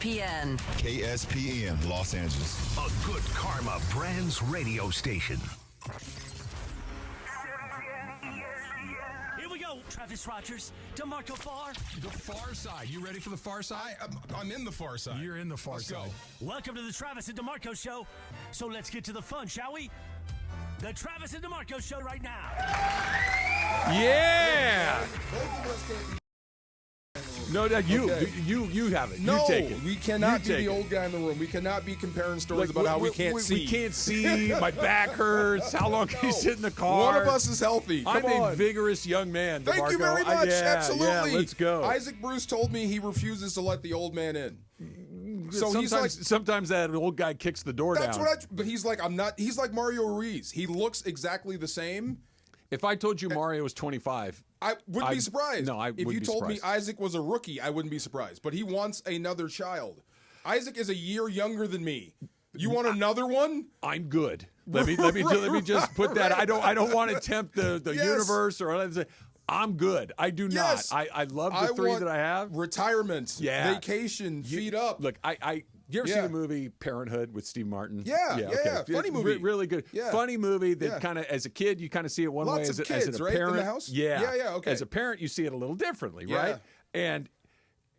ESPN. KSPN Los Angeles. A good karma brands radio station. Here we go, Travis Rogers, DeMarco Farr. The far side. You ready for the far side? I'm in the far side. You're in the far side. Go. Welcome to the Travis and DeMarco Show. So let's get to the fun, shall we? The Travis and DeMarco Show right now. Yeah. No, you have it. No, you take it. We cannot be take the it. old guy in the room. We cannot be comparing stories about how we can't see. We can't see. My back hurts. How long can you sit in the car? One of us is healthy. Come I'm on. a vigorous young man, Thank DeMarco. you very much. Absolutely. Yeah, let's go. Isaac Bruce told me he refuses to let the old man in. So sometimes that old guy kicks the door down. But he's like, I'm not. He's like Mario Ruiz. He looks exactly the same. If I told you Mario was 25, I wouldn't be surprised. No, I wouldn't be surprised. If you told me Isaac was a rookie, I wouldn't be surprised. But he wants another child. Isaac is a year younger than me. You want another one? I'm good. Let me just put that. I don't want to tempt the universe or anything. I'm good. I do not. I love the three that I have. Retirement, vacation, feet up. Look, you ever see the movie Parenthood with Steve Martin? Yeah. Funny movie. Really good. Yeah. Funny movie that kind of, as a kid, you kind of see it one way. Lots As of kids, a right, parent. in the house? Yeah. Okay. As a parent, you see it a little differently, right? And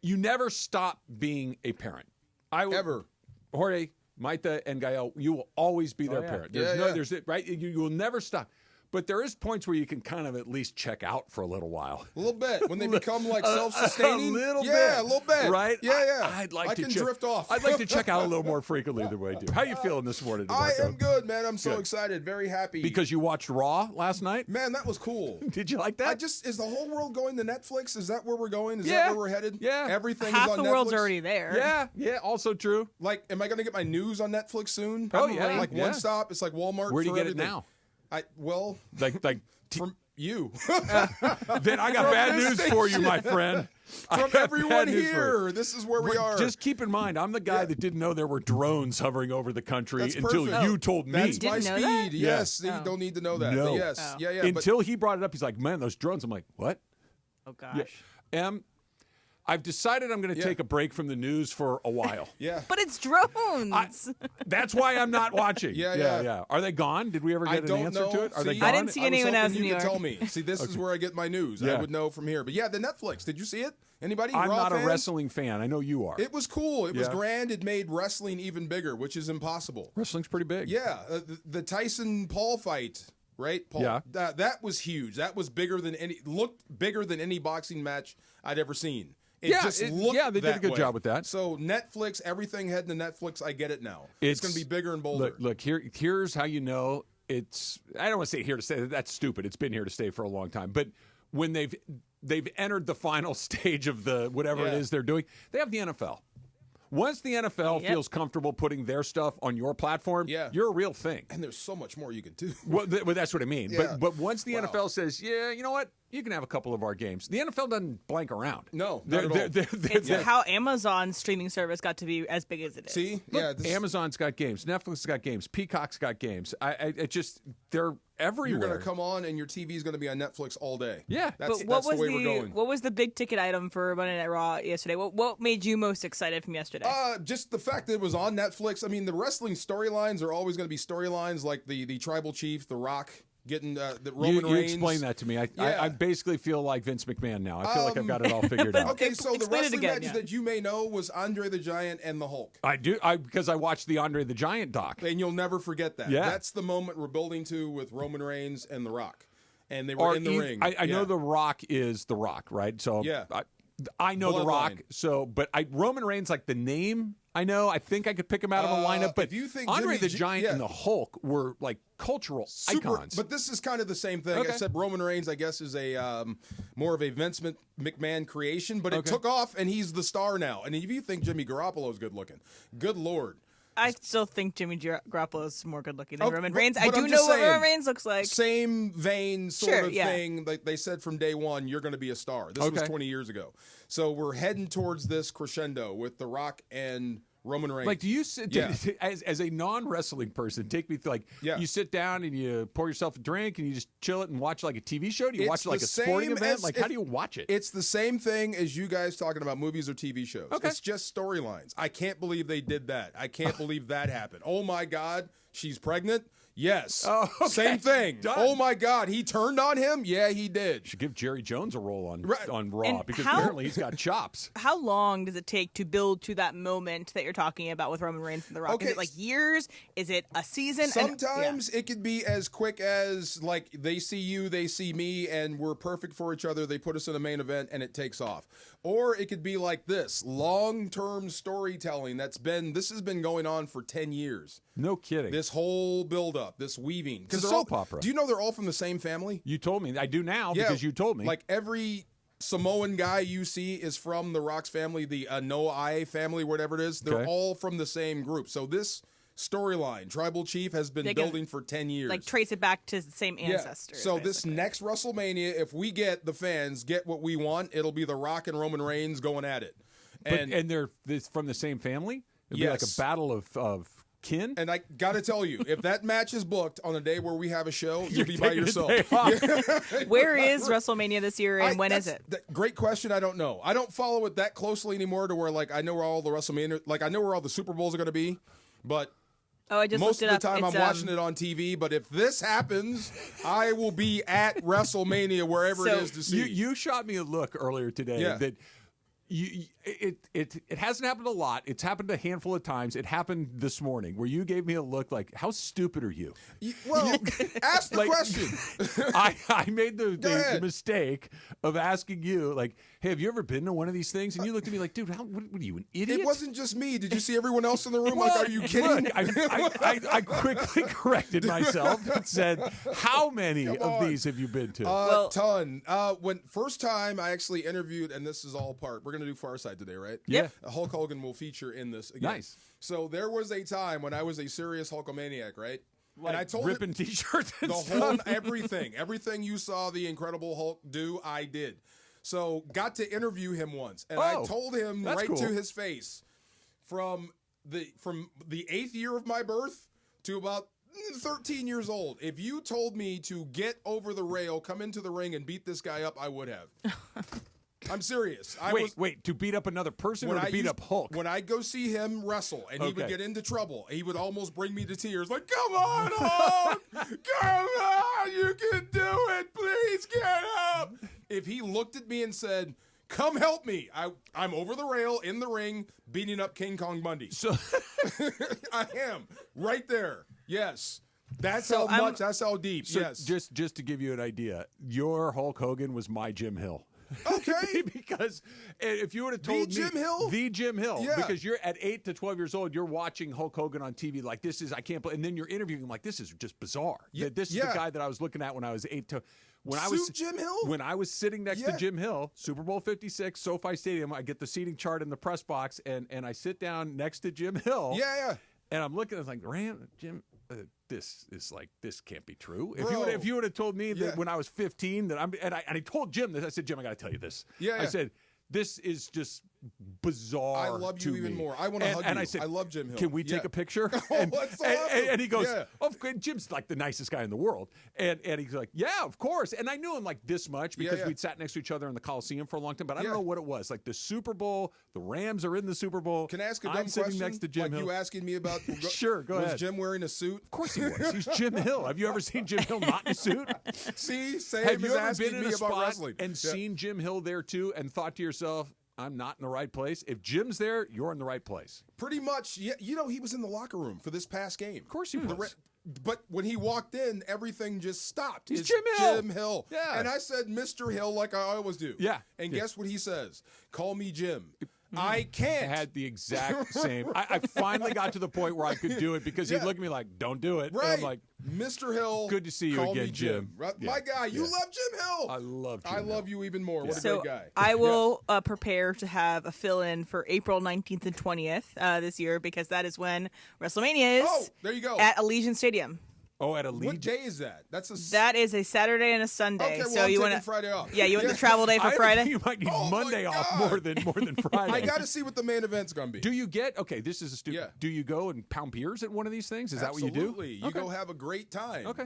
you never stop being a parent. Ever. Jorge, Maita, and Gael, you will always be their parent. There's right? You will never stop. But there is points where you can kind of at least check out for a little while. A little bit. When they become like self-sustaining. A little bit. Yeah, a little bit. Right? Yeah. I can drift off. I'd like to check out a little more frequently than I do. How you feeling this morning, DeMarco? I am good, man. I'm so excited. Very happy. Because you watched Raw last night? Man, that was cool. Did you like that? Is the whole world going to Netflix? Is that where we're going? Is that where we're headed? Yeah. Everything Half is on the Netflix? world's already there. Yeah, also true. Like, am I going to get my news on Netflix soon? Probably. Oh, yeah. Like one stop? It's like Walmart. Where do you get everything. it now? Like from you. Then I got bad news for you, my friend. From everyone here. This is where we are. Just keep in mind, I'm the guy that didn't know there were drones hovering over the country until you told me. That's my know speed. that? Yes. You don't need to know that. No. Yes. Yeah. Until he brought it up, he's like, man, those drones. I'm like, what? Oh, gosh. Yeah. I've decided I'm going to take a break from the news for a while. But it's drones. That's why I'm not watching. Yeah. Are they gone? Did we ever get an answer to it? Are they gone? I didn't see anyone else in New York. Tell me. See, this is where I get my news. I would know from here. But the Netflix. Did you see it? Anybody? I'm Raw not fans? a wrestling fan. I know you are. It was cool. It was grand. It made wrestling even bigger, which is impossible. Wrestling's pretty big. Yeah. The Tyson-Paul fight, right? Paul. Yeah. That was huge. That was looked bigger than any boxing match I'd ever seen. They did a good job with that. So Netflix, everything heading to Netflix, I get it now. It's going to be bigger and bolder. Look, here's how you know it's. I don't want to say here to stay. That's stupid. It's been here to stay for a long time. But when they've entered the final stage of the whatever it is they're doing, they have the NFL. Once the NFL feels comfortable putting their stuff on your platform, you're a real thing. And there's so much more you can do. Well, that's what I mean. But once the NFL says, you know what? You can have a couple of our games. The NFL doesn't blank around. No, not at all. It's how Amazon's streaming service got to be as big as it is. See? Look, Amazon's got games. Netflix's got games. Peacock's got games. They're everywhere. You're going to come on and your TV's going to be on Netflix all day. Yeah. That's the way we're going. What was the big ticket item for Monday Night Raw yesterday? What made you most excited from yesterday? Just the fact that it was on Netflix. I mean, the wrestling storylines are always going to be storylines like the Tribal Chief, The Rock, getting the Roman Reigns. You explain that to me. I basically feel like Vince McMahon now. I feel like I've got it all figured out. Okay, so the wrestling match that you may know was Andre the Giant and the Hulk. I do, because I watched the Andre the Giant doc. And you'll never forget that. Yeah. That's the moment we're building to with Roman Reigns and The Rock. And they were in the ring. I know The Rock is The Rock, right? So I know The Rock. So, but Roman Reigns, like the name, I know. I think I could pick him out of a lineup. But if you think Andre the Giant and the Hulk were like cultural icons. But this is kind of the same thing. Except Roman Reigns, I guess, is a more of a Vince McMahon creation. But it took off, and he's the star now. And if you think Jimmy Garoppolo is good looking, good Lord. I still think Jimmy Garoppolo is more good looking than Roman Reigns. I do know what Roman Reigns looks like. Same vein sort of thing. Like they said from day one, you're going to be a star. This was 20 years ago. So we're heading towards this crescendo with The Rock and Roman Reigns. Like, do you sit as a non-wrestling person? Take me through, like, you sit down and you pour yourself a drink and you just chill it and watch like a TV show. Do you watch like a sporting event? Like, how do you watch it? It's the same thing as you guys talking about movies or TV shows. Okay. It's just storylines. I can't believe they did that. I can't believe that happened. Oh my God, she's pregnant. Yes. Oh, okay. Same thing. Done. Oh my God, he turned on him. Yeah, he did. Should give Jerry Jones a role on Raw And because apparently he's got chops. How long does it take to build to that moment that you're talking about with Roman Reigns and The Rock? Okay. Is it like years? Is it a season? Sometimes it could be as quick as like they see you, they see me, and we're perfect for each other. They put us in a main event and it takes off. Or it could be like this long-term storytelling this has been going on for 10 years. No kidding. This whole build-up, this weaving. It's a soap opera. Do you know they're all from the same family? You told me. I do now because you told me. Like every Samoan guy you see is from the Rock's family, the Noai family, whatever it is. They're all from the same group. So this storyline, Tribal Chief, has been building for 10 years. Like trace it back to the same ancestors. So this next WrestleMania, if we get the fans get what we want, it'll be The Rock and Roman Reigns going at it. And they're from the same family? It'll be like a battle of kin? And I got to tell you, if that match is booked on a day where we have a show, you'll be by yourself. Where is WrestleMania this year, and when is it? Great question. I don't know. I don't follow it that closely anymore to where, like, I know where all the WrestleMania, like, I know where all the Super Bowls are going to be, but I just most of the looked it up. time I'm watching it on TV. But if this happens, I will be at WrestleMania wherever it is to see. You shot me a look earlier today that it hasn't happened a lot. It's happened a handful of times. It happened this morning where you gave me a look like, how stupid are you? Well, ask the question. I made the mistake of asking you, like, hey, have you ever been to one of these things? And you looked at me like, dude, what are you, an idiot? It wasn't just me. Did you see everyone else in the room? Like, are you kidding? Look, I quickly corrected myself and said, how many of these have you been to? A ton. When first time I actually interviewed, and this is all part, we're going to do Far Side today, right? Yeah. Hulk Hogan will feature in this again. Nice. So there was a time when I was a serious Hulkamaniac, right? Like, and I told ripping T-shirts and stuff. Everything you saw the Incredible Hulk do, I did. So got to interview him once, and I told him to his face, from the 8th year of my birth to about 13 years old, if you told me to get over the rail, come into the ring, and beat this guy up, I would have. I'm serious. Wait, to beat up another person or to beat up Hulk? When I go see him wrestle and he would get into trouble, he would almost bring me to tears. Like, come on, Hulk! Come on! You can do it! Please get up! If he looked at me and said, come help me, I'm over the rail, in the ring, beating up King Kong Bundy. So I am. Right there. Yes. That's how deep. So yes. Just to give you an idea, your Hulk Hogan was my Jim Hill. Okay. Because if you would have told the Jim Hill, because you're at 8 to 12 years old, you're watching Hulk Hogan on TV like, this is, I can't believe, and then you're interviewing him like, this is just bizarre. This is the guy that I was looking at when I was 8 to. Jim Hill? When I was sitting next to Jim Hill, Super Bowl 56, SoFi Stadium, I get the seating chart in the press box, and I sit down next to Jim Hill. Yeah. And I'm looking, I was like, Jim, this can't be true. If you would have told me that when I was 15 that I told Jim this, I said, Jim, I got to tell you this. I said, this is just bizarre. I love you even more. I want to hug you. And I said, I love Jim Hill. Can we take a picture? That's awesome. And he goes, Jim's like the nicest guy in the world. And he's like, yeah, of course. And I knew him like this much because we'd sat next to each other in the Coliseum for a long time. But I don't know what it was. Like the Super Bowl, the Rams are in the Super Bowl. Can I ask a dumb question? question? Next to Jim Hill. You asking me about? Sure, go ahead. Was Jim wearing a suit? Of course he was. He's Jim Hill. Have you ever seen Jim Hill not in a suit? See, have you ever been in a spot wrestling and seen Jim Hill there too, and thought to yourself, I'm not in the right place? If Jim's there, you're in the right place. Pretty much. Yeah, you know, he was in the locker room for this past game. Of course he was. But when he walked in, everything just stopped. He's Jim Hill. Jim Hill. Yeah. And I said, Mr. Hill, like I always do. Yeah. And guess what he says? Call me Jim. I can't. I had the exact same. I finally got to the point where I could do it because he'd look at me like, don't do it. Right. And I'm like, Mr. Hill. Good to see you call again, me Jim. Right? Yeah. My guy, you love Jim Hill. I love Jim I love Hill. you even more. What a So great guy. I will prepare to have a fill-in for April 19th and 20th this year because that is when WrestleMania is Oh, there you go. at Allegiant Stadium. Oh, at Allegiant. What day is that? That is a Saturday and a Sunday. Okay, well, so I'm you taking want Friday off. Yeah, you want the travel day for Friday? You might need Monday off more than Friday. I got to see what the main event's going to be. Do you get this is a stupid. Yeah. Do you go and pound beers at one of these things? Is that what you do? Absolutely. You go have a great time. Okay.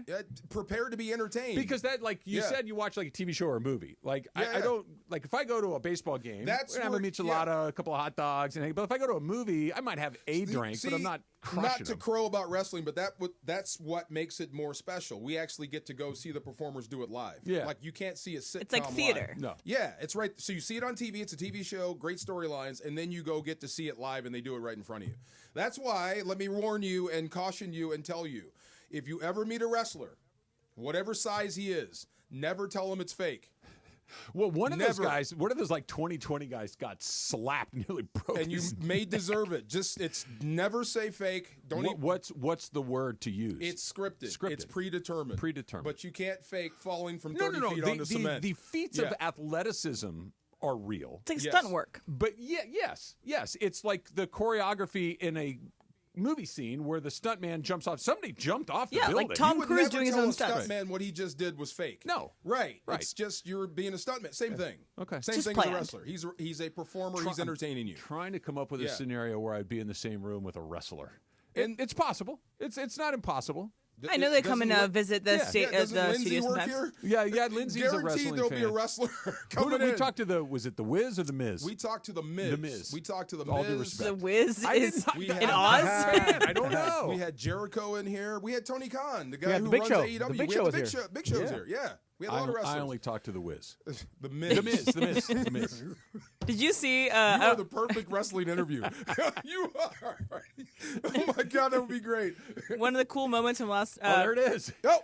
Prepare to be entertained. Because that, like you said, you watch like a TV show or a movie. Like I don't like if I go to a baseball game, we're gonna have a michelada, a couple of hot dogs, but if I go to a movie, I might have a drink, but I'm not crushing Not to crow about wrestling, but that's what makes it more special. We actually get to go see the performers do it live. Yeah. Like you can't see a sitcom. It's like theater. Live. No. Yeah, it's right. So you see it on TV. It's a TV show, great storylines, and then you go get to see it live, and they do it right in front of you. That's why, let me warn you and caution you and tell you, if you ever meet a wrestler, whatever size he is, never tell him it's fake. Well, one of those like 2020 guys got slapped, nearly broke. And you may deserve it. It's never say fake. What's the word to use? It's scripted. It's predetermined. But you can't fake falling from 30 feet onto cement. The feats of athleticism are real. It's like stunt work. But yes. It's like the choreography in a movie scene where the stuntman jumps off. Somebody jumped off the building. Like Tom Cruise doing his own stunts. Stuntman, what he just did was fake. No, right. It's just you're being a stuntman. Same thing. Okay, same thing as a wrestler. He's a performer. He's entertaining you. Trying to come up with a scenario where I'd be in the same room with a wrestler, and it's possible. It's not impossible. I know they come and visit the studios sometimes. Yeah, Lindsay's a wrestling there'll fan. be a wrestler Who did we talk to? Was it the Wiz or the Miz? We talked to the Miz. The Miz. We talked to the All Miz. due respect. The Wiz is in Oz? I don't know. We had Jericho in here. We had Tony Khan, the guy who Big runs Show. AEW. The Big Show was here. Big Show's here. Yeah. We had a lot of wrestlers. I only talked to the Wiz. The Miz. The Miz. Did you see? You are the perfect wrestling interview. You are. Oh my God, that would be great. One of the cool moments from last. There it is. Oh,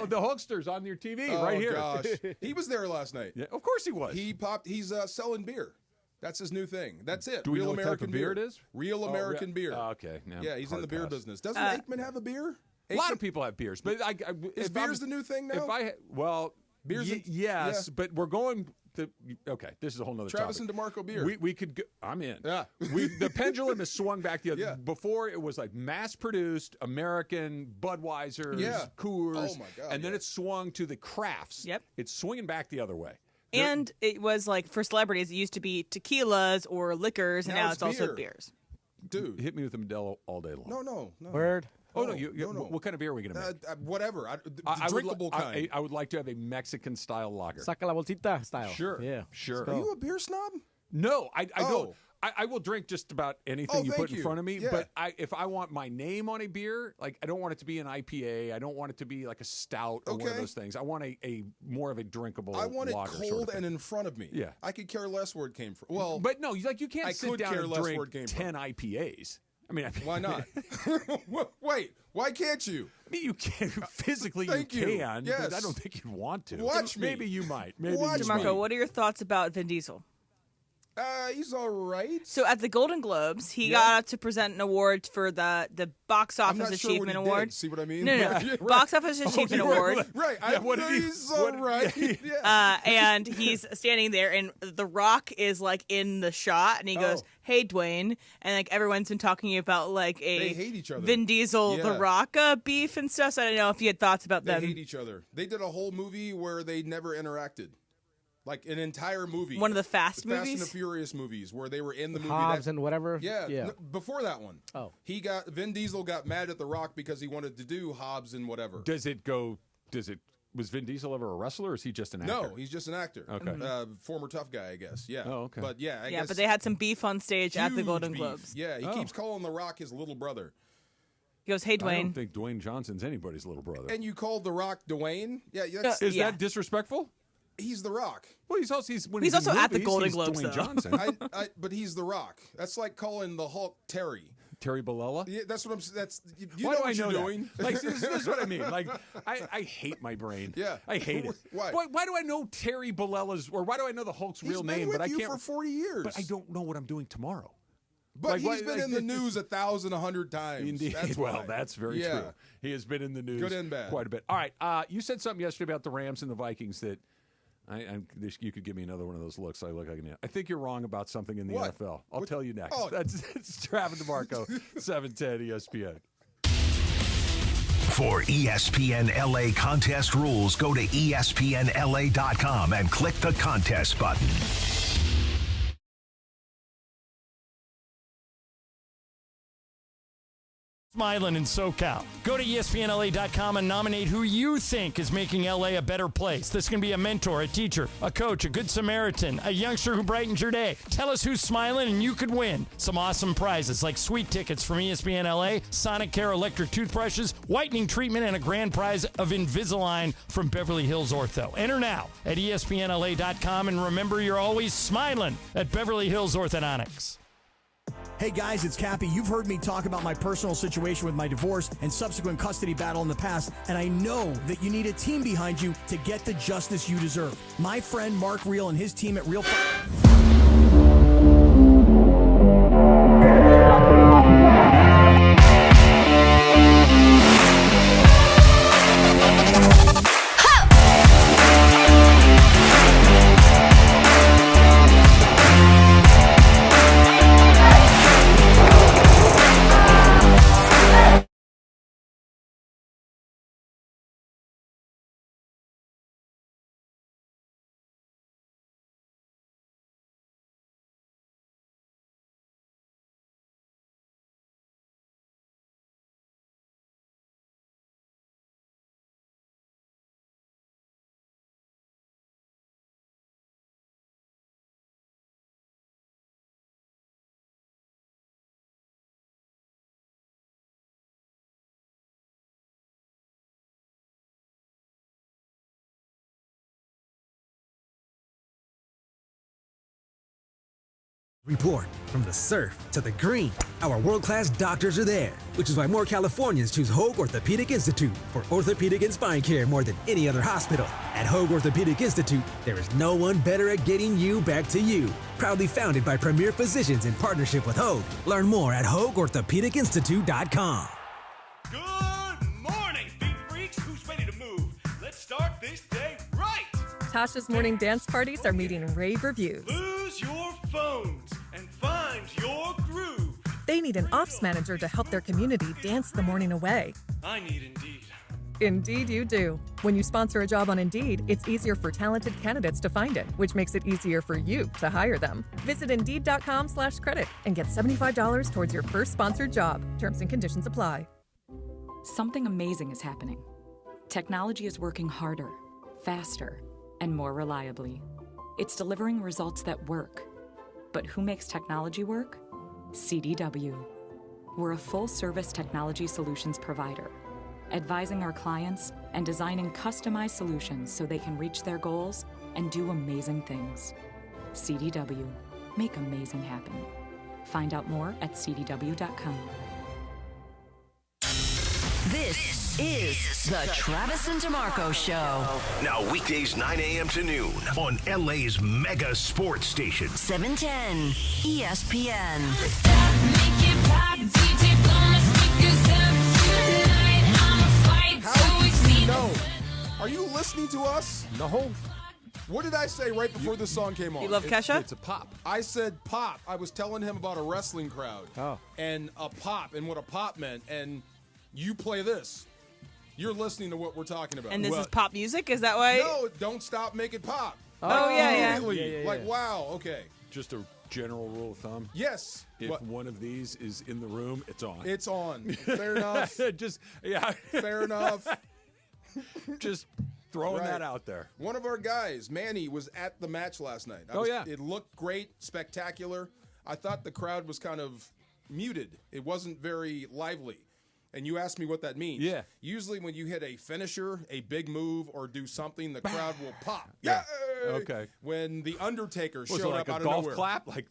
the Hulkster's on your TV right here. Oh gosh, he was there last night. Yeah, of course he was. He popped. He's selling beer. That's his new thing. That's it. Do we Real know what American type of beer it is? Real American beer. Okay. Yeah, he's in the beer business. Doesn't Aikman have a beer? A lot of people have beers, but is beer's the new thing now? Yes, but we're going. This is a whole nother Travis topic. and DeMarco beer. We could go, I'm in. Yeah. The pendulum has swung back the other. Yeah. Before it was like mass-produced American Budweiser, Coors, oh my God, and then it swung to the crafts. Yep. It's swinging back the other way. And it was like for celebrities, it used to be tequilas or liquors, and now it's also beers. Dude, hit me with a Modelo all day long. No. Word. Oh, no. What kind of beer are we going to make? Whatever. Drinkable kind. I would like to have a Mexican-style lager. Saca la bolsita style. Sure. Yeah. Sure. Are you a beer snob? No, I don't. I will drink just about anything you put in front of me. Yeah. But if I want my name on a beer, like I don't want it to be an IPA. I don't want it to be like a stout or one of those things. I want a more of a drinkable lager. I want it cold sort of and in front of me. Yeah. I could care less where it came from. Well, but no, you can't sit down and drink 10 IPAs. I mean, why not? Wait, why can't you? I mean, you can physically. Thank you can, yes. but I don't think you'd want to. Watch me. Maybe you might. Maybe Watch DeMarco, what are your thoughts about Vin Diesel? He's all right. So at the Golden Globes, he got up to present an award for the Box Office Achievement Award. See what I mean? No. Box Office Achievement Award. Right. He's all right. And he's standing there, and The Rock is like in the shot, and he goes, "Hey, Dwayne," and like everyone's been talking about like they hate each other. Vin Diesel, The Rock beef and stuff. So I don't know if you had thoughts about them. They hate each other. They did a whole movie where they never interacted. Like an entire movie. One of the Fast movies? Fast and the Furious movies where they were in the movie. Hobbs and whatever? Yeah. Before that one. Oh. Vin Diesel got mad at The Rock because he wanted to do Hobbs and whatever. Was Vin Diesel ever a wrestler or is he just an actor? No, he's just an actor. Okay. Former tough guy, I guess. Yeah. Oh, okay. But yeah, I guess. But they had some beef on stage at the Golden beef. Globes. Yeah, he keeps calling The Rock his little brother. He goes, "Hey, Dwayne." I don't think Dwayne Johnson's anybody's little brother. And you called The Rock Dwayne? Yeah. Is that disrespectful? He's The Rock. Well, he's also at movies, the Golden Globes, Dwayne though. Johnson. But he's The Rock. That's like calling the Hulk Terry. Terry Bollea? Yeah, that's what I'm. That's you Why know do what I know you're that? doing. Like this is what I mean. Like I hate my brain. Yeah, I hate it. Why? Why do I know Terry Bollea's or why do I know the Hulk's real name? With but I you can't for 40 years. But I don't know what I'm doing tomorrow. But he's been in the news 1,100 times. Indeed. That's very true. He has been in the news good and bad. quite a bit. All right. You said something yesterday about the Rams and the Vikings that you could give me another one of those looks. I think you're wrong about something in the NFL. I'll tell you next. It's Travis DeMarco, 710 ESPN. For ESPN LA contest rules, go to ESPNLA.com and click the contest button. Smiling in SoCal. Go to ESPNLA.com and nominate who you think is making LA a better place. This can be a mentor, a teacher, a coach, a good Samaritan, a youngster who brightens your day. Tell us who's smiling and you could win some awesome prizes like sweet tickets from ESPN LA, Sonic Care electric toothbrushes, whitening treatment, and a grand prize of Invisalign from Beverly Hills Ortho. Enter now at ESPNLA.com and remember you're always smiling at Beverly Hills Orthodontics. Hey guys, it's Cappy. You've heard me talk about my personal situation with my divorce and subsequent custody battle in the past, and I know that you need a team behind you to get the justice you deserve. My friend Mark Reel and his team at Real... Report from the surf to the green. Our world-class doctors are there, which is why more Californians choose Hoag Orthopedic Institute for orthopedic and spine care more than any other hospital. At Hoag Orthopedic Institute, there is no one better at getting you back to you. Proudly founded by premier physicians in partnership with Hoag. Learn more at HoagOrthopedicInstitute.com. Good morning, beat freaks. Who's ready to move? Let's start this day right. Tasha's morning dance parties are meeting rave reviews. Lose your phones and find your groove. They need an ops manager to help their community dance the morning away. I need Indeed. Indeed you do. When you sponsor a job on Indeed, it's easier for talented candidates to find it, which makes it easier for you to hire them. Visit Indeed.com/credit and get $75 towards your first sponsored job. Terms and conditions apply. Something amazing is happening. Technology is working harder, faster, and more reliably. It's delivering results that work. But who makes technology work? CDW. We're a full-service technology solutions provider, advising our clients and designing customized solutions so they can reach their goals and do amazing things. CDW. Make amazing happen. Find out more at cdw.com. This is the Travis and DeMarco Show. Now weekdays 9 a.m. to noon on LA's mega sports station. 710 ESPN. How do you know? Are you listening to us? No. What did I say right before this song came on? You love Kesha? It's a pop. I said pop. I was telling him about a wrestling crowd. And a pop and what a pop meant. And you play this. You're listening to what we're talking about. And this is pop music? Is that why? No, don't stop, make it pop. Oh, yeah. Like, wow, okay. Just a general rule of thumb. Yes. If one of these is in the room, it's on. It's on. Fair enough. Fair enough. Just throwing that out there. One of our guys, Manny, was at the match last night. It looked great, spectacular. I thought the crowd was kind of muted. It wasn't very lively. And you asked me what that means. Yeah. Usually when you hit a finisher, a big move, or do something, the crowd will pop. Yeah. Yay! Okay. When The Undertaker Was showed it like up a out of golf nowhere. clap? Like,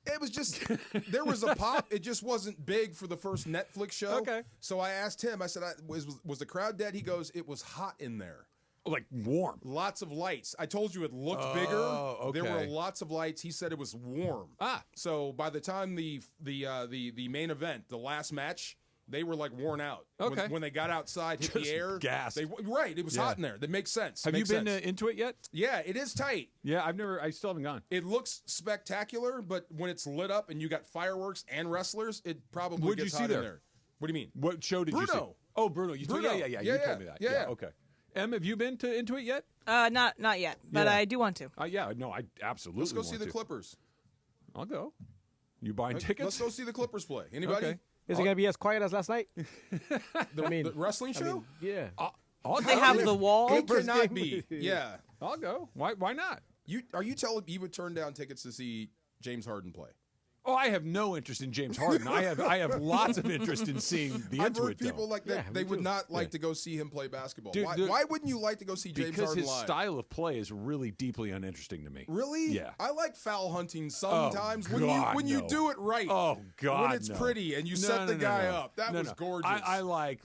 it was just, there was a pop. It just wasn't big for the first Netflix show. Okay. So I asked him, I said, was the crowd dead? He goes, it was hot in there. like warm. Lots of lights. I told you it looked bigger. Okay. There were lots of lights. He said it was warm. So by the time the main event, the last match, they were like worn out. Okay. When they got outside, hit Just the air. gassed. Right. It was hot in there. That makes sense. Have you been into it yet? Yeah, it is tight. Yeah, I still haven't gone. It looks spectacular, but when it's lit up and you got fireworks and wrestlers, it probably gets hot in there. What do you mean? What show did you see? Oh, Bruno. You told me that. You told me that. Yeah. Okay. Em, have you been into it yet? Not yet, but I do want to. I absolutely. Let's go want see the to. Clippers. I'll go. You buying tickets? Let's go see the Clippers play. Anybody? Okay. Is it going to be as quiet as last night? The wrestling show? Yeah. They have the wall. It cannot be. Yeah. I'll go. Why not? Are you telling you would turn down tickets to see James Harden play? Oh, I have no interest in James Harden. I have lots of interest in seeing the I've heard Intuit. people like that. Yeah, they would not like to go see him play basketball. Dude, why wouldn't you like to go see James Harden Because his live? style of play is really deeply uninteresting to me. Really? Yeah. I like foul hunting sometimes God, when you do it right. Oh God, when it's pretty and you set the guy up. That was gorgeous. I like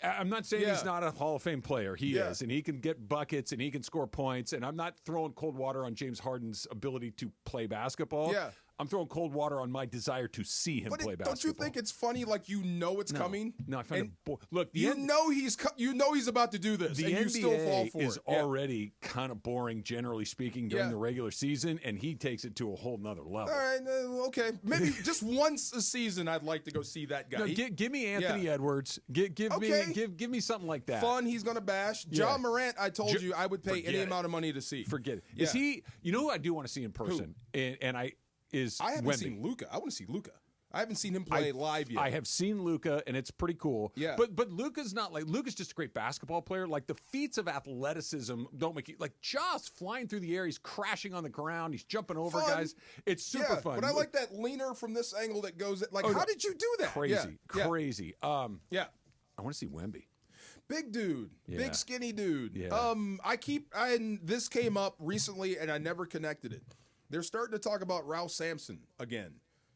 I'm not saying he's not a Hall of Fame player. He is, and he can get buckets and he can score points. And I'm not throwing cold water on James Harden's ability to play basketball. Yeah. I'm throwing cold water on my desire to see him play basketball. Don't you think it's funny? Like it's coming. No, I find it. Look, he's about to do this, the and NBA you still fall for is it. already kind of boring, generally speaking, during the regular season, and he takes it to a whole nother level. All right, okay, maybe just once a season, I'd like to go see that guy. No, give me Anthony Edwards. Give me something like that. Fun. He's gonna bash. John Morant. I told you I would pay any amount of money to see. Forget it. Yeah. Is he? You know who I do want to see in person, and I haven't seen Luka. I want to see Luka. I haven't seen him play live yet. I have seen Luka, and it's pretty cool. Yeah. But Luka's not like Luka's just a great basketball player. Like the feats of athleticism don't make you like Ja's flying through the air. He's crashing on the ground. He's jumping over guys. It's super fun. But I like that leaner from this angle that goes like. How did you do that? Crazy. Yeah. I want to see Wemby. Big dude, big skinny dude. Yeah. This came up recently, and I never connected it. They're starting to talk about Ralph Sampson again.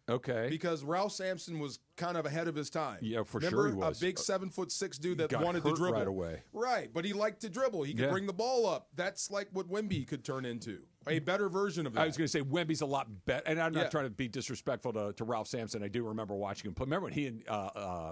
Okay. Because Ralph Sampson was kind of ahead of his time. Yeah, for Remember, sure he was. A big 7'6" dude that got wanted to hurt dribble right away. Right, but he liked to dribble. He could bring the ball up. That's like what Wemby could turn into. A better version of that. I was going to say Wemby's a lot better, and I'm not trying to be disrespectful to Ralph Sampson. I do remember watching him play. Remember when he and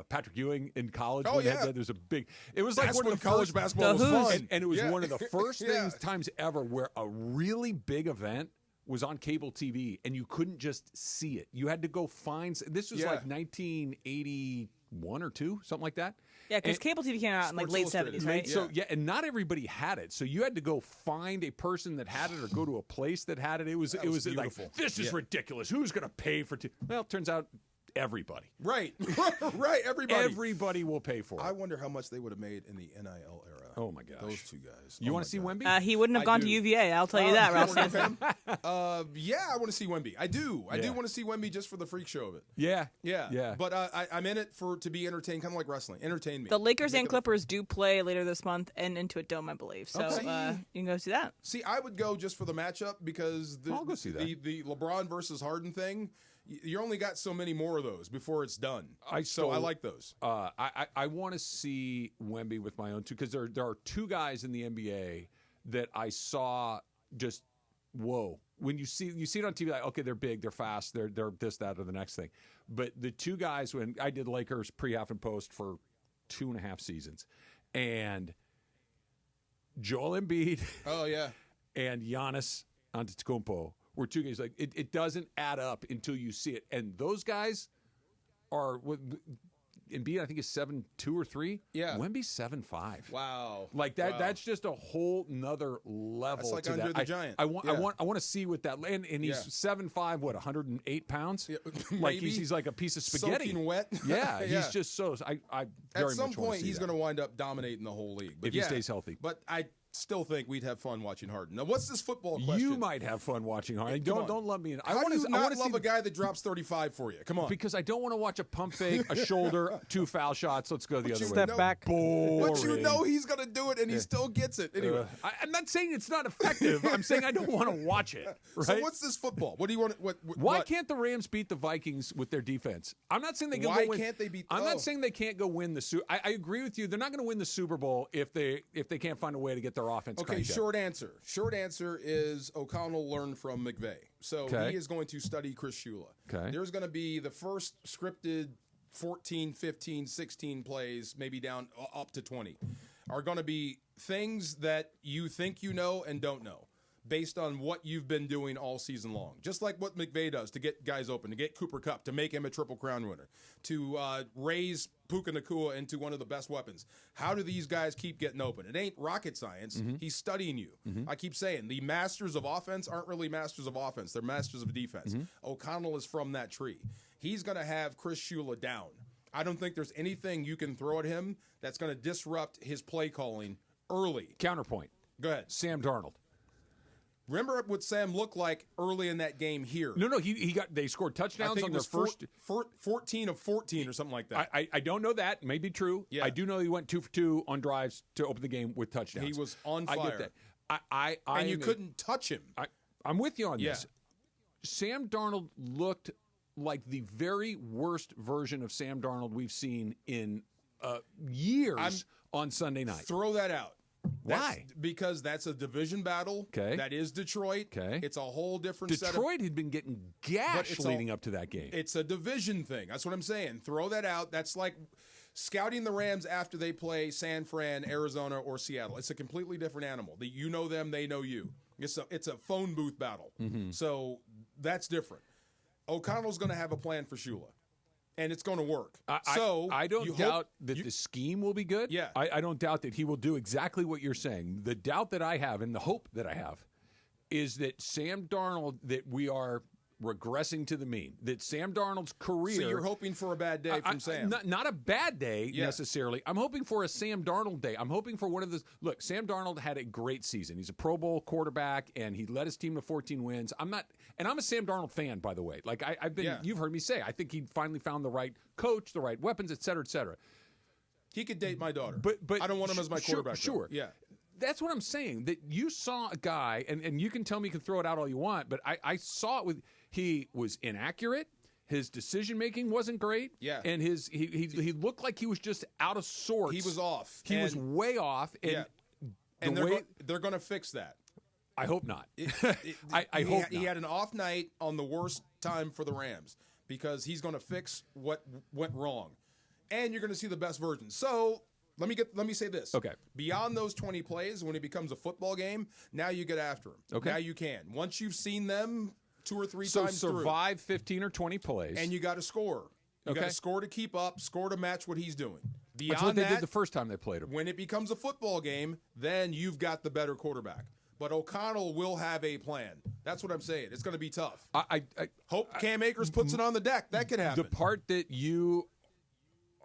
Patrick Ewing in college? Oh, yeah. There was a big. It was That's like one of the college first, basketball was fun. and it was one of the first times ever where a really big event was on cable TV, and you couldn't just see it. You had to go find. This was like 1981 or 2, something like that. Yeah, because cable TV came out in like late 70s, right? So and not everybody had it. So you had to go find a person that had it or go to a place that had it. It was beautiful. Like, this is ridiculous. Who's going to pay for it? Well, it turns out everybody. Right. Right, everybody. Everybody will pay for it. I wonder how much they would have made in the NIL era. Oh my gosh. Those two guys. You want to see Wemby? He wouldn't have gone to UVA, I'll tell you that, Ralph Sampson. Yeah, I want to see Wemby. I do. I do want to see Wemby just for the freak show of it. Yeah. But I'm in it to be entertained, kind of like wrestling. Entertain me. The Lakers and Clippers do play later this month and into a Dome, I believe. So you can go see that. See, I would go just for the matchup because I'll go see that. The LeBron versus Harden thing, you only got so many more of those before it's done. So I like those. I want to see Wemby with my own two because there are two guys in the NBA that I saw just whoa. When you see it on TV, like okay, they're big, they're fast, they're this, that, or the next thing. But the two guys when I did Lakers pre-half and post for 2.5 seasons, and Joel Embiid, and Giannis Antetokounmpo were two guys like it doesn't add up until you see it, and those guys are Embiid I think is 7'2" or 3. Yeah, Wemby's 7'5". Wow, like that. Wow. That's just a whole nother level. That's like to under that. the Giant. I want to see what that and he's 7'5", 108 pounds. Yeah, like he's like a piece of spaghetti, soaking wet. Yeah, he's just so. I very at some much point he's going to wind up dominating the whole league if he stays healthy. But I still think we'd have fun watching Harden. Now, what's this football question? You might have fun watching Harden. Don't love me. I want to love a guy that drops 35 for you. Come on. Because I don't want to watch a pump fake, a shoulder, 2 foul shots. Let's go the other way. Step back. Boring. But you know he's going to do it, and he still gets it. Anyway. I'm not saying it's not effective. I'm saying I don't want to watch it. Right? So what's this football? What do you want? Why can't the Rams beat the Vikings with their defense? I'm not saying they can go win. Why can't they beat? I'm not saying they can't go win the Super. I agree with you. They're not going to win the Super Bowl if they can't find a way to get their offense. Okay, short answer. Short answer is O'Connell learned from McVay. So he is going to study Chris Shula. Okay. There's going to be the first scripted 14, 15, 16 plays, maybe down up to 20, are going to be things that you think you know and don't know. based on what you've been doing all season long. Just like what McVay does to get guys open, to get Cooper Kupp, to make him a Triple Crown winner, to raise Puka Nacua into one of the best weapons. How do these guys keep getting open? It ain't rocket science. He's studying you. I keep saying the masters of offense aren't really masters of offense. They're masters of defense. O'Connell is from that tree. He's going to have Chris Shula down. I don't think there's anything you can throw at him that's going to disrupt his play calling early. Counterpoint. Go ahead. Sam Darnold. Remember what Sam looked like early in that game here. No, they scored touchdowns on their first 14 of 14 or something like that. I don't know that. May be true. Yeah. I do know he went 2 for 2 on drives to open the game with touchdowns. He was on fire. I get that. And you couldn't touch him. I'm with you on this. Sam Darnold looked like the very worst version of Sam Darnold we've seen in years on Sunday night. Throw that out. Why? Because that's a division battle. Okay. That is Detroit. Okay. It's a whole different set of... Detroit had been getting gashed leading up to that game. It's a division thing. That's what I'm saying. Throw that out. That's like scouting the Rams after they play San Fran, Arizona, or Seattle. It's a completely different animal. You know them, they know you. It's a phone booth battle. So that's different. O'Connell's going to have a plan for Shula. And it's going to work. I don't doubt that the scheme will be good. Yeah. I don't doubt that he will do exactly what you're saying. The doubt that I have and the hope that I have is that Sam Darnold, that we are regressing to the mean, that Sam Darnold's career... So you're hoping for a bad day from Sam. Not a bad day, necessarily. I'm hoping for a Sam Darnold day. I'm hoping for one of those... Look, Sam Darnold had a great season. He's a Pro Bowl quarterback, and he led his team to 14 wins. I'm a Sam Darnold fan, by the way. Like, I've been... You've heard me say, I think he finally found the right coach, the right weapons, et cetera, et cetera. He could date my daughter. But I don't want him as my quarterback. Sure. Yeah. That's what I'm saying, that you saw a guy, and you can tell me you can throw it out all you want, but I saw it with... He was inaccurate. His decision-making wasn't great. Yeah. And he looked like he was just out of sorts. He was off. He was way off. And they're going to fix that. I hope not. I hope not. He had an off night on the worst time for the Rams because he's going to fix what went wrong. And you're going to see the best version. So... Let me say this. Okay. Beyond those 20 plays, when it becomes a football game, now you get after them. Okay. Now you can. Once you've seen them 2 or 3 times through. So survive 15 or 20 plays. And you got to score. You got to score to keep up, score to match what he's doing. Beyond That's what they did the first time they played him. When it becomes a football game, then you've got the better quarterback. But O'Connell will have a plan. That's what I'm saying. It's going to be tough. I hope Cam Akers puts it on the deck. That could happen. The part that you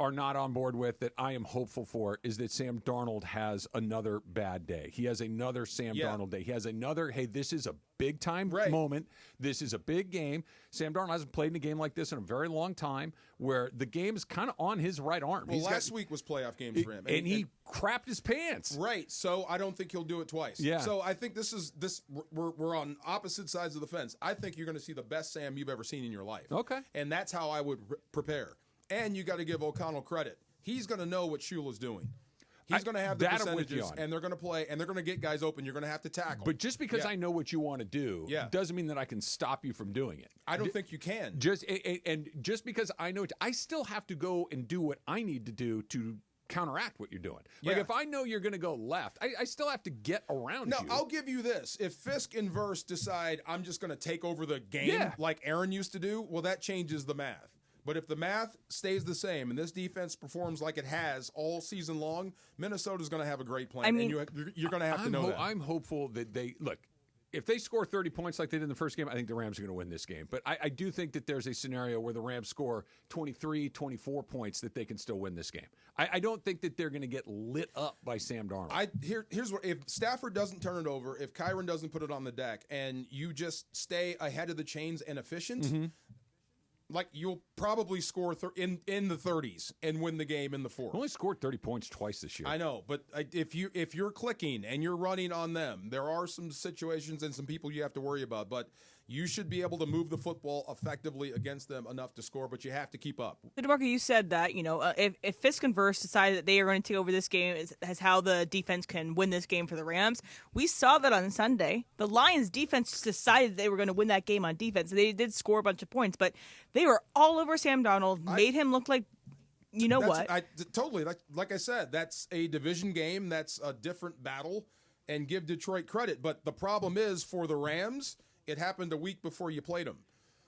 are not on board with that I am hopeful for is that Sam Darnold has another bad day. He has another Sam Darnold day. He has another, hey, this is a big-time moment. This is a big game. Sam Darnold hasn't played in a game like this in a very long time where the game is kind of on his right arm. Well, last week was playoff games for him. And he crapped his pants. Right. So I don't think he'll do it twice. Yeah. So I think we're on opposite sides of the fence. I think you're going to see the best Sam you've ever seen in your life. Okay. And that's how I would prepare. And you got to give O'Connell credit. He's going to know what Shula's doing. He's going to have the percentages, and they're going to play, and they're going to get guys open. You're going to have to tackle. But just because I know what you want to do doesn't mean that I can stop you from doing it. I don't think you can. Just because I know it, I still have to go and do what I need to do to counteract what you're doing. Like if I know you're going to go left, I still have to get around you. No, I'll give you this. If Fisk and Verse decide I'm just going to take over the game like Aaron used to do, well, that changes the math. But if the math stays the same and this defense performs like it has all season long, Minnesota's going to have a great plan. And you're going to have to know that. I'm hopeful that they – look, if they score 30 points like they did in the first game, I think the Rams are going to win this game. But I do think that there's a scenario where the Rams score 23, 24 points that they can still win this game. I don't think that they're going to get lit up by Sam Darnold. Here's what – if Stafford doesn't turn it over, if Kyron doesn't put it on the deck, and you just stay ahead of the chains and efficient – like you'll probably score in the 30s and win the game in the fourth. Only scored 30 points twice this year. I know, but if you're clicking and you're running on them, there are some situations and some people you have to worry about. But you should be able to move the football effectively against them enough to score, but you have to keep up. DeMarco, you said that, if Fisk and Verse decide that they are going to take over this game as how the defense can win this game for the Rams, we saw that on Sunday. The Lions defense just decided they were going to win that game on defense. They did score a bunch of points, but they were all over Sam Darnold, made him look like what. Totally. Like I said, that's a division game. That's a different battle. and give Detroit credit. But the problem is for the Rams, it happened a week before you played them.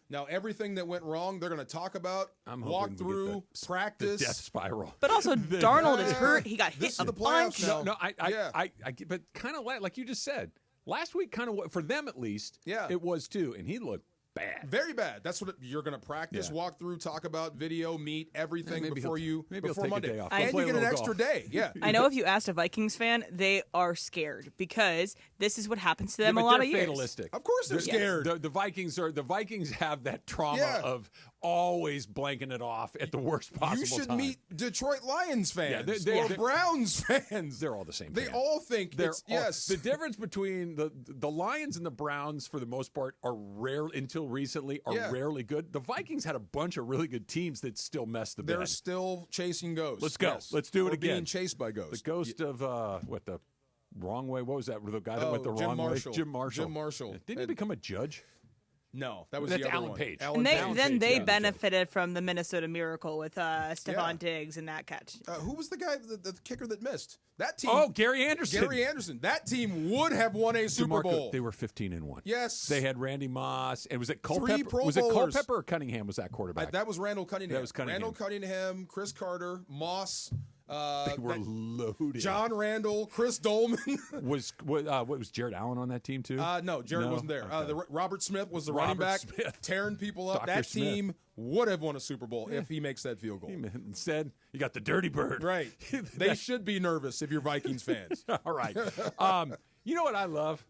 Now, everything that went wrong, they're going to talk about, walk through, practice. The death spiral. But also, Darnold is hurt. He got hit a bunch. But kind of like you just said, last week kind of, for them at least, it was too. And he looked bad. Very bad. That's what you're going to practice, walk through, talk about, video, meet, everything before Monday. A day off. And you get an extra day. Yeah. I know if you asked a Vikings fan, they are scared because this is what happens to them a lot of years. Fatalistic. Of course they're scared. The Vikings have that trauma of always blanking it off at the worst possible You should time. meet Detroit Lions fans or Browns fans. They're all the same. They all think The difference between the Lions and the Browns, for the most part, are rare until recently rarely good. The Vikings had a bunch of really good teams that still messed the bed. They're still chasing ghosts. Let's go. Let's do it again. Being chased by ghosts. The ghost of the wrong way. What was that? The guy that went the wrong way. Jim Marshall. Didn't he become a judge? No, that's the other Alan one. Page. And they benefited from the Minnesota Miracle with Stephon Diggs and that catch. Who was the guy, the kicker that missed? That team. Oh, Gary Anderson. That team would have won a Super Bowl. They were 15-1. Yes. They had Randy Moss. And was it Culpepper? 3 Pro Was it Bowlers. Culpepper or Cunningham was that quarterback? That was Randall Cunningham. That was Cunningham. Randall Cunningham, Chris Carter, Moss. They were loaded. John Randall, Chris Dolman. was Jared Allen on that team too? No, Jared wasn't there. Okay. Robert Smith was the running back, tearing people up. Dr. That Smith. team would have won a Super Bowl if he makes that field goal. Instead, you got the dirty bird. Right. They should be nervous if you're Vikings fans. All right. You know what I love?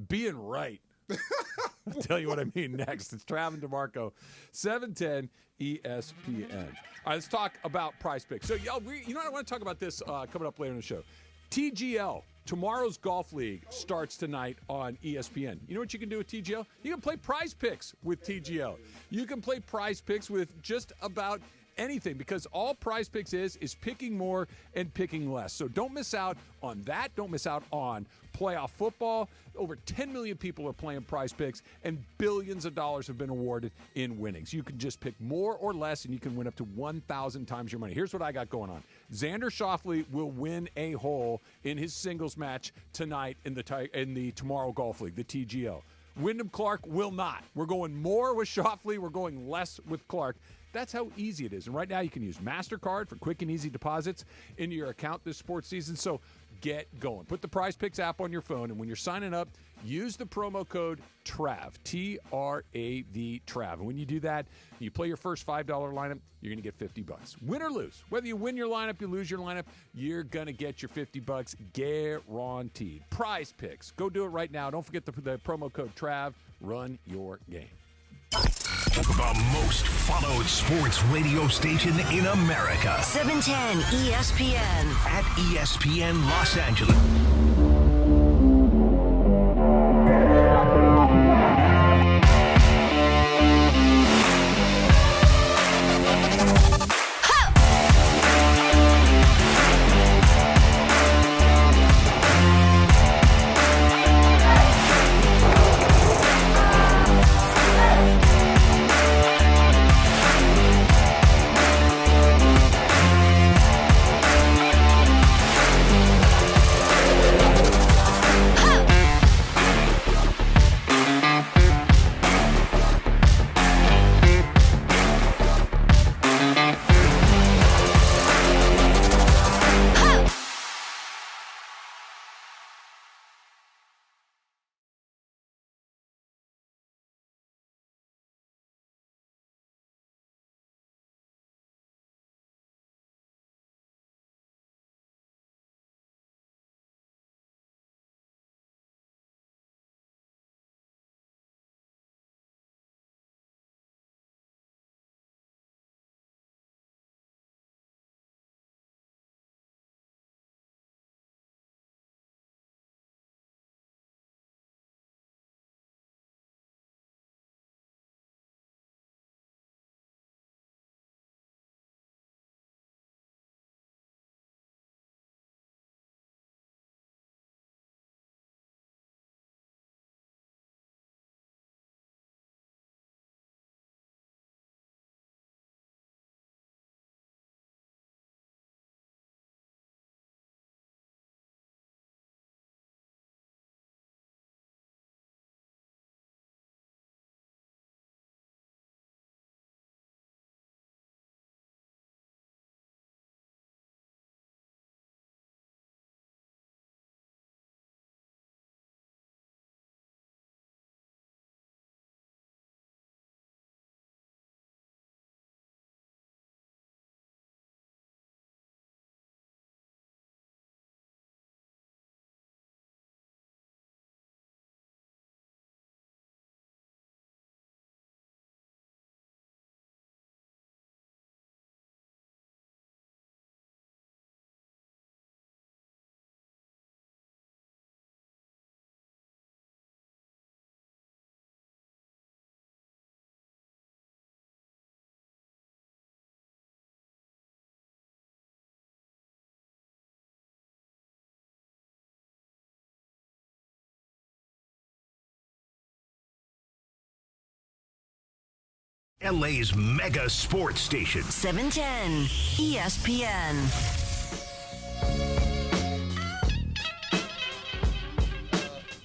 Being right. I'll tell you what I mean next. It's Trav and DeMarco, 710 ESPN. All right, let's talk about Prize Picks. So, you know what? I want to talk about this coming up later in the show. TGL, tomorrow's golf league, starts tonight on ESPN. You know what you can do with TGL? You can play Prize Picks with TGL. You can play Prize Picks with just about anything, because all Prize Picks is picking more and picking less. So don't miss out on that. Don't miss out on playoff football. Over 10 million people are playing Prize Picks, and billions of dollars have been awarded in winnings. You can just pick more or less, and you can win up to 1,000 times your money. Here's what I got going on. Xander Schauffele will win a hole in his singles match tonight in the Tomorrow Golf League, the TGO. Wyndham Clark will not. We're going more with Schauffele. We're going less with Clark. That's how easy it is. And right now you can use MasterCard for quick and easy deposits into your account this sports season. So get going. Put the Prize Picks app on your phone, and when you're signing up, use the promo code TRAV, T-R-A-V, TRAV. And when you do that, you play your first $5 lineup, you're going to get $50. Win or lose. Whether you win your lineup, you lose your lineup, you're going to get your $50 guaranteed. Prize Picks. Go do it right now. Don't forget the promo code TRAV. Run your game. The most followed sports radio station in America. 710 ESPN. At ESPN Los Angeles. LA's mega sports station. 710 ESPN.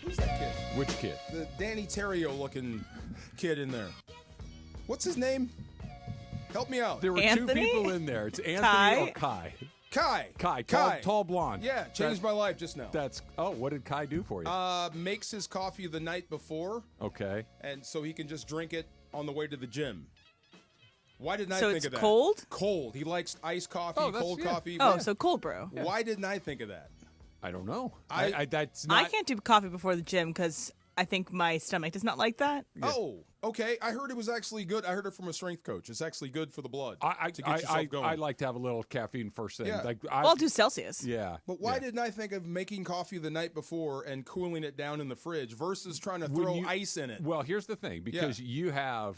Who's that kid? Which kid? The Danny Terrio-looking kid in there. What's his name? Help me out. There were Anthony? 2 people in there. It's Anthony Kai? or Kai. Kai. Tall blonde. Yeah, changed my life just now. What did Kai do for you? Makes his coffee the night before. Okay. And so he can just drink it on the way to the gym. Why didn't I So think it's of that? cold? Cold. He likes iced coffee, cold coffee. Oh, so cold brew. Yeah. Why didn't I think of that? I don't know. I can't do coffee before the gym because I think my stomach does not like that. Yeah. Oh, okay. I heard it was actually good. I heard it from a strength coach. It's actually good for the blood to get yourself going. I like to have a little caffeine first thing. Yeah. I'll do Celsius. Yeah. But why didn't I think of making coffee the night before and cooling it down in the fridge versus trying to throw ice in it? Well, here's the thing. Because you have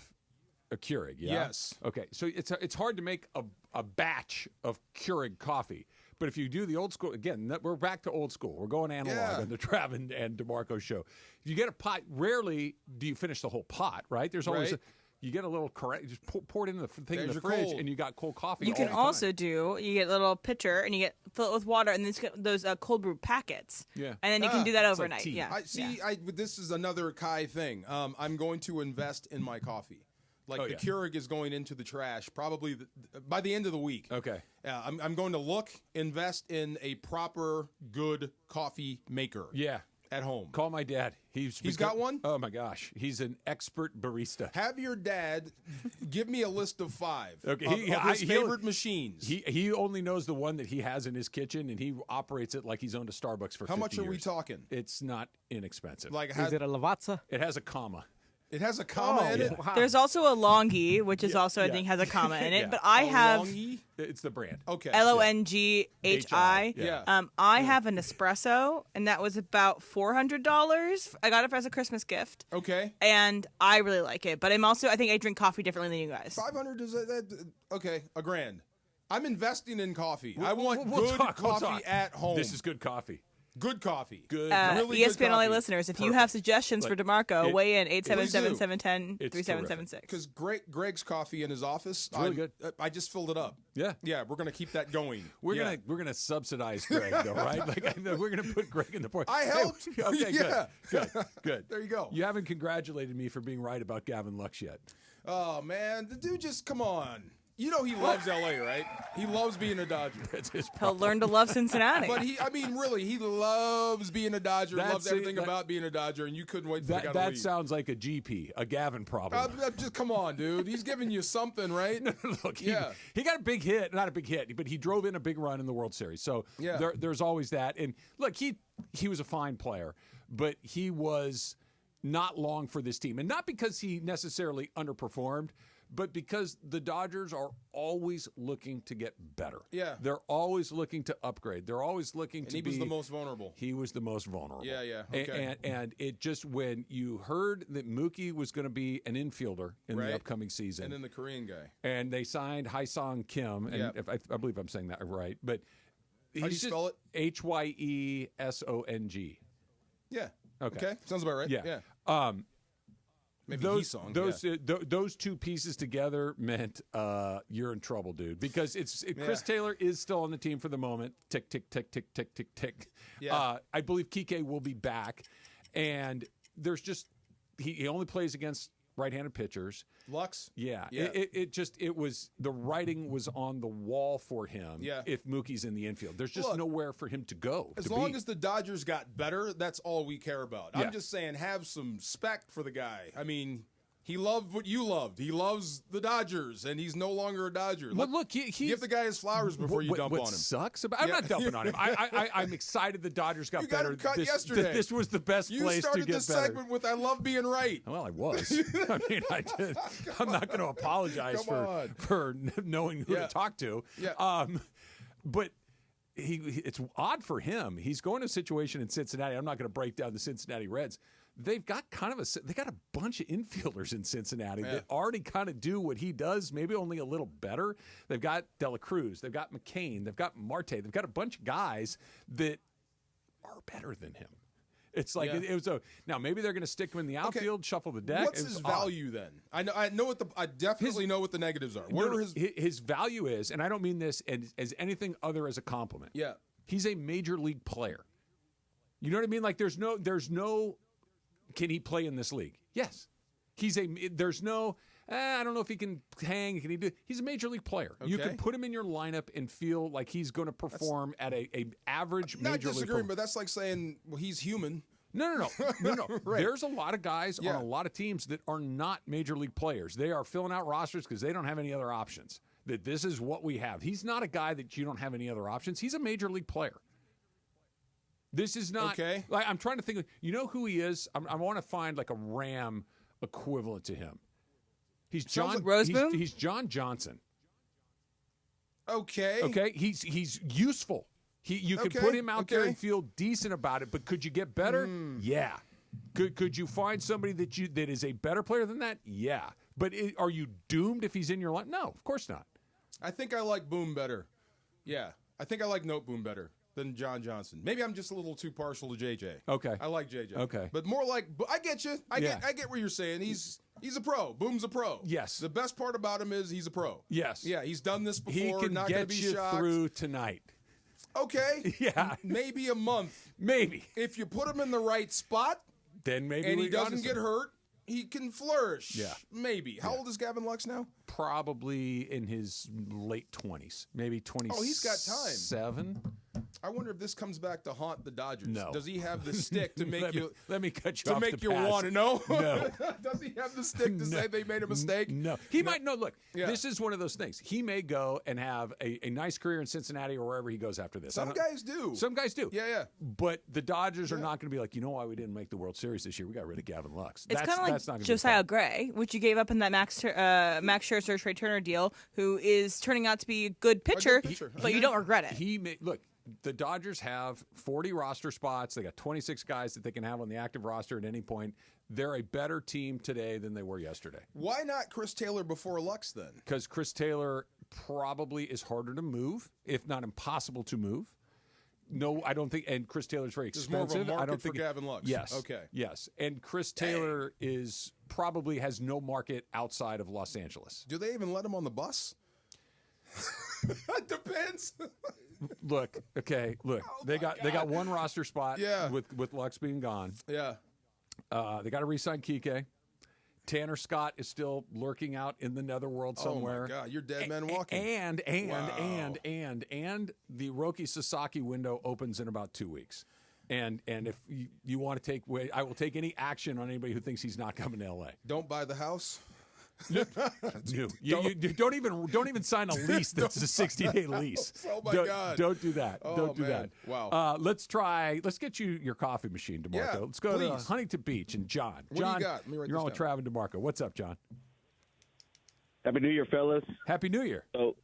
a Keurig, yeah? Yes. Okay, so it's hard to make a batch of Keurig coffee. But if you do the old school, again, we're back to old school. We're going analog on the Trav and DeMarco show. If you get a pot, rarely do you finish the whole pot, right? There's always you get a little correct. Just pour it in the thing in the fridge, and you got cold coffee. You can also you get a little pitcher, and you fill it with water, and then those cold brew packets. Yeah, and then you can do that like overnight. tea. Yeah. This is another Kai thing. I'm going to invest in my coffee. The Keurig is going into the trash probably by the end of the week. Okay. I'm going to invest in a proper, good coffee maker. Yeah. At home. Call my dad. He's got one? Oh, my gosh. He's an expert barista. Have your dad give me a list of 5 of his favorite machines. He only knows the one that he has in his kitchen, and he operates it like he's owned a Starbucks for 50 years. How much are we talking? It's not inexpensive. Is it a Lavazza? It has a comma. It has a comma in it? Wow. There's also a Longi, which is also, I think, has a comma in it. But I have... Longi? It's the brand. Okay. Longhi. Yeah. I have an espresso, and that was about $400. I got it as a Christmas gift. Okay. And I really like it. But I think I drink coffee differently than you guys. $500 is okay, $1,000. I'm investing in coffee. I want we'll good talk. coffee at home. This is good coffee. Good coffee. Good. Really ESPN good LA coffee. listeners, if you have suggestions for DeMarco, weigh in 877-710-3776. Because Greg's coffee in his office, it's really good. I just filled it up. Yeah. Yeah, we're gonna keep that going. We're gonna subsidize Greg though, right? We're gonna put Greg in the point. I helped. Okay, yeah. Good. There you go. You haven't congratulated me for being right about Gavin Lux yet. Oh man, the dude just come on. You know he loves LA, right? He loves being a Dodger. That's his He'll learn to love Cincinnati. But he loves being a Dodger. Loves everything about being a Dodger, and you couldn't wait for the guy to That leave. sounds like a GP, a Gavin problem. Just come on, dude. He's giving you something, right? Look, he got a big hit, not a big hit, but he drove in a big run in the World Series. So there's always that. And look, he was a fine player, but he was not long for this team, and not because he necessarily underperformed, but because the Dodgers are always looking to get better. Yeah. They're always looking to upgrade. They're always looking to be... And he was the most vulnerable. He was the most vulnerable. Yeah, okay. And it just, when you heard that Mookie was going to be an infielder in the upcoming season... And then the Korean guy. And they signed Hyesung Kim, and I believe I'm saying that right, but... How do you spell it? Hyesong. Yeah. Okay. Sounds about right. Yeah. Maybe those two pieces together meant you're in trouble, dude. Because Chris Taylor is still on the team for the moment. Tick, tick, tick, tick, tick, tick, tick. Yeah. I believe Kike will be back, and there's just he only plays against right-handed pitchers. Lux? Yeah. It was the writing was on the wall for him. Yeah. If Mookie's in the infield, there's just nowhere for him to go. As long as the Dodgers got better, that's all we care about. Yeah. I'm just saying, have some respect for the guy. I mean, he loved what you loved. He loves the Dodgers, and he's no longer a Dodger. Well, look, give the guy his flowers before you dump on him. What sucks about? I'm not dumping on him. I'm excited the Dodgers got better. You got him cut yesterday. This was the best place to get better. You started this segment with "I love being right." Well, I was. I mean, I did. I'm not going to apologize for knowing who to talk to. Yeah. But it's odd for him. He's going to a situation in Cincinnati. I'm not going to break down the Cincinnati Reds. They've got they got a bunch of infielders in Cincinnati that already kind of do what he does, maybe only a little better. They've got De La Cruz, they've got McCain, they've got Marte, they've got a bunch of guys that are better than him. It's like it was now maybe they're going to stick him in the outfield, shuffle the deck. What's his value then? I know I definitely know what the negatives are. What are his value is, and I don't mean this as anything other as a compliment. Yeah, he's a major league player. You know what I mean? Like there's no. Can he play in this league? Yes. There's no. I don't know if he can hang. Can he do? He's a major league player. Okay. You can put him in your lineup and feel like he's going to perform at a average major league. Not disagreeing, but that's like saying, well, he's human. No. Right. There's a lot of guys on a lot of teams that are not major league players. They are filling out rosters because they don't have any other options. That this is what we have. He's not a guy that you don't have any other options. He's a major league player. This is not. Okay. Like, I'm trying to think. You know who he is? I want to find like a Ram equivalent to him. He's John Roseboom? He's John Johnson. Okay. He's useful. You can put him out there and feel decent about it, but could you get better? Yeah. Could you find somebody that is a better player than that? Yeah. But are you doomed if he's in your line? No, of course not. I think I like Boom better. Yeah. I think I like Note Boom better than John Johnson. Maybe I'm just a little too partial to JJ. Okay. I like JJ. Okay. But more like, I get you. I get what you're saying. He's a pro. Boom's a pro. Yes. The best part about him is he's a pro. Yes. Yeah, he's done this before. He can not get be you shocked. through tonight. Okay. Yeah. Maybe a month. Maybe. If you put him in the right spot, then maybe and he doesn't get hurt, he can flourish. Yeah. Maybe. How old is Gavin Lux now? Probably in his late 20s. Maybe 27. Oh, he's got time. I wonder if this comes back to haunt the Dodgers. No. Does he have the stick to make let me cut you to off make the you pass. want to know? No. Does he have the stick to say they made a mistake? No. He might know. Look, this is one of those things. He may go and have a nice career in Cincinnati or wherever he goes after this. Some guys do. Some guys do. Yeah. But the Dodgers are not going to be like, you know why we didn't make the World Series this year? We got rid of Gavin Lux. It's kind of like Josiah Gray, which you gave up in that Max Scherzer, Trey Turner deal, who is turning out to be a good pitcher, but you don't regret it. Look, the Dodgers have 40 roster spots. They got 26 guys that they can have on the active roster at any point. They're a better team today than they were yesterday. Why not Chris Taylor before Lux then? Because Chris Taylor probably is harder to move, if not impossible to move. No, I don't think. And Chris Taylor's very expensive. There's more of a market I don't think for Gavin Lux. Yes. Okay. Yes. And Chris Taylor probably has no market outside of Los Angeles. Do they even let him on the bus? Depends. Look. They got one roster spot. Yeah. With Lux being gone. Yeah. They got to re-sign Kike. Tanner Scott is still lurking out in the netherworld somewhere. Oh my God, you're dead man walking. And the Roki Sasaki window opens in about 2 weeks. And if you want to take, I will take any action on anybody who thinks he's not coming to LA. Don't buy the house. You don't even sign a lease that's a 60-day lease. Oh my God! Don't do that. Oh, don't do man. that. Wow. Let's get you your coffee machine, DeMarco. Yeah, let's go please. to Huntington Beach and John. What do you got? Let me write You're this on with down. Trav and DeMarco. What's up, John? Happy New Year, fellas. Happy New Year. So,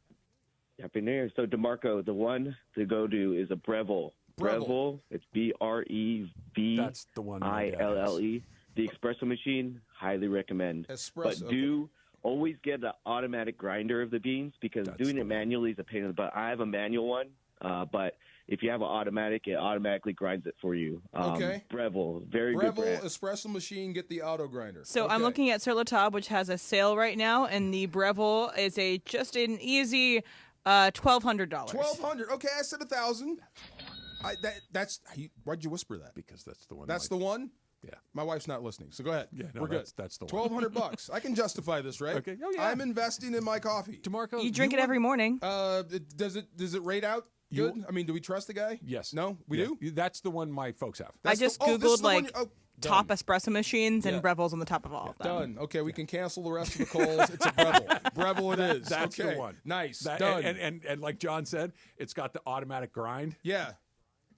Happy New Year. So, DeMarco, the one to go to is a Breville. Breville. It's Breville. That's the one. ILLE. The espresso machine, highly recommend. Espresso. But do always get the automatic grinder of the beans because doing it manually is a pain in the butt. I have a manual one, but if you have an automatic, it automatically grinds it for you. Okay. Breville, very good Breville brand. espresso machine, get the auto grinder. So I'm looking at Sur La Table, which has a sale right now, and the Breville is just an easy $1,200. $1,200. Okay, I said $1,000. Why'd you whisper that? Because that's the one. That's the one? Yeah. My wife's not listening, so go ahead. Yeah, no, we're good. That's the one. $1,200. I can justify this, right? Okay. Oh, yeah. I'm investing in my coffee. DeMarco, You drink it every morning. Does it rate out good? I mean, do we trust the guy? Yes. No? We do? That's the one my folks have. I just Googled top espresso machines, and Breville's on the top of all of them. Done. Okay, we can cancel the rest of the calls. It's a Breville. Breville it is. That's okay. the one. Nice. Done. Done. And like John said, it's got the automatic grind. Yeah.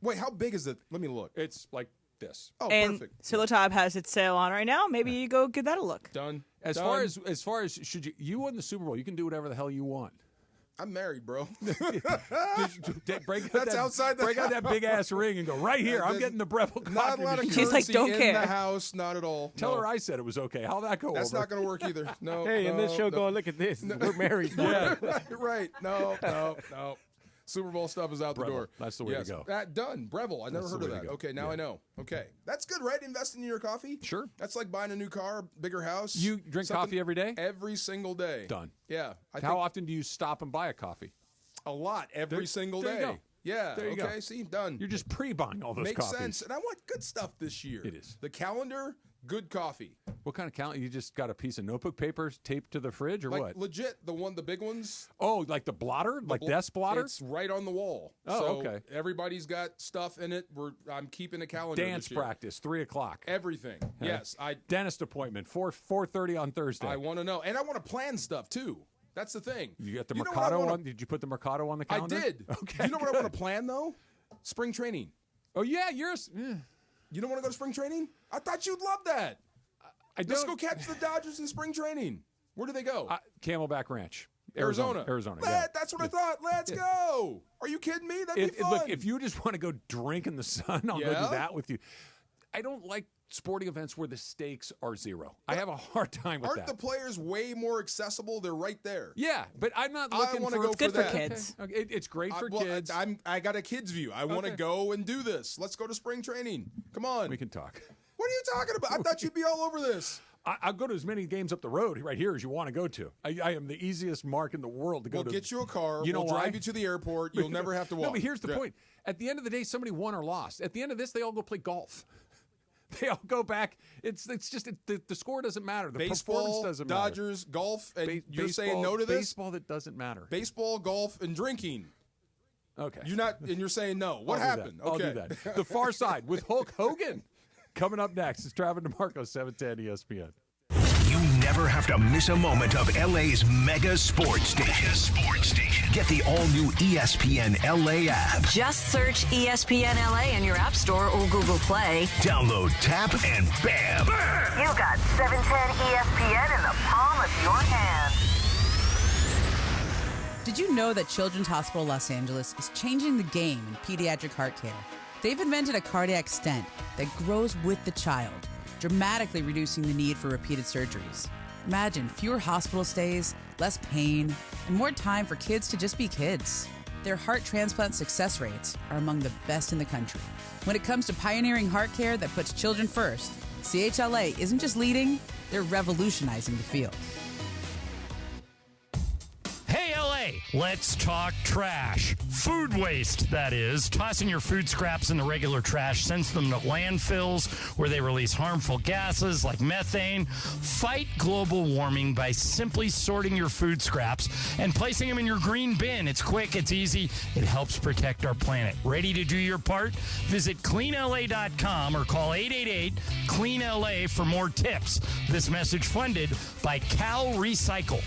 Wait, how big is it? Let me look. It's like this. Oh, and perfect. Sur La Table has its sale on right now. Maybe you go give that a look. Done. As far as should you won the Super Bowl, you can do whatever the hell you want. I'm married, bro. break That's outside the break out that big ass ring and go right here. I'm getting the Breville coffee. Not a lot of machine. currency don't in care. the house. Not at all. Tell her I said it was okay. How'd that go That's over? not going to work either. No. Hey, no, and this show no. going, look at this. We're married. Yeah. right. No. Super Bowl stuff is out the door. That's the way to go. Done. Breville. I never heard of that. Okay, now I know. Okay. That's good, right? Investing in your coffee? Sure. That's like buying a new car, bigger house. You drink coffee every day? Every single day. Done. Yeah. How often do you stop and buy a coffee? A lot. Every single day. There you go. Yeah. There you go. See, done. You're just pre-buying all those Makes coffees. sense. And I want good stuff this year. It is. The calendar, good coffee. What kind of calendar? You just got a piece of notebook paper taped to the fridge or what? Legit, the big ones. Oh, like the blotter? Like desk blotter? It's right on the wall. Oh, so okay. Everybody's got stuff in it. I'm keeping a calendar. Dance practice, 3 o'clock. Everything. Okay. Yes. Dentist appointment, 4:30 on Thursday. I want to know. And I want to plan stuff, too. That's the thing. You got the Mercado on? Did you put the Mercado on the calendar? I did. Okay. You know what I want to plan, though? Spring training. Oh, yeah. Yours. Yeah. You don't want to go to spring training? I thought you'd love that. Let's go catch the Dodgers in spring training. Where do they go? Camelback Ranch. Arizona. Yeah. That's what I thought. Let's go. Are you kidding me? That'd be fun. Look, if you just want to go drink in the sun, I'll go do that with you. I don't like sporting events where the stakes are zero. I have a hard time with that. Aren't the players way more accessible? They're right there. Yeah, but I'm not looking for... It's good for kids. Okay. It's great for kids. I got a kid's view. I want to go and do this. Let's go to spring training. Come on. We can talk. What are you talking about? I thought you'd be all over this. I'll go to as many games up the road right here as you want to go to. I am the easiest mark in the world to go to. We'll get you a car. We'll drive you to the airport. You'll never have to walk. No, but here's the point. At the end of the day, somebody won or lost. At the end of this, they all go play golf. They all go back. It's just the score doesn't matter. The performance doesn't matter. Dodgers, golf, and you're saying no to this? Baseball that doesn't matter. Baseball, golf, and drinking. Okay. You're saying no. What happened? I'll do that. The Far Side with Hulk Hogan. Coming up next is Travis DeMarco, 710 ESPN. You never have to miss a moment of LA's mega sports station. Get the all-new ESPN LA app. Just search ESPN LA in your App Store or Google Play. Download, tap, and bam! You got 710 ESPN in the palm of your hand. Did you know that Children's Hospital Los Angeles is changing the game in pediatric heart care? They've invented a cardiac stent that grows with the child, dramatically reducing the need for repeated surgeries. Imagine fewer hospital stays, less pain, and more time for kids to just be kids. Their heart transplant success rates are among the best in the country. When it comes to pioneering heart care that puts children first, CHLA isn't just leading, they're revolutionizing the field. Hey, LA, let's talk trash. Food waste, that is. Tossing your food scraps in the regular trash sends them to landfills where they release harmful gases like methane. Fight global warming by simply sorting your food scraps and placing them in your green bin. It's quick, it's easy, it helps protect our planet. Ready to do your part? Visit cleanla.com or call 888-CLEAN-LA for more tips. This message funded by Cal Recycle.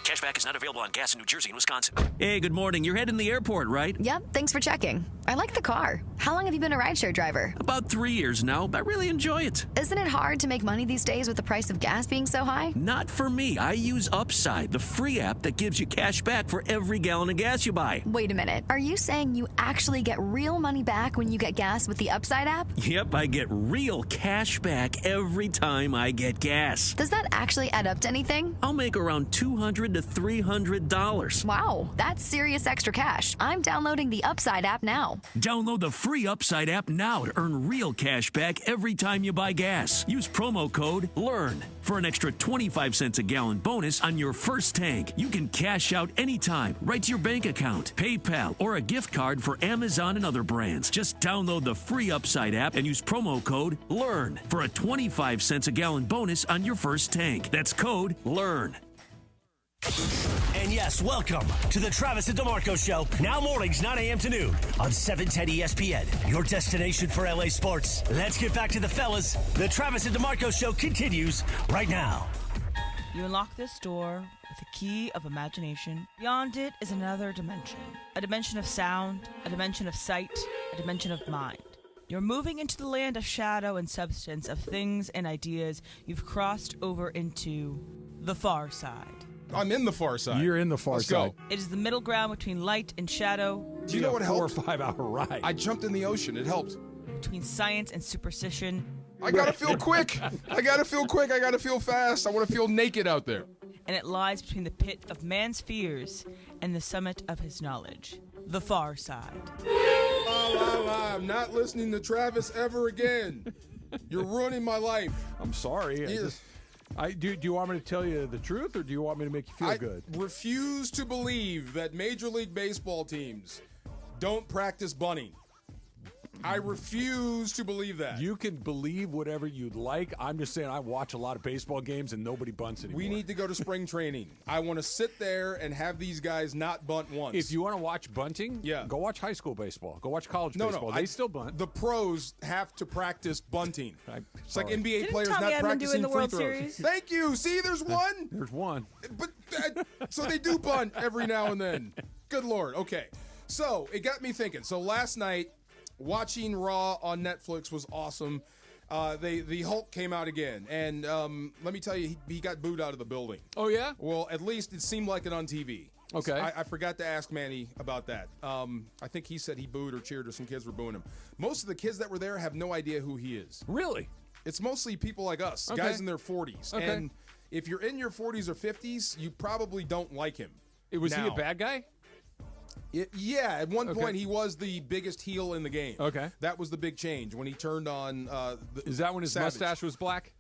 Cashback is not available on gas in New Jersey and Wisconsin. Hey, good morning. You're heading to the airport, right? Yep, thanks for checking. I like the car. How long have you been a rideshare driver? About 3 years now, but I really enjoy it. Isn't it hard to make money these days with the price of gas being so high? Not for me. I use Upside, the free app that gives you cash back for every gallon of gas you buy. Wait a minute. Are you saying you actually get real money back when you get gas with the Upside app? Yep, I get real cash back every time I get gas. Does that actually add up to anything? I'll make around $200 to $300. Wow, that's serious extra cash. I'm downloading the Upside app now. Download the free Upside app now to earn real cash back every time you buy gas. Use promo code LEARN for an extra 25 cents a gallon bonus on your first tank. You can cash out anytime, right to your bank account, PayPal, or a gift card for Amazon and other brands. Just download the free Upside app and use promo code LEARN for a 25 cents a gallon bonus on your first tank. That's code LEARN. And yes, welcome to the Travis and DeMarco Show. Now mornings, 9 a.m. to noon on 710 ESPN, your destination for LA sports. Let's get back to the fellas. The Travis and DeMarco Show continues right now. You unlock this door with a key of imagination. Beyond it is another dimension. A dimension of sound, a dimension of sight, a dimension of mind. You're moving into the land of shadow and substance, of things and ideas. You've crossed over into the far side. I'm in the far side. You're in the far side. It is the middle ground between light and shadow. Do you know what helped? 4 or 5 hour ride. I jumped in the ocean. It helped. Between science and superstition. I gotta feel quick. I gotta feel quick. I gotta feel fast. I want to feel naked out there. And it lies between the pit of man's fears and the summit of his knowledge, the far side. I'm not listening to Travis ever again. You're ruining my life. I'm sorry. Do you want me to tell you the truth, or do you want me to make you feel good? I refuse to believe that Major League Baseball teams don't practice bunting. I refuse to believe that. You can believe whatever you'd like. I'm just saying I watch a lot of baseball games and nobody bunts anymore. We need to go to spring training. I want to sit there and have these guys not bunt once. If you want to watch bunting, go watch high school baseball. Go watch college baseball. They still bunt. The pros have to practice bunting. It's like NBA Didn't players Tommy not Edman practicing do in the free World throws. Series? Thank you. See, there's one. There's one. But so they do bunt every now and then. Good Lord. Okay. So it got me thinking. So last night, watching Raw on Netflix was awesome. The Hulk came out again, and let me tell you, he got booed out of the building. Oh, yeah? Well, at least it seemed like it on TV. Okay. I forgot to ask Manny about that. I think he said he booed or cheered or some kids were booing him. Most of the kids that were there have no idea who he is. Really? It's mostly people like us, guys in their 40s. Okay. And if you're in your 40s or 50s, you probably don't like him. Was he a bad guy? Yeah, at one point he was the biggest heel in the game. Okay. That was the big change when he turned on Is that when his Savage. mustache was black?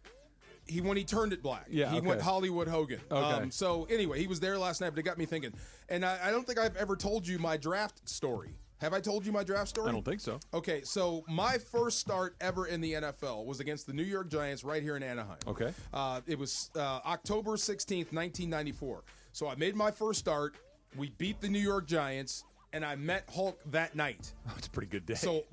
When he turned it black. Yeah, he went Hollywood Hogan. Okay. So anyway, he was there last night, but it got me thinking. And I don't think I've ever told you my draft story. Have I told you my draft story? I don't think so. Okay, so my first start ever in the NFL was against the New York Giants right here in Anaheim. Okay. It was October 16th, 1994. So I made my first start. We beat the New York Giants, and I met Hulk that night. Oh, it's a pretty good day. So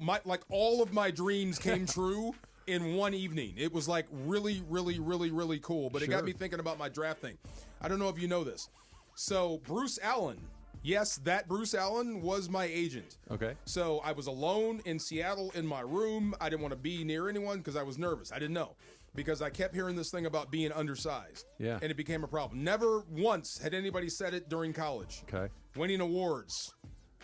all of my dreams came true in one evening. It was like really, really, really, really cool. But it got me thinking about my draft thing. I don't know if you know this. So Bruce Allen, yes, that Bruce Allen was my agent. Okay. So I was alone in Seattle in my room. I didn't want to be near anyone because I was nervous. I didn't know. Because I kept hearing this thing about being undersized. Yeah. And it became a problem. Never once had anybody said it during college. Okay. Winning awards.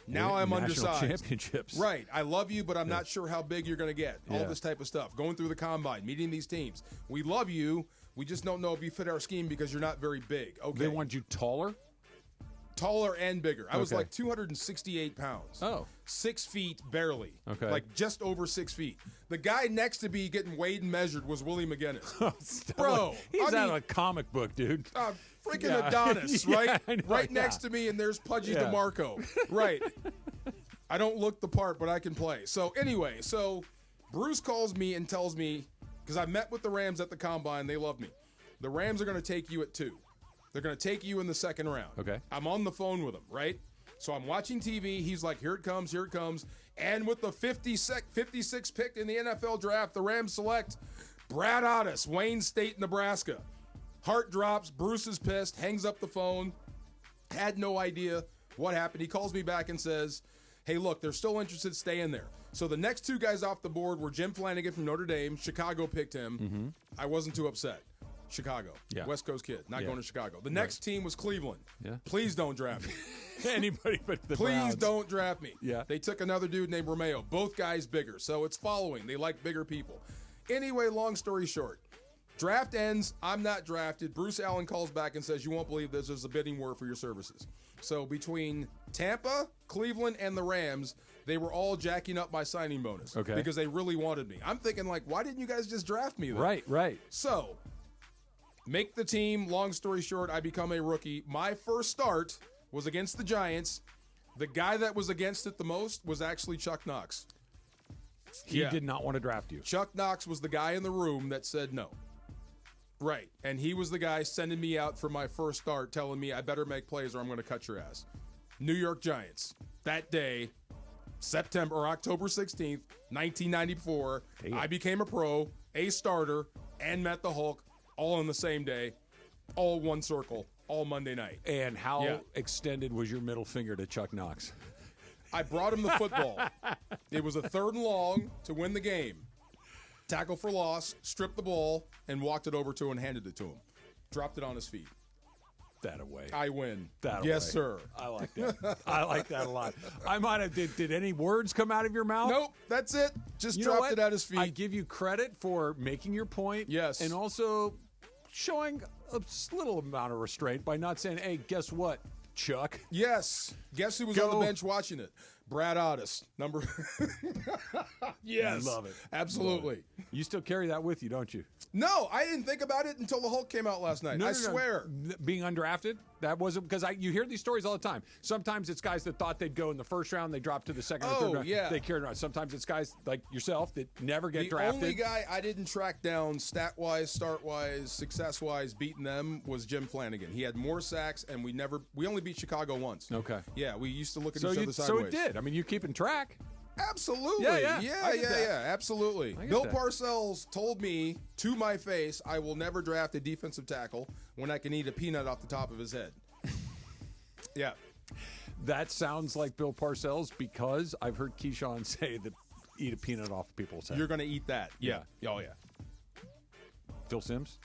Now I'm National undersized. championships. Right. I love you, but I'm not sure how big you're going to get. All this type of stuff. Going through the combine, meeting these teams. We love you. We just don't know if you fit our scheme because you're not very big. Okay. They want you taller? Taller and bigger. I was like 268 pounds. Oh. 6 feet barely. Okay. Like just over 6 feet. The guy next to me getting weighed and measured was Willie McGinnis. Bro. He's out of a comic book, dude. Freaking Adonis, right? I know, right next to me, and there's Pudgy DeMarco. Right. I don't look the part, but I can play. So anyway, Bruce calls me and tells me, because I met with the Rams at the Combine, they love me. The Rams are going to take you at 2. They're going to take you in the second round. Okay. I'm on the phone with him, right? So I'm watching TV. He's like, here it comes, here it comes. And with the 56th pick in the NFL draft, the Rams select Brad Otis, Wayne State, Nebraska. Heart drops. Bruce is pissed, hangs up the phone. Had no idea what happened. He calls me back and says, hey, look, they're still interested. Stay in there. So the next 2 guys off the board were Jim Flanagan from Notre Dame. Chicago picked him. Mm-hmm. I wasn't too upset. Chicago. Yeah. West Coast kid. Not going to Chicago. The next team was Cleveland. Yeah. Please don't draft me. Anybody but the Please Browns. don't draft me. Yeah. They took another dude named Romeo. Both guys bigger. So it's following. They like bigger people. Anyway, long story short. Draft ends. I'm not drafted. Bruce Allen calls back and says, you won't believe this. There's a bidding war for your services. So between Tampa, Cleveland, and the Rams, they were all jacking up my signing bonus. Okay. Because they really wanted me. I'm thinking, like, why didn't you guys just draft me then? Right. So, make the team. Long story short, I become a rookie. My first start was against the Giants. The guy that was against it the most was actually Chuck Knox. He did not want to draft you. Chuck Knox was the guy in the room that said no. Right. And he was the guy sending me out for my first start, telling me I better make plays or I'm going to cut your ass. New York Giants. That day, October 16th, 1994, I became a pro, a starter, and met the Hulk all in the same day, all one circle, all Monday night. And how extended was your middle finger to Chuck Knox? I brought him the football. It was a 3rd and long to win the game. Tackle for loss, stripped the ball, and walked it over to him and handed it to him. Dropped it on his feet. That away. I win. That yes, away. sir. I like that. I like that a lot. I might have. Did any words come out of your mouth? Nope. That's it. Just dropped it at his feet. I give you credit for making your point. Yes. And also showing a little amount of restraint by not saying, hey, guess what? Chuck. Yes. Guess who was on the bench watching it? Brad Otis, number. Yes. I love it. Absolutely. Love it. You still carry that with you, don't you? No, I didn't think about it until the Hulk came out last night. I swear. Being undrafted, that wasn't because you hear these stories all the time. Sometimes it's guys that thought they'd go in the first round, they drop to the second or third round. Yeah. They carry around. Sometimes it's guys like yourself that never get drafted. The only guy I didn't track down stat-wise, start-wise, success-wise, beating them was Jim Flanagan. He had more sacks, and we only beat Chicago once. Okay. Yeah, we used to look at each other sideways. So it did. I mean, you're keeping track. Absolutely. Yeah, absolutely. Bill Parcells told me to my face, I will never draft a defensive tackle when I can eat a peanut off the top of his head. Yeah. That sounds like Bill Parcells because I've heard Keyshawn say that eat a peanut off people's head. You're going to eat that. Yeah. Oh, yeah. Phil Simms?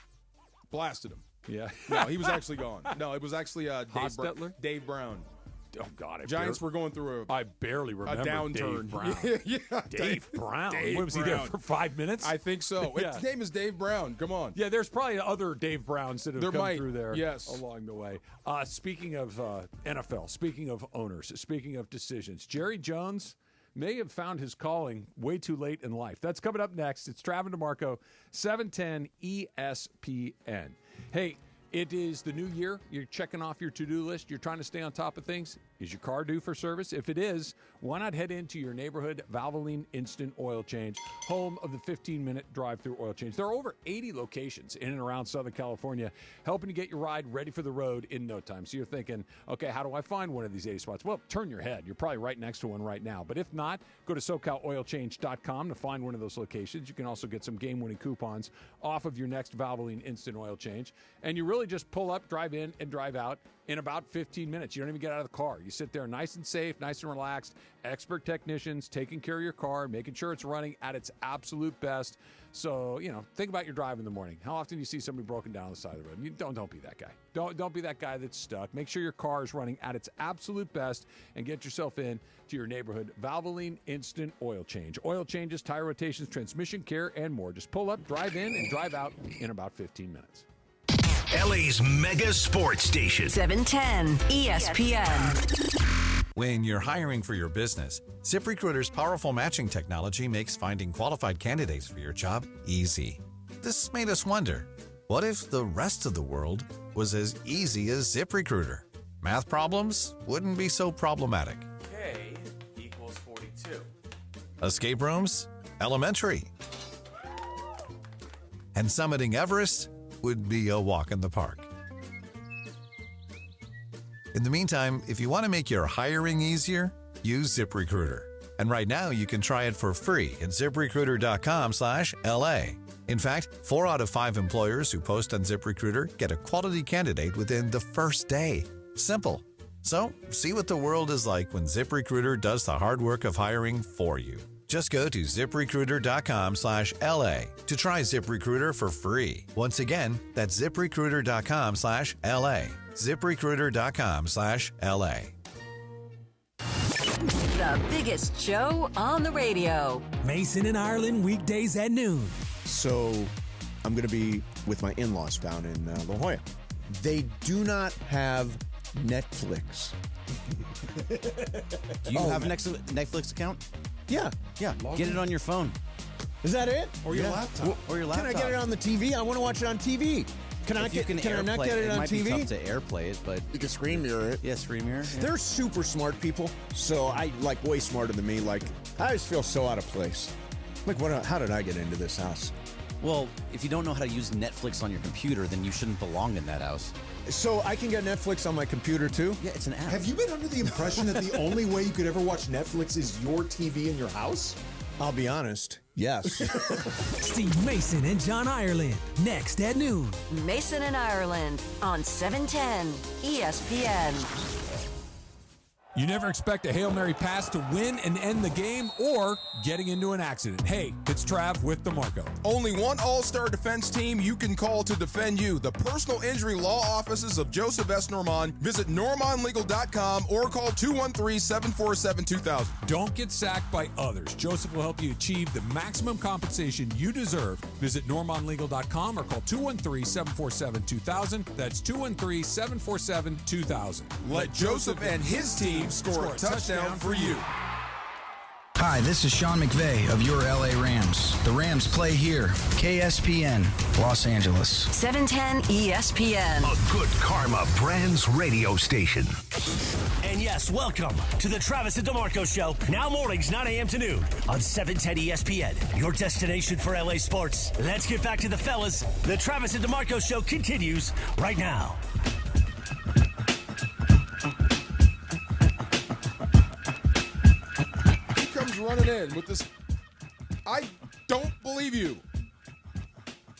Blasted him. Yeah. No, he was actually gone. No, it was actually Dave Brown. Oh, God. Giants were going through I barely remember a downturn. Dave Brown. Yeah. Dave Brown. Dave What was he Brown. there for 5 minutes? I think so. Yeah. His name is Dave Brown. Come on. Yeah, there's probably other Dave Browns that have come through there along the way. Speaking of NFL, speaking of owners, speaking of decisions, Jerry Jones may have found his calling way too late in life. That's coming up next. It's Travis DeMarco, 710 ESPN. Hey, it is the new year. You're checking off your to-do list. You're trying to stay on top of things. Is your car due for service? If it is, why not head into your neighborhood Valvoline Instant Oil Change, home of the 15-minute drive-through oil change. There are over 80 locations in and around Southern California helping to get your ride ready for the road in no time. So you're thinking, okay, how do I find one of these 80 spots? Well, turn your head. You're probably right next to one right now. But if not, go to SoCalOilChange.com to find one of those locations. You can also get some game-winning coupons off of your next Valvoline Instant Oil Change. And you really just pull up, drive in, and drive out in about 15 minutes. You don't even get out of the car. You sit there nice and safe, nice and relaxed. Expert technicians taking care of your car, making sure it's running at its absolute best. So, think about your drive in the morning. How often do you see somebody broken down on the side of the road? You don't be that guy. Don't be that guy that's stuck. Make sure your car is running at its absolute best and get yourself in to your neighborhood Valvoline Instant Oil Change. Oil changes, tire rotations, transmission care, and more. Just pull up, drive in, and drive out in about 15 minutes. LA's mega sports station. 710 ESPN. When you're hiring for your business, ZipRecruiter's powerful matching technology makes finding qualified candidates for your job easy. This made us wonder, what if the rest of the world was as easy as ZipRecruiter? Math problems wouldn't be so problematic. K equals 42. Escape rooms? Elementary. And summiting Everest would be a walk in the park. In the meantime, if you want to make your hiring easier, use ZipRecruiter. And right now, you can try it for free at ZipRecruiter.com/LA. In fact, 4 out of 5 employers who post on ZipRecruiter get a quality candidate within the first day. Simple. So, see what the world is like when ZipRecruiter does the hard work of hiring for you. Just go to ZipRecruiter.com/LA to try ZipRecruiter for free. Once again, that's ZipRecruiter.com/LA. ZipRecruiter.com/LA. The biggest show on the radio. Mason and Ireland, weekdays at noon. So I'm going to be with my in-laws down in La Jolla. They do not have Netflix. Do you have a Netflix account? Yeah. Get it on your phone. Is that it? Or your laptop. Or your laptop. Can I get it on the TV? I want to watch it on TV. Can I not get it on TV? It might be tough to AirPlay it, but you can screen mirror it. Yeah, screen mirror. Yeah. They're super smart people, so I like way smarter than me. Like I just feel so out of place. Like how did I get into this house? Well, if you don't know how to use Netflix on your computer, then you shouldn't belong in that house. So I can get Netflix on my computer too? Yeah, it's an app. Have you been under the impression that the only way you could ever watch Netflix is your TV in your house? I'll be honest, yes. Steve Mason and John Ireland, next at noon. Mason and Ireland on 710 ESPN. You never expect a Hail Mary pass to win and end the game or getting into an accident. Hey, it's Trav with DeMarco. Only one all-star defense team you can call to defend you. The personal injury law offices of Joseph S. Normand. Visit normandlegal.com or call 213-747-2000. Don't get sacked by others. Joseph will help you achieve the maximum compensation you deserve. Visit normandlegal.com or call 213-747-2000. That's 213-747-2000. Let Joseph and his team score a touchdown for you. Hi, this is Sean McVay of your LA Rams. The Rams play here. KSPN, Los Angeles. 710 ESPN. A good karma brands radio station. And yes, welcome to the Travis and DeMarco Show. Now mornings, 9 a.m. to noon on 710 ESPN. Your destination for LA sports. Let's get back to the fellas. The Travis and DeMarco Show continues right now. Running in with this, I don't believe you.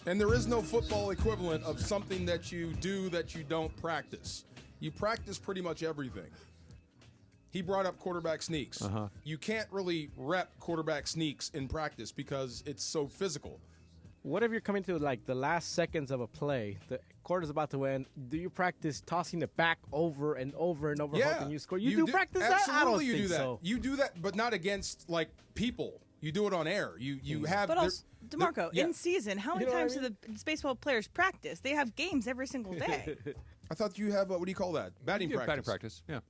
And there is no football equivalent of something that you do that you don't practice. You practice pretty much everything. He brought up quarterback sneaks. You can't really rep quarterback sneaks in practice because it's so physical. What if you're coming to like the last seconds of a play? The quarter's about to end. Do you practice tossing it back over and over and over? Yeah, you score. You do practice that? Absolutely, I don't you think do that. so. You do that, but not against like people. You do it on air. You have. But also, DeMarco, in season, how many times do the baseball players practice? They have games every single day. I thought you have what do you call that? Batting practice. Batting practice. Yeah.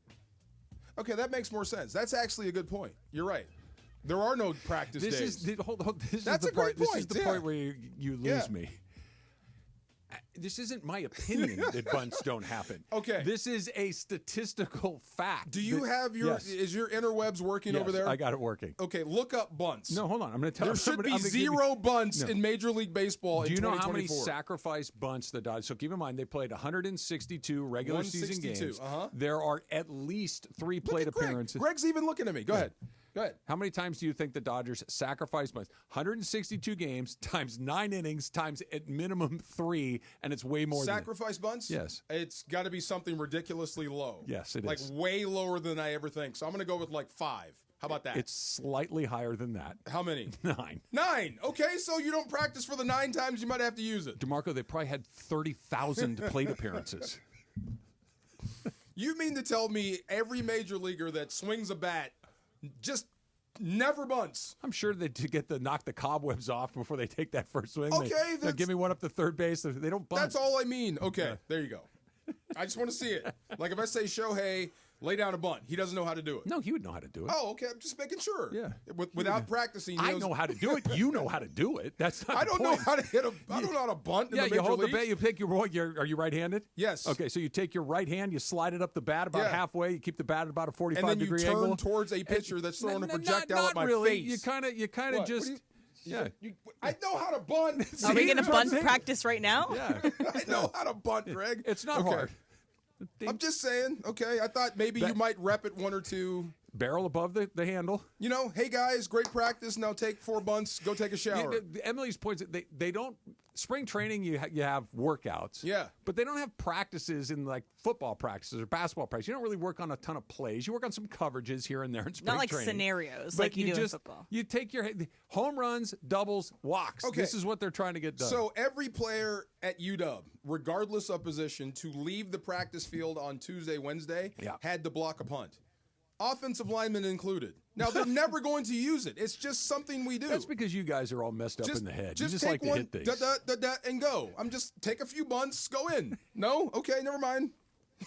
Okay, that makes more sense. That's actually a good point. You're right. There are no practice days. This is the point where you lose me. This isn't my opinion that bunts don't happen. Okay. This is a statistical fact. Do you have is your interwebs working over there? I got it working. Okay, look up bunts. No, hold on. I'm going to tell you. There should be zero bunts in Major League Baseball in 2024. Do you know how many sacrifice bunts the Dodgers? So keep in mind, they played 162 regular season games. There are at least 3 plate appearances. Greg's even looking at me. Go ahead. Go ahead. How many times do you think the Dodgers sacrifice bunts? 162 games times 9 innings times at minimum 3, and it's way more sacrifice bunts? Yes. It's got to be something ridiculously low. Yes, it is. Like way lower than I ever think. So I'm going to go with like 5. How about that? It's slightly higher than that. How many? 9. 9. Okay, so you don't practice for the 9 times you might have to use it. DeMarco, they probably had 30,000 plate appearances. You mean to tell me every major leaguer that swings a bat just never bunts? I'm sure that to get knock the cobwebs off before they take that first swing. Okay, they give me one up to third base. They don't bunt. That's all I mean. Okay, there you go. I just want to see it. Like if I say Shohei, lay down a bunt, he doesn't know how to do it. No, he would know how to do it. Oh, okay. I'm just making sure. Yeah. Without practicing, I know how to do it. You know how to do it. That's not. I don't know how to hit a. I don't know how to bunt. Yeah, you hold the bat. You pick your. Are you right-handed? Yes. Okay, so you take your right hand, you slide it up the bat about halfway. You keep the bat at about a 45-degree angle. And then you turn towards a pitcher that's throwing a projectile at my face. You kind of just. Yeah. I know how to bunt. Are we going to bunt practice right now? Yeah. I know how to bunt, Greg. It's not hard. I'm just saying. Okay, I thought maybe you might rep it 1 or 2. Barrel above the handle. You know, hey guys, great practice. Now take 4 bunts. Go take a shower. Emily's point is they don't. Spring training, you have workouts. Yeah. But they don't have practices in like football practices or basketball practice. You don't really work on a ton of plays. You work on some coverages here and there in spring Not like training. scenarios But like you do in football. You take your home runs, doubles, walks. Okay. This is what they're trying to get done. So every player at UW, regardless of position, to leave the practice field on Tuesday, Wednesday, had to block a punt. Offensive linemen included. Now, they're never going to use it. It's just something we do. That's because you guys are all messed up in the head. You just take like to hit things. And go. I'm just take a few bunts, go in. No? Okay, never mind.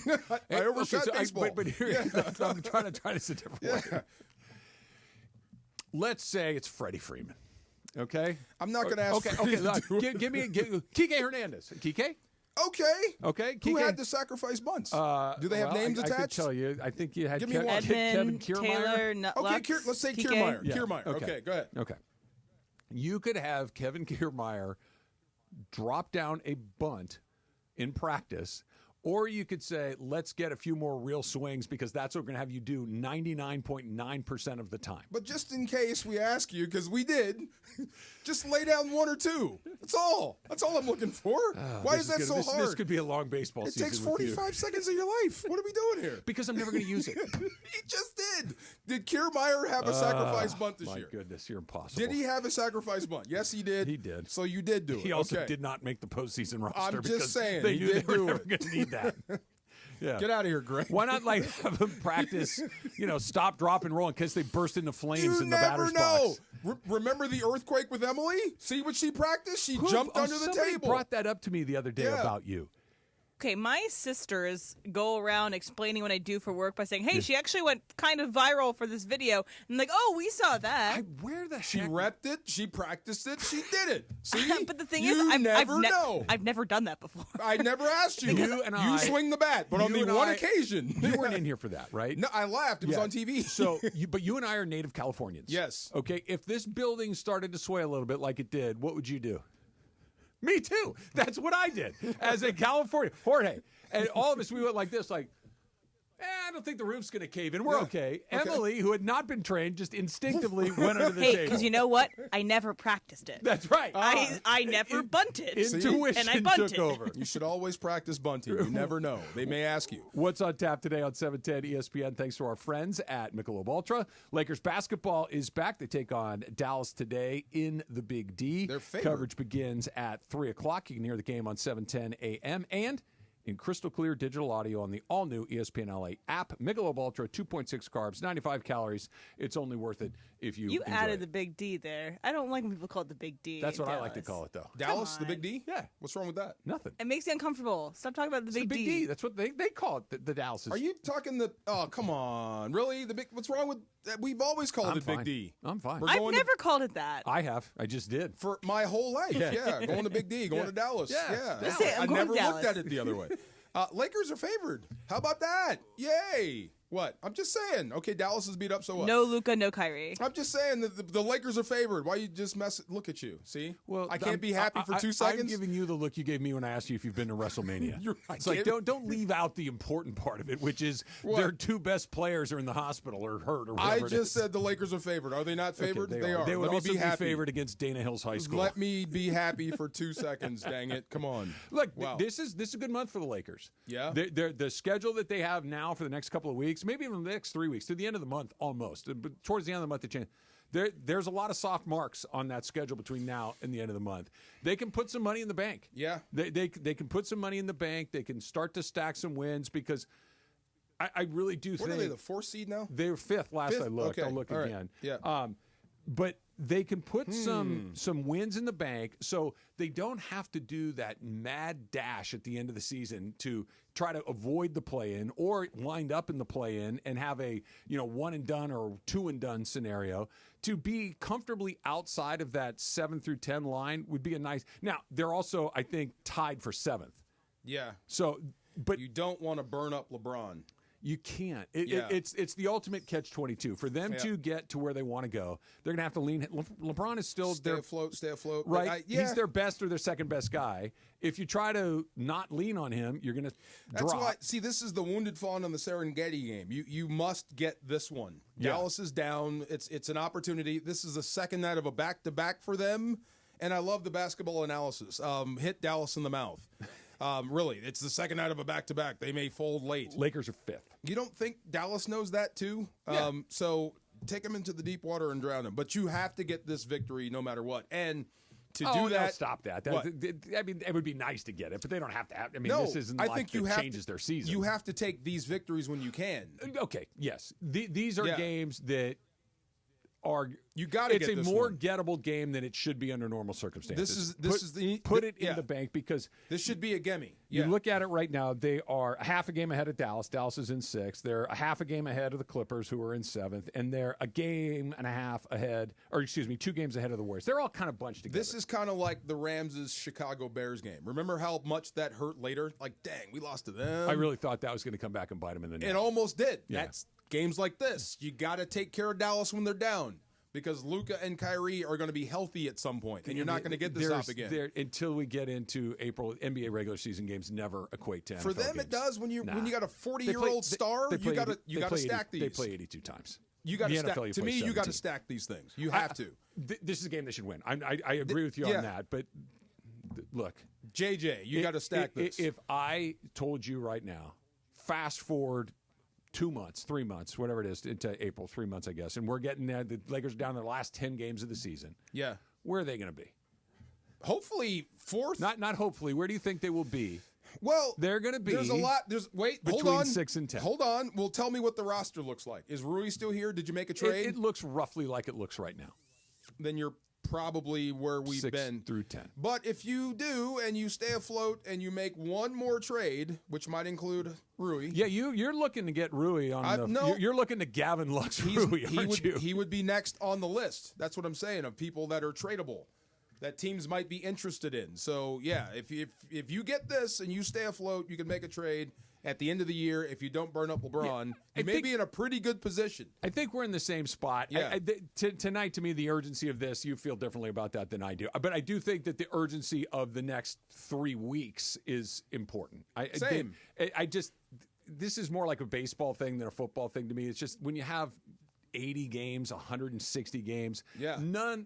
I overshot baseball. But here, I'm trying to try this a different way. Let's say it's Freddie Freeman. Okay? I'm not going to ask Freddie to do it. Give me Kike Hernandez. Kike? Okay. Who had to sacrifice bunts? Do they have names attached? I could tell you. I think you had Edmund, Kevin Kiermaier. Okay, let's say Kiermaier. Yeah. Kiermaier. Okay, go ahead. Okay. You could have Kevin Kiermaier drop down a bunt in practice, Or you could say, let's get a few more real swings because that's what we're going to have you do 99.9% of the time. But just in case we ask you, because we did, just lay down one or two. That's all. That's all I'm looking for. Why is that so hard? This could be a long baseball season. It takes 45 seconds of your life. What are we doing here? Because I'm never going to use it. He just did. Did Kiermaier have a sacrifice bunt this year? My goodness, you're impossible. Did he have a sacrifice bunt? Yes, he did. He did. So you did do it. He also did not make the postseason roster. I'm just saying. They he knew did they were do never it. going to need that. Yeah. Get out of here, Greg. Why not have them practice, stop, drop, and roll in case they burst into flames in the batter's box? Remember the earthquake with Emily? See what she practiced? She jumped under the table. Brought that up to me the other day about you. Okay, my sisters go around explaining what I do for work by saying, hey, she actually went kind of viral for this video. And like, oh, we saw that. Where the heck? She repped it. She practiced it. She did it. See? But the thing you is, know. I've never done that before. I never asked you. You swing the bat, but on the one occasion. You weren't in here for that, right? No, I laughed. It was on TV. But you and I are native Californians. Yes. Okay, if this building started to sway a little bit like it did, what would you do? Me too. That's what I did as a Californian. Jorge. And all of us, we went like this, like, I don't think the roof's going to cave in. We're okay. Emily, who had not been trained, just instinctively went under the table. Hey, because you know what? I never practiced it. That's right. I never bunted. Intuition and I bunted. took over. You should always practice bunting. You never know. They may ask you. What's on tap today on 710 ESPN? Thanks to our friends at Michelob Ultra. Lakers basketball is back. They take on Dallas today in the Big D. They're favored. Coverage begins at 3 o'clock. You can hear the game on 710 a.m. and in crystal clear digital audio on the all-new ESPN LA app. Michelob Ultra, 2.6 carbs, 95 calories. It's only worth it if you enjoy added it. the Big D there. I don't like when people call it the Big D. That's what I like to call it, though. Dallas, the Big D? Yeah. What's wrong with that? Nothing. It makes me uncomfortable. Stop talking about the Big D. That's what they call it, the Dallas. Are you talking the... Oh, come on. Really? The big? What's wrong with... We've always called it Big D. I'm fine. I've never called it that. I have. I just did. For my whole life, yeah. Going to Big D, going to Dallas. Yeah. I never Dallas. looked at it the other way. Lakers are favored. How about that? Yay. What? I'm just saying. Okay, Dallas is beat up, so what? No Luka, no Kyrie. I'm just saying that the Lakers are favored. Why you just look at you? See? Well, I can't be happy for 2 seconds. I'm giving you the look you gave me when I asked you if you've been to WrestleMania. It's like, don't leave out the important part of it, which is their two best players are in the hospital or hurt or whatever. I just said the Lakers are favored. Are they not favored? Okay, they are. They would Let also me be happy. favored against Dana Hills High School. Let me be happy for 2 seconds, dang it. Come on. Look, this is a good month for the Lakers. Yeah. The schedule that they have now for the next couple of weeks, maybe even the next 3 weeks, to the end of the month almost, but towards the end of the month they change. There's a lot of soft marks on that schedule between now and the end of the month. They can put some money in the bank. Yeah. They can put some money in the bank. They can start to stack some wins because I really do think... What are they, the 4th seed now? They were 5th last I looked. Okay. I'll look again. Right. Yeah. But they can put some wins in the bank so they don't have to do that mad dash at the end of the season to try to avoid the play-in or wind up in the play-in and have a one and done or two and done scenario. To be comfortably outside of that 7 through 10 line would be a nice... Now, they're also, I think, tied for 7th. Yeah. So, but you don't want to burn up LeBron. You can't. It's the ultimate catch-22. For them to get to where they want to go, they're going to have to lean. LeBron is still stay afloat. Right. He's their best or their second best guy. If you try to not lean on him, you're going to drop. That's why. See, this is the wounded fawn on the Serengeti game. You must get this one. Yeah. Dallas is down. It's an opportunity. This is the second night of a back-to-back for them, and I love the basketball analysis. Hit Dallas in the mouth. Really, it's the second night of a back-to-back. They may fold late. Lakers are 5th. You don't think Dallas knows that too? Yeah. So take them into the deep water and drown them. But you have to get this victory no matter what. And to do that... No, stop that. I mean, it would be nice to get it, but they don't have to have... I mean, no, this isn't changes their season. You have to take these victories when you can. Okay, yes. These are games that... You got to get It's this a more one. gettable game than it should be under normal circumstances. Put it in the bank because this should be a gimme. You look at it right now; they are a half a game ahead of Dallas. Dallas is in 6th. They're a half a game ahead of the Clippers, who are in 7th, and they're a game and a half ahead, or excuse me, 2 games ahead of the Warriors. They're all kind of bunched together. This is kind of like the Rams' Chicago Bears game. Remember how much that hurt later? Like, dang, we lost to them. I really thought that was going to come back and bite them in the neck. It almost did. Yeah. That's games like this. You got to take care of Dallas when they're down. because Luka and Kyrie are going to be healthy at some point, and you're not going to get this up again. Until we get into April, NBA regular season games never equate to NFL For them, games. It does when you got a 40-year-old star. You got to stack these. They play 82 times. You got to stack. To me, you got to stack these things. You have to. This is a game they should win. I agree with you on that. But look, JJ, you got to stack this. If I told you right now, fast forward 2 months, 3 months, whatever it is, into April, 3 months, I guess, and we're getting there. The Lakers are down to the last 10 games of the season. Yeah. Where are they going to be? Hopefully fourth. Not hopefully. Where do you think they will be? Well, they're going to be. There's a lot. Between 6 and 10. Hold on. Well, tell me what the roster looks like. Is Rui still here? Did you make a trade? It looks roughly like it looks right now. Then you're probably where we've 6 been through 10. But if you do and you stay afloat and you make one more trade, which might include Rui. Yeah, you're looking to get Rui on you're looking to Gavin Lux Rui, aren't you? He would be next on the list. That's what I'm saying, of people that are tradable, that teams might be interested in. So, yeah, if you get this and you stay afloat, you can make a trade at the end of the year. If you don't burn up LeBron, you may be in a pretty good position. I think we're in the same spot. Yeah. Tonight, to me, the urgency of this, you feel differently about that than I do. But I do think that the urgency of the next 3 weeks is important. Same. This is more like a baseball thing than a football thing to me. It's just when you have 80 games, 160 games, not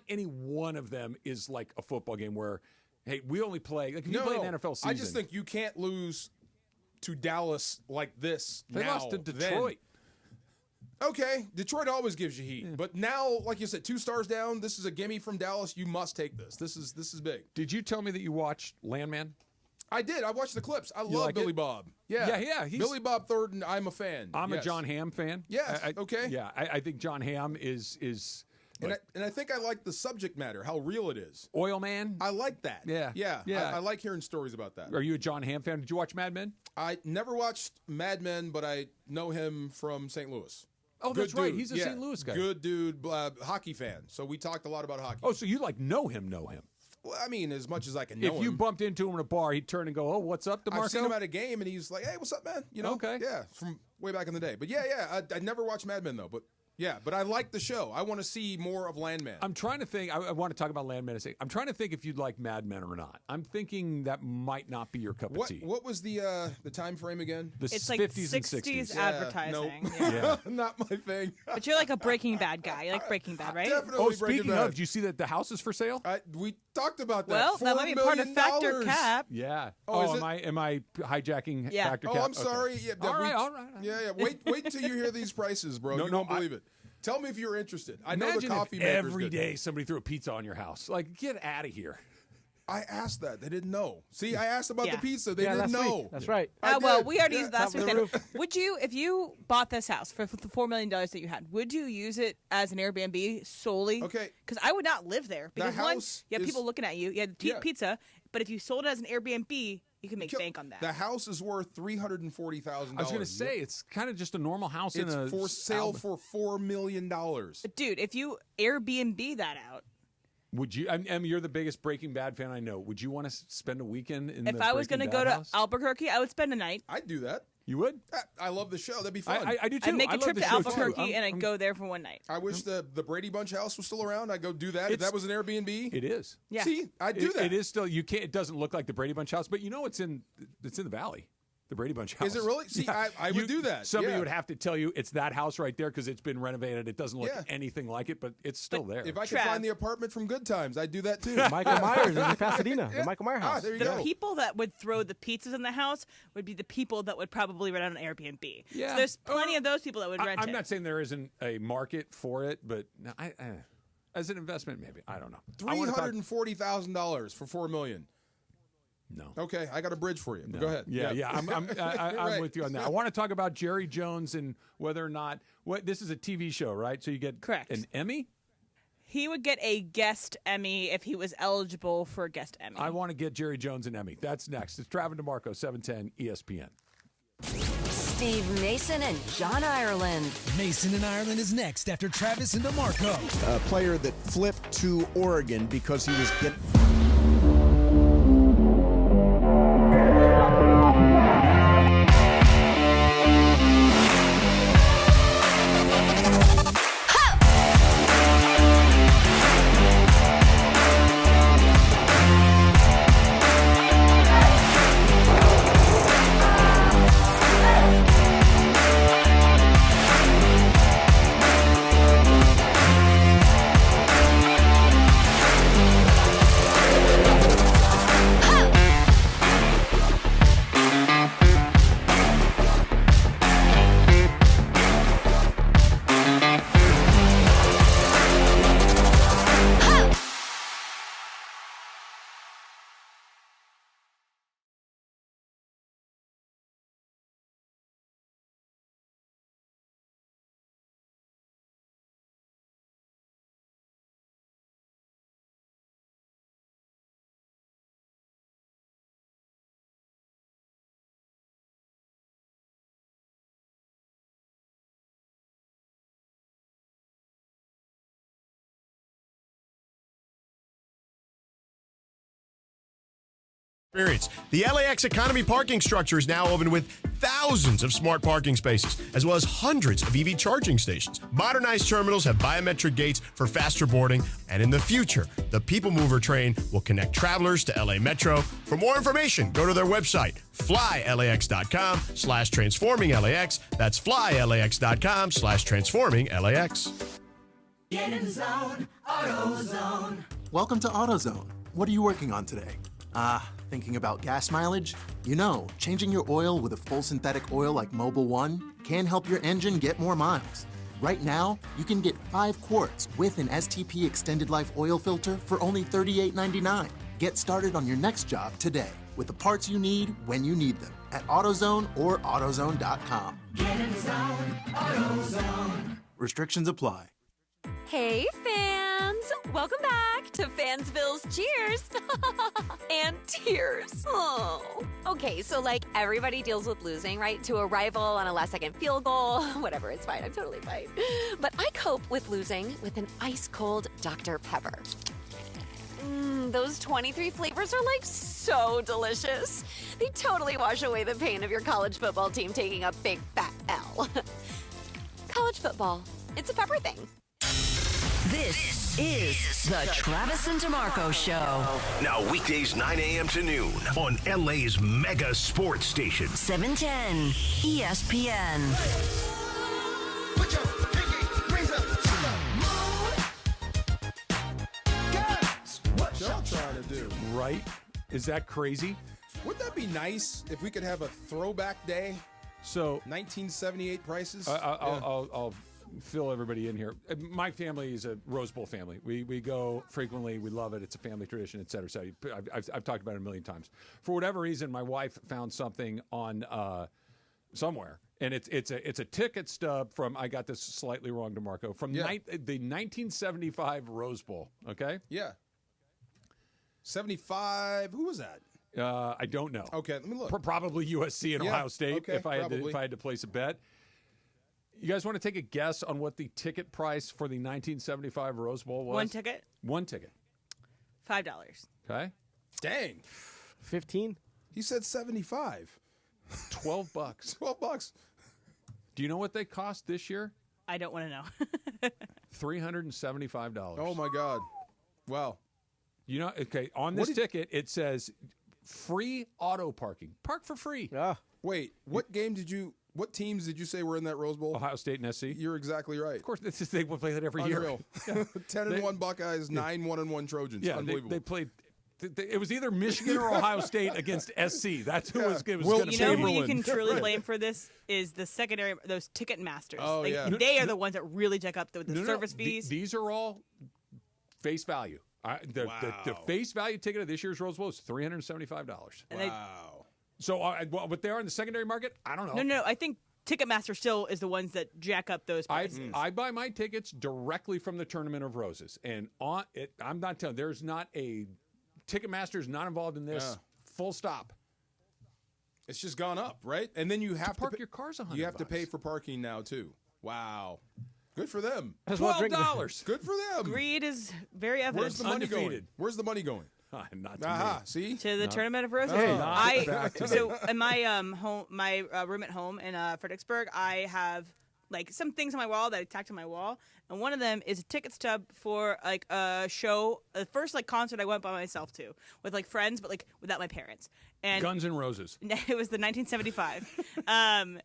any one of them is like a football game where, hey, we only play. Like if you play an NFL season. I just think you can't lose to Dallas like this. They lost to Detroit. Okay, Detroit always gives you heat, but now, like you said, 2 stars down. This is a gimme from Dallas. You must take this. This is big. Did you tell me that you watched Landman? I did. I watched the clips. I love Billy Bob. Yeah. Billy Bob Thornton. I'm a fan. I'm a John Hamm fan. Yes. Okay. Yeah, I think John Hamm is. And I think I like the subject matter, how real it is. Oil Man? I like that. Yeah. I like hearing stories about that. Are you a John Hamm fan? Did you watch Mad Men? I never watched Mad Men, but I know him from St. Louis. Oh, Good that's right. dude. He's a St. Louis guy. Good dude, hockey fan. So we talked a lot about hockey. Oh, so you know him? Well, I mean, as much as I can know him. If you bumped into him in a bar, he'd turn and go, "Oh, what's up, DeMarco?" I've seen him at a game, and he's like, "Hey, what's up, man?" You know? Okay. Yeah, from way back in the day. But I never watched Mad Men, though. But I like the show. I want to see more of Landman. I'm trying to think. I want to talk about Landman in a second. I'm trying to think if you'd like Mad Men or not. I'm thinking that might not be your cup of tea. What was the time frame again? It's 50s like and 60s advertising. Nope. Not my thing. But you're like a Breaking Bad guy. You like Breaking Bad, right? Definitely speaking of, did you see that the house is for sale? We talked about that. Well, that might be part of Factor Cap. Yeah. Oh, am I hijacking Factor Cap? Oh, I'm sorry. Yeah, all right. Yeah. Wait until you hear these prices, bro. You won't believe it. Tell me if you're interested. I know the coffee maker's every good. day somebody threw a pizza on your house. Like, get out of here. I asked that. They didn't know. See, I asked about the pizza. They didn't know. That's right. Well, we already used last week. Would you, if you bought this house for the $4 million that you had, would you use it as an Airbnb solely? Okay. Because I would not live there. Because one, you have people looking at you. You had pizza. But if you sold it as an Airbnb, you can make bank on that. The house is worth $340,000. I was going to say, it's kind of just a normal house. It's for sale for $4 million. But dude, if you Airbnb that out. Would you? You're the biggest Breaking Bad fan I know. Would you want to spend a weekend in If I was going to go to Albuquerque, I would spend a night. I'd do that. You would? I love the show. That'd be fun. I do too. I'd make a trip to Albuquerque and I'd go there for one night. I wish the Brady Bunch house was still around. I'd go do that. If that was an Airbnb. It is. Yeah. See, I'd do that. It is still. You can't. It doesn't look like the Brady Bunch house, but you know it's in the valley. The Brady Bunch house. Is it really? See, I would do that. Somebody would have to tell you it's that house right there because it's been renovated. It doesn't look anything like it, but it's still there. If I could find the apartment from Good Times, I'd do that too. Michael Myers is in Pasadena. The Michael Myers house. There you the go. people that would throw the pizzas in the house would be the people that would probably rent out an Airbnb. Yeah. So there's plenty of those people that would rent it. I'm not saying there isn't a market for it, but as an investment, maybe. I don't know. $340,000 for $4 million. No. Okay, I got a bridge for you. No. Go ahead. Yeah. I'm with you on that. I want to talk about Jerry Jones and whether or not this is a TV show, right? So you get an Emmy. He would get a guest Emmy if he was eligible for a guest Emmy. I want to get Jerry Jones an Emmy. That's next. It's Travis DeMarco, 710 ESPN. Steve Mason and John Ireland. Mason and Ireland is next after Travis and DeMarco. A player that flipped to Oregon because he was getting... experience. The LAX Economy parking structure is now open with thousands of smart parking spaces, as well as hundreds of EV charging stations. Modernized terminals have biometric gates for faster boarding, and in the future, the People Mover train will connect travelers to LA Metro. For more information, go to their website, flylax.com/transforminglax. That's flylax.com/transforminglax. Get in the zone, AutoZone. Welcome to AutoZone. What are you working on today? Thinking about gas mileage? You know, changing your oil with a full synthetic oil like Mobil 1 can help your engine get more miles. Right now, you can get 5 quarts with an STP extended life oil filter for only $38.99. Get started on your next job today with the parts you need when you need them at AutoZone or AutoZone.com. Get in the zone, AutoZone. Restrictions apply. Hey, fans! Welcome back to Fansville's Cheers and Tears. Oh. Okay, so like everybody deals with losing, right? To a rival on a last-second field goal. Whatever, it's fine. I'm totally fine. But I cope with losing with an ice-cold Dr. Pepper. Those 23 flavors are like so delicious. They totally wash away the pain of your college football team taking a big fat L. College football, it's a pepper thing. This is the Travis and DeMarco Show. Now weekdays 9 a.m. to noon on LA's mega sports station. 710 ESPN. Put your pinky rings up to the moon. What y'all trying to do? Right? Is that crazy? Wouldn't that be nice if we could have a throwback day? So 1978 prices. I'll fill everybody in here. My family is a Rose Bowl family. We go frequently. We love it. It's a family tradition, et cetera, et cetera. I've talked about it a million times. For whatever reason, my wife found something on somewhere, and it's a ticket stub from. I got this slightly wrong, DeMarco, from the 1975 Rose Bowl. Okay. Yeah. 75. Who was that? I don't know. Okay, let me look. Probably USC and Ohio State. Okay, if I had to place a bet. You guys want to take a guess on what the ticket price for the 1975 Rose Bowl was? One ticket? One ticket. $5. Okay. Dang. 15? He said 75. $12. $12. Do you know what they cost this year? I don't want to know. $375. Oh, my God. Wow. You know, okay, on this ticket, it says free auto parking. Park for free. Wait, what teams did you say were in that Rose Bowl? Ohio State and SC. You're exactly right. Of course, they play that every Unreal. year. 10-1 Buckeyes, 9-1-1 Trojans. Yeah, unbelievable. They played. It was either Michigan or Ohio State against SC. That's who was going to be. You know who you can truly blame for this is the secondary, those ticket masters. Oh, yeah. They are the ones that really jack up the service fees. These are all face value. The face value ticket of this year's Rose Bowl is $375. Wow. So what they are in the secondary market, I don't know. No. I think Ticketmaster still is the ones that jack up those prices. I buy my tickets directly from the Tournament of Roses, and I'm not telling. There's not a Ticketmaster's not involved in this. Yeah. Full stop. It's just gone up, right? And then you have to park your cars $100. You have to pay for parking now too. Wow. Good for them. $12. Good for them. Greed is very evident. Where's the money going? Where's the money going? Not to me. See? To the Tournament of Roses. In my home, my room at home in Fredericksburg, I have like some things on my wall that I tacked on my wall, and one of them is a ticket stub for like a show, the first like concert I went by myself to with like friends, but like without my parents. And Guns N' Roses. It was the 1975,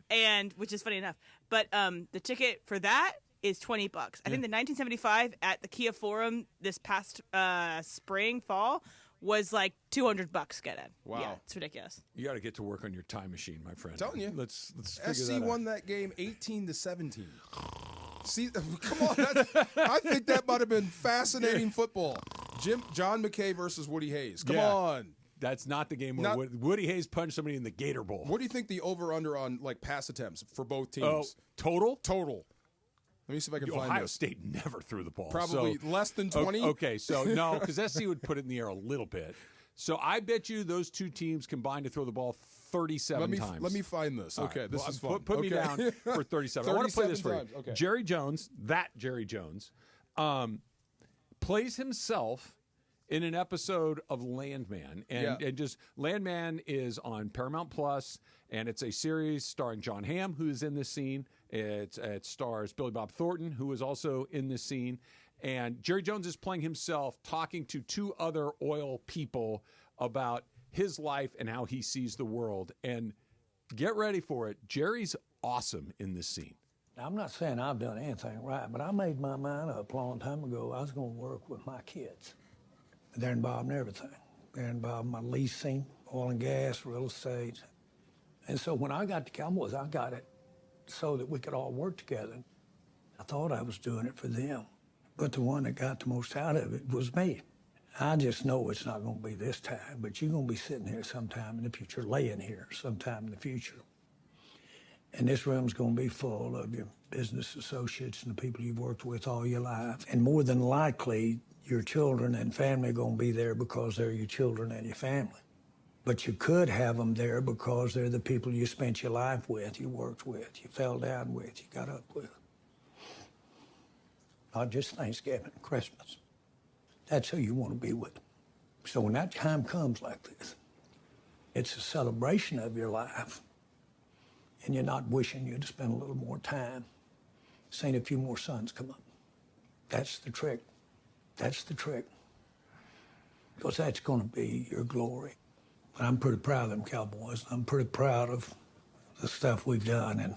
and which is funny enough. But the ticket for that is $20. I think the 1975 at the Kia Forum this past fall was like $200 get in. Wow. Yeah, it's ridiculous. You got to get to work on your time machine, my friend. I'm telling you. Let's figure SC that out. won that game 18-17. See, come on. I think that might have been fascinating football. John McKay versus Woody Hayes. Come on. That's not the game where Woody Hayes punched somebody in the Gator Bowl. What do you think the over-under on like pass attempts for both teams? Oh, total? Total. Let me see if I can find Ohio this. State never threw the ball. Probably less than 20. Okay, so no, because SC would put it in the air a little bit. So I bet you those two teams combined to throw the ball 37 times. Let me find this. Okay, this is fun. Put me down for 37. I want to play this for you. Okay. Jerry Jones, plays himself in an episode of Landman. And just Landman is on Paramount Plus, and it's a series starring John Hamm, who is in this scene. It stars Billy Bob Thornton, who is also in this scene. And Jerry Jones is playing himself, talking to two other oil people about his life and how he sees the world. And get ready for it. Jerry's awesome in this scene. Now, I'm not saying I've done anything right, but I made my mind up a long time ago. I was going to work with my kids. They're involved in everything. They're involved in my leasing, oil and gas, real estate. And so when I got to Cowboys, I got it so that we could all work together. I thought I was doing it for them, but the one that got the most out of it was me. I just know it's not going to be this time, but you're going to be sitting here sometime in the future, laying here sometime in the future. And this room's going to be full of your business associates and the people you've worked with all your life. And more than likely, your children and family are going to be there because they're your children and your family. But you could have them there because they're the people you spent your life with, you worked with, you fell down with, you got up with. Not just Thanksgiving, Christmas. That's who you want to be with. So when that time comes like this, it's a celebration of your life. And you're not wishing you'd spend a little more time, seeing a few more suns come up. That's the trick. That's the trick. Because that's going to be your glory. But I'm pretty proud of them Cowboys. I'm pretty proud of the stuff we've done in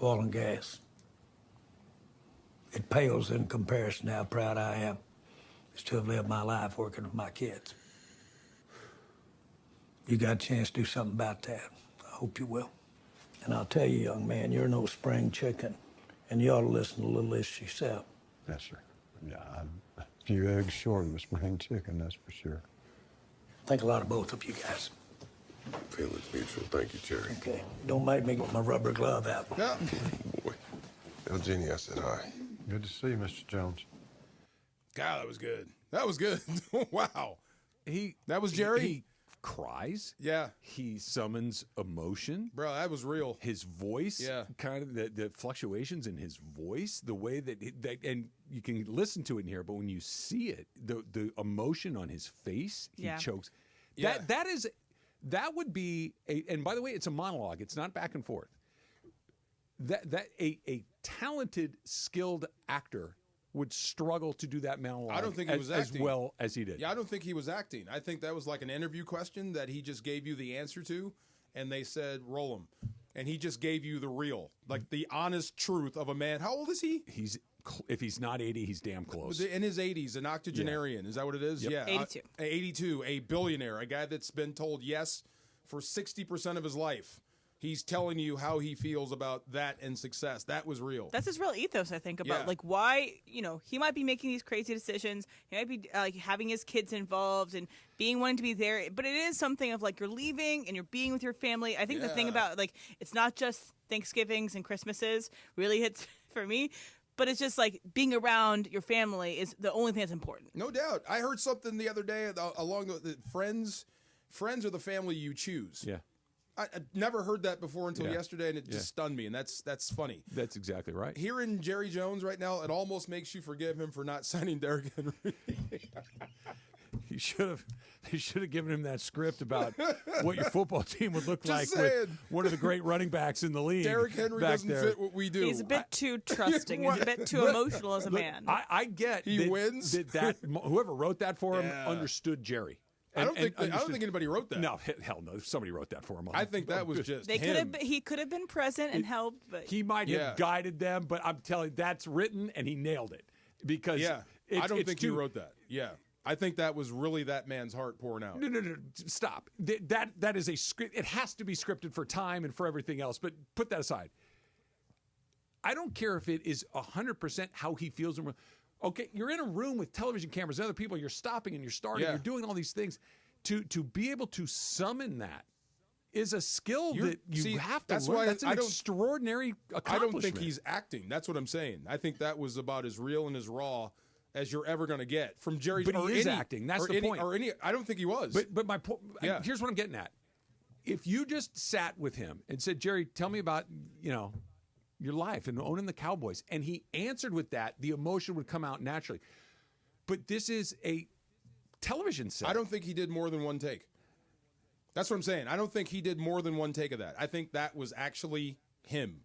oil and gas. It pales in comparison to how proud I am to have lived my life working with my kids. You got a chance to do something about that. I hope you will. And I'll tell you, young man, you're no spring chicken, and you ought to listen to Little Ish yourself. Yes, sir. Yeah, I'm a few eggs short of a spring chicken, that's for sure. Think a lot of both of you guys. Feelings mutual. Thank you, Jerry. Okay. Don't make me get my rubber glove out. Yeah. Boy. Tell Jenny I said hi. Good to see you, Mr. Jones. God, that was good. That was good. Wow. That was Jerry? He cries. Yeah. He summons emotion. Bro, that was real. His voice. Yeah. Kind of the fluctuations in his voice, the way that and you can listen to it in here, but when you see it, the emotion on his face, he chokes. Yeah. That would be and by the way, it's a monologue. It's not back and forth. A talented, skilled actor would struggle to do that monologue. I don't think he was acting as well as he did. Yeah, I don't think he was acting. I think that was like an interview question that he just gave you the answer to, and they said, roll him. And he just gave you the real, like the honest truth of a man. How old is he? If he's not 80, he's damn close. In his 80s, an octogenarian. Yeah. Is that what it is? Yep. Yeah. 82. 82, a billionaire, a guy that's been told yes for 60% of his life. He's telling you how he feels about that and success. That was real. That's his real ethos, I think, about like why, he might be making these crazy decisions. He might be having his kids involved and wanting to be there. But it is something of like you're leaving and you're being with your family. I think the thing about like it's not just Thanksgivings and Christmases really hits for me. But it's just like being around your family is the only thing that's important. No doubt. I heard something the other day along the friends are the family you choose. Yeah. I never heard that before until yesterday, and it just stunned me, and that's funny. That's exactly right. Hearing Jerry Jones right now, it almost makes you forgive him for not signing Derrick Henry. They should have given him that script about what your football team would look like saying. with one of the great running backs in the league. Derrick Henry doesn't fit what we do. He's a bit too trusting. He's a bit too emotional as a man. I get he wins. That whoever wrote that for him understood Jerry. I don't think anybody wrote that. No, hell no. Somebody wrote that for him. I think that was just he could have been present and helped, but he might have guided them. But I'm telling you, that's written, and he nailed it because I don't think he wrote that. Yeah, I think that was really that man's heart pouring out. No, stop. That is a script. It has to be scripted for time and for everything else. But put that aside. I don't care if it is 100% how he feels. Okay, you're in a room with television cameras and other people. You're stopping and you're starting. You're doing all these things. To be able to summon that is a skill that you have to learn. That's an extraordinary accomplishment. I don't think he's acting. That's what I'm saying. I think that was about as real and as raw as you're ever going to get from Jerry. But he is acting. That's the point. I don't think he was. But my point. Here's what I'm getting at. If you just sat with him and said, Jerry, tell me about your life and owning the Cowboys, and he answered with that, the emotion would come out naturally. But this is a television set. I don't think he did more than one take. That's what I'm saying. I don't think he did more than one take of that. I think that was actually him.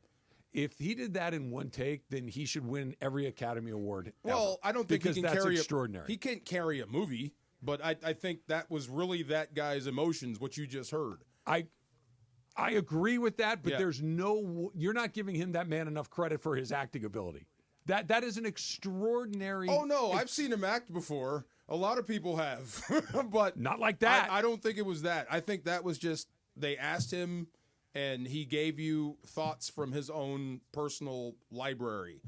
If he did that in one take, then he should win every Academy Award. Well, I don't think because he can that's carry extraordinary. He can't carry a movie, but I think that was really that guy's emotions. What you just heard. I agree with that, but there's you're not giving him, that man, enough credit for his acting ability. That is an extraordinary. Oh no, I've seen him act before. A lot of people have, but not like that. I don't think it was that. I think that was just they asked him, and he gave you thoughts from his own personal library.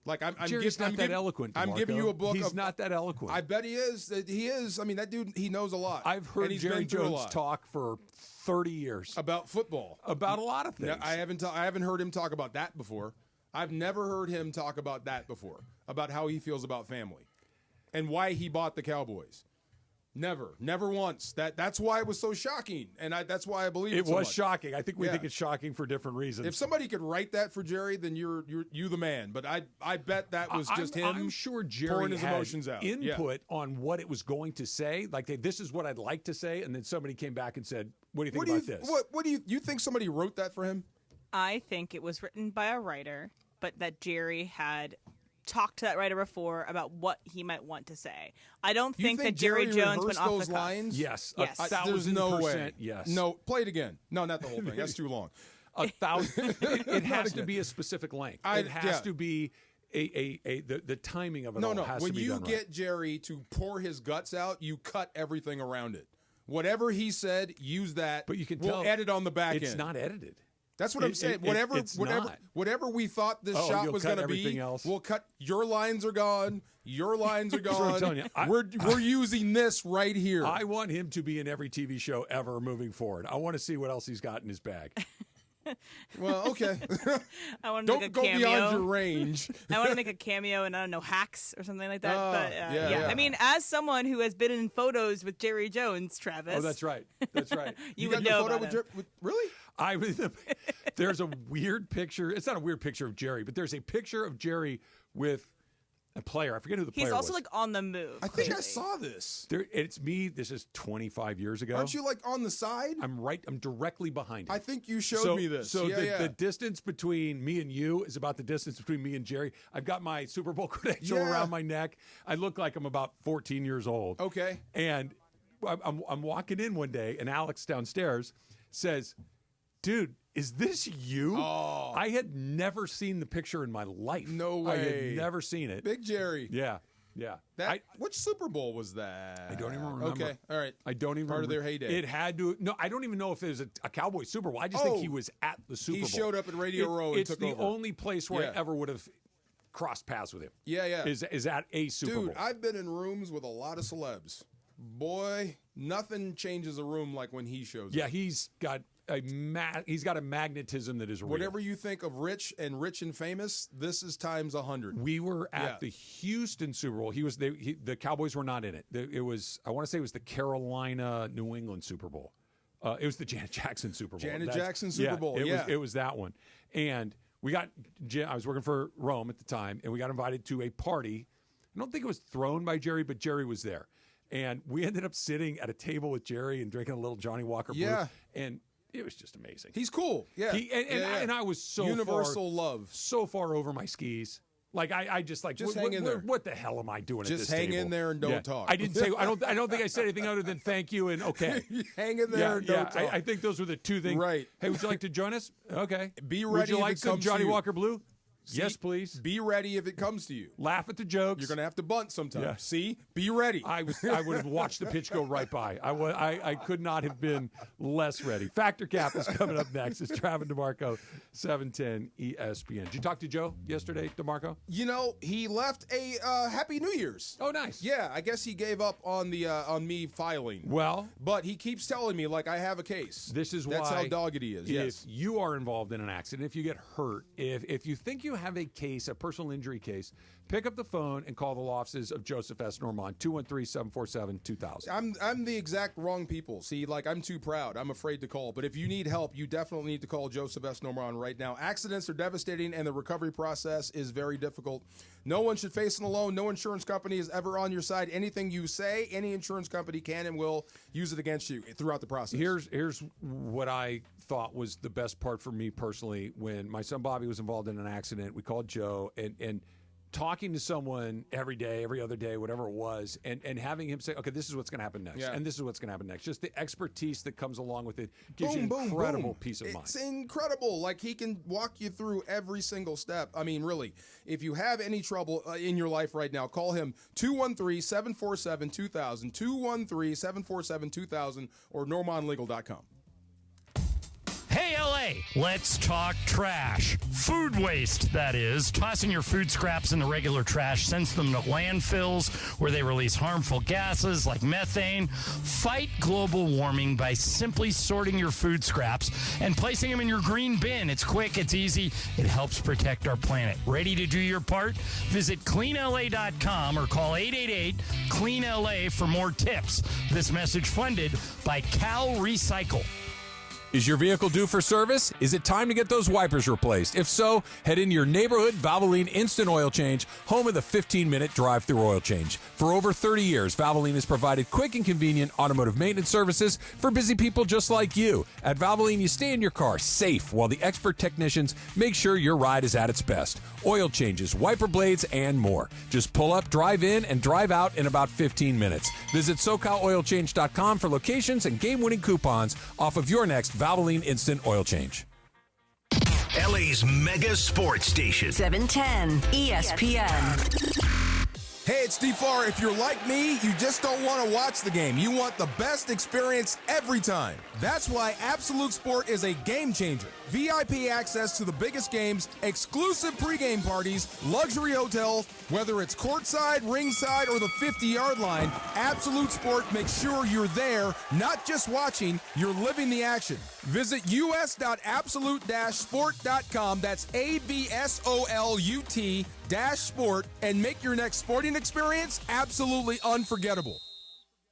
Like Jerry's not that eloquent. I'm giving you a book. He's not that eloquent. I bet he is. He is. I mean, that dude. He knows a lot. I've heard Jerry Jones talk for 30 years about football, about a lot of things. No, I haven't heard him talk about that before. I've never heard him talk about that before. About how he feels about family, and why he bought the Cowboys. Never once. That's why it was so shocking, and that's why I believe it so was much. shocking. I think we think it's shocking for different reasons. If somebody could write that for Jerry, then you're the man. But I bet that was just him. I'm sure Jerry pouring his had emotions out. Input on what it was going to say. Like this is what I'd like to say, and then somebody came back and said, "What do you think about this?" What do you think? Somebody wrote that for him? I think it was written by a writer, but that Jerry had talked to that writer before about what he might want to say. I don't think that Jerry Jones went off the cuff. Lines? Yes, yes. There's no way. Yes. No, play it again. No, not the whole thing. That's too long. 1,000. It has to be a specific length. It has to be the timing of it. No. Has when to be you done get right. Jerry to pour his guts out, you cut everything around it. Whatever he said, use that. But you can we'll tell edit on the back end. It's not edited. That's what I'm saying. Whatever we thought this shot was going to be, we'll cut. Your lines are gone. Your lines are gone. I'm telling you, we're using this right here. I want him to be in every TV show ever moving forward. I want to see what else he's got in his bag. Well, okay. I want to Don't make a go cameo. beyond your range. I want to make a cameo and I don't know, Hacks or something like that. But yeah. I mean, as someone who has been in photos with Jerry Jones, Travis. Oh, that's right. That's right. you got would the know photo about with him. really? There's a weird picture. It's not a weird picture of Jerry, but there's a picture of Jerry with a player. I forget who the player was. He's also like on the move. I think I saw this. It's me. This is 25 years ago. Aren't you like on the side? I'm right. I'm directly behind him. I think you showed me this. So the distance between me and you is about the distance between me and Jerry. I've got my Super Bowl credential around my neck. I look like I'm about 14 years old. Okay. And I'm walking in one day, and Alex downstairs says, "Dude, is this you?" Oh. I had never seen the picture in my life. No way. I had never seen it. Big Jerry. Yeah. Which Super Bowl was that? I don't even remember. Okay, all right. I don't even Part remember. of their heyday. It had to. No, I don't even know if it was a Cowboys Super Bowl. I just think he was at the Super Bowl. He showed up at Radio Row and took over. It's the only place where I ever would have crossed paths with him. Yeah. Is at a Super Bowl. Dude, I've been in rooms with a lot of celebs. Boy, nothing changes a room like when he shows up. Yeah, he's got a magnetism that is real. Whatever you think of rich and famous, this is times 100. We were at the Houston Super Bowl. The Cowboys were not in it. It was, I want to say it was the Carolina New England Super Bowl. It was the Janet Jackson Super Bowl. Jackson Super Bowl. It was that one. And I was working for Rome at the time, and we got invited to a party. I don't think it was thrown by Jerry, but Jerry was there. And we ended up sitting at a table with Jerry and drinking a little Johnny Walker Blue. Yeah. And it was just amazing. He's cool. Yeah. And I was so universal love. So far over my skis. Like I just hang in there. What the hell am I doing at this Just hang table? in there and don't talk. I didn't say I don't think I said anything other than thank you and okay. Hang in there and don't talk. I think those were the two things. Right. Hey, would you like to join us? Okay. Be ready. Would you if like it some comes Johnny to you. Walker Blue? See, yes, please. Be ready if it comes to you. Laugh at the jokes. You're going to have to bunt sometimes. Yeah. See? Be ready. I would have watched the pitch go right by. I could not have been less ready. Factor Cap is coming up next. It's Travis DeMarco, 710 ESPN. Did you talk to Joe yesterday, DeMarco? You know, he left a Happy New Year's. Oh, nice. Yeah, I guess he gave up on the on me filing. Well, but he keeps telling me like I have a case. That's why how dogged he is. Yes. If you are involved in an accident, if you get hurt, if you think you have a case, a personal injury case, Pick up the phone and call the offices of Joseph S. Normand, 213-747-2000. I'm the exact wrong people. See, like, I'm too proud. I'm afraid to call. But if you need help, you definitely need to call Joseph S. Normand right now. Accidents are devastating, and the recovery process is very difficult. No one should face it alone. No insurance company is ever on your side. Anything you say, any insurance company can and will use it against you throughout the process. Here's what I thought was the best part for me personally. When my son Bobby was involved in an accident, we called Joe, and talking to someone every day, every other day, whatever it was, and having him say, okay, this is what's going to happen next, and this is what's going to happen next. Just the expertise that comes along with it gives you incredible peace of mind. It's incredible. Like, he can walk you through every single step. I mean, really, if you have any trouble in your life right now, call him 213-747-2000, 213-747-2000, or normandlegal.com. Hey, LA, let's talk trash. Food waste, that is. Tossing your food scraps in the regular trash sends them to landfills where they release harmful gases like methane. Fight global warming by simply sorting your food scraps and placing them in your green bin. It's quick, it's easy, it helps protect our planet. Ready to do your part? Visit cleanla.com or call 888-CLEAN-LA for more tips. This message funded by Cal Recycle. Is your vehicle due for service? Is it time to get those wipers replaced? If so, head in your neighborhood Valvoline Instant Oil Change, home of the 15-minute drive-through oil change. For over 30 years, Valvoline has provided quick and convenient automotive maintenance services for busy people just like you. At Valvoline, you stay in your car safe while the expert technicians make sure your ride is at its best. Oil changes, wiper blades, and more. Just pull up, drive in, and drive out in about 15 minutes. Visit SoCalOilChange.com for locations and game-winning coupons off of your next Valvoline Instant Oil Change. LA's mega sports station. 710 ESPN. Hey, it's Steve Farr. If you're like me, you just don't want to watch the game. You want the best experience every time. That's why Absolute Sport is a game changer. VIP access to the biggest games, exclusive pregame parties, luxury hotels, whether it's courtside, ringside, or the 50-yard line, Absolute Sport makes sure you're there, not just watching, you're living the action. Visit us.absolute-sport.com. That's ABSOLUT-sport, and make your next sporting experience absolutely unforgettable.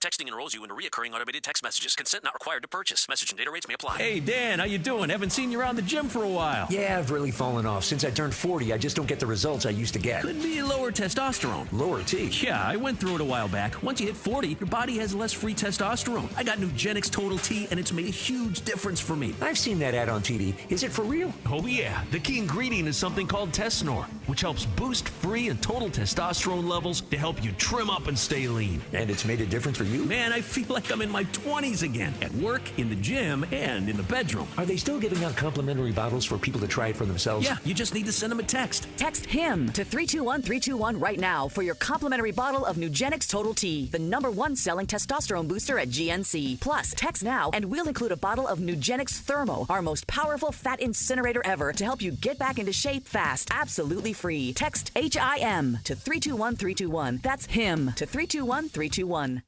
Texting enrolls you into reoccurring automated text messages. Consent not required to purchase. Message and data rates may apply. Hey, Dan, how you doing? Haven't seen you around the gym for a while. Yeah, I've really fallen off. Since I turned 40, I just don't get the results I used to get. Could be lower testosterone. Lower T? Yeah, I went through it a while back. Once you hit 40, your body has less free testosterone. I got Nugenix Total T, and it's made a huge difference for me. I've seen that ad on TV. Is it for real? Oh, yeah. The key ingredient is something called Tesnor, which helps boost free and total testosterone levels to help you trim up and stay lean. And it's made a difference for you? Man, I feel like I'm in my 20s again, at work, in the gym, and in the bedroom. Are they still giving out complimentary bottles for people to try it for themselves? Yeah, you just need to send them a text. Text HIM to 321-321 right now for your complimentary bottle of Nugenix Total T, the #1 selling testosterone booster at GNC. Plus, text now and we'll include a bottle of Nugenix Thermo, our most powerful fat incinerator ever, to help you get back into shape fast, absolutely free. Text HIM to 321-321. That's HIM to 321-321.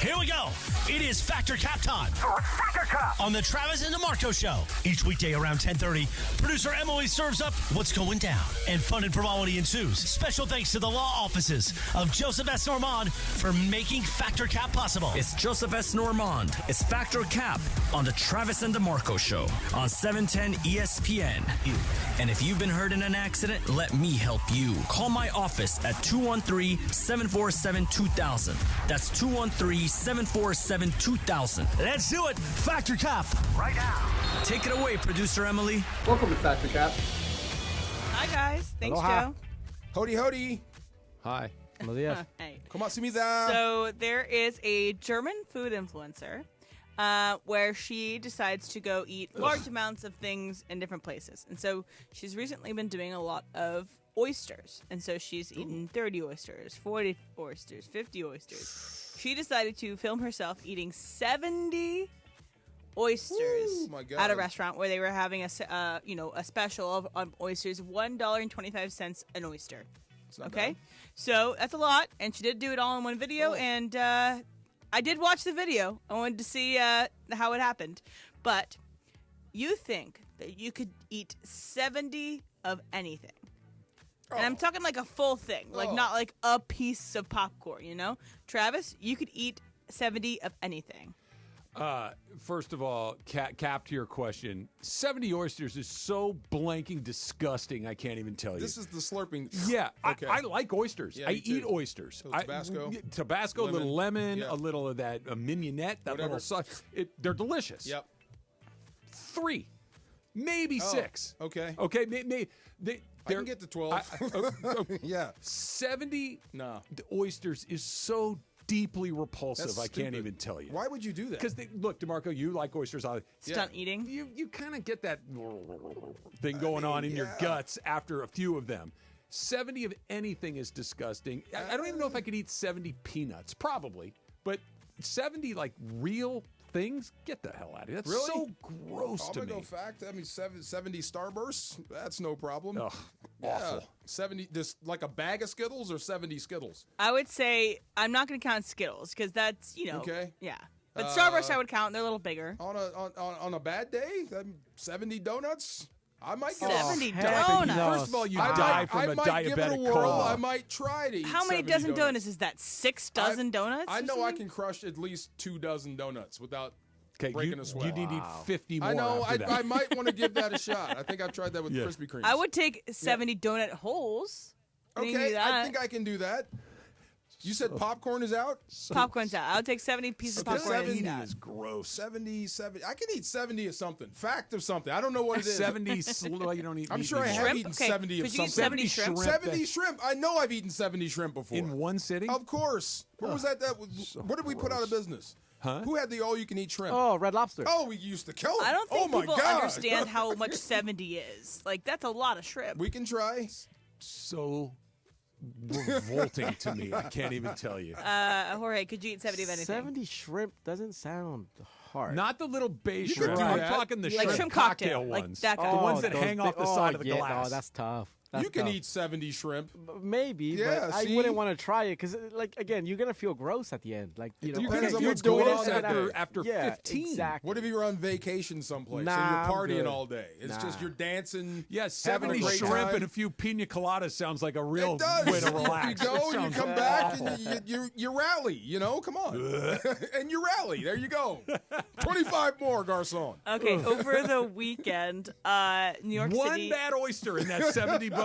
Here we go. It is Factor Cap time. Factor Cap on the Travis and DeMarco Show. Each weekday around 10:30, producer Emily serves up what's going down, and fun and frivolity ensues. Special thanks to the law offices of Joseph S. Normand for making Factor Cap possible. It's Joseph S. Normand. It's Factor Cap on the Travis and DeMarco Show on 710 ESPN. And if you've been hurt in an accident, let me help you. Call my office at 213-747-2000. That's 213-747-2000. Let's do it. Factor Cap right now. Take it away, producer Emily. Welcome to Factor Cap. Hi, guys. Thanks, Aloha. Joe. Hody, hody. Hi. Hey. Come on, see me there. So there is a German food influencer where she decides to go eat large amounts of things in different places. And so she's recently been doing a lot of oysters. And so she's eaten 30 oysters, 40 oysters, 50 oysters. She decided to film herself eating 70 oysters at a restaurant where they were having a special of oysters, $1.25 an oyster. Okay, so that's a lot, and she did do it all in one video, and I did watch the video. I wanted to see how it happened, but you think that you could eat 70 of anything? And I'm talking like a full thing, like not like a piece of popcorn, you know? Travis, you could eat 70 of anything. First of all, Cap, to your question, 70 oysters is so blanking disgusting, I can't even tell you. This is the slurping. Yeah, okay. I like oysters. Yeah, I me too. eat oysters. Tabasco? A little lemon, a little of that mignonette, that Whatever. little sauce. They're delicious. Yep. 3, maybe 6. Okay. Okay, I can get to 12. Yeah. 70 oysters is so deeply repulsive. That's I can't stupid. even tell you. Why would you do that? Because look, DeMarco, you like oysters. Stunt eating. You kind of get that thing going on in your guts after a few of them. 70 of anything is disgusting. I don't even know if I could eat 70 peanuts. Probably, but 70 like real things. Get the hell out of here. That's Really? so gross to I'm me. gonna go fact. I mean, 70 Starbursts. That's no problem. Ugh, awful. 70, just like a bag of Skittles or 70 Skittles. I would say I'm not going to count Skittles because that's, Okay. Yeah. But Starburst I would count. They're a little bigger. On a bad day, 70 donuts. I might get 70 donuts. First of all, you die from a might give it a diabetic whirl. coma. I might try to eat How many 70 dozen donuts is that? 6 dozen donuts? I or know I something? can crush at least 2 dozen donuts without Okay, breaking a sweat. you need 50 more. I know. after that. I might want to give that a shot. I think I've tried that with Krispy Kremes. I would take 70 donut holes. Can you do Okay, that? I think I can do that. You said popcorn is out? Popcorn's out. I would take 70 pieces of popcorn. 70 and is gross. 70. I can eat 70 of something. Fact of something. I don't know what it is. 70 you don't eat I'm meat sure I have anymore. eaten Okay, 70 of could you eat something. 70 shrimp? 70 shrimp. I know I've eaten 70 shrimp before. In one sitting? Of course. What was that? What did we put out of business? Huh? Who had the all-you-can-eat shrimp? Oh, Red Lobster. Oh, we used to kill them. I don't think oh my people God. understand how much 70 is. Like, that's a lot of shrimp. We can try. So revolting to me. I can't even tell you. Jorge, could you eat 70 of anything? 70 shrimp doesn't sound hard. Not the little beige You could shrimp. do I'm that. talking the Like shrimp cocktail, like ones. that the kind. ones that those hang off the side of the yeah, glass. No, that's tough. You can eat 70 shrimp. Maybe, Yeah, but I see? wouldn't want to try it because, like, again, you're gonna feel gross at the end. Like, you know, depends on you're what's doing going it on and that then day. after yeah, 15. Exactly. What if you're on vacation someplace Nah, and I'm you're partying good. all day? It's just Nah. you're dancing. Yeah, having 70 a great shrimp time. and a few pina coladas sounds like a real It does. way to relax. You go, It you sounds come back, awful. and you rally. You know, come on, and you rally. There you go. 25 more, garçon. Okay, over the weekend, New York One City. bad oyster in that 70 bunch,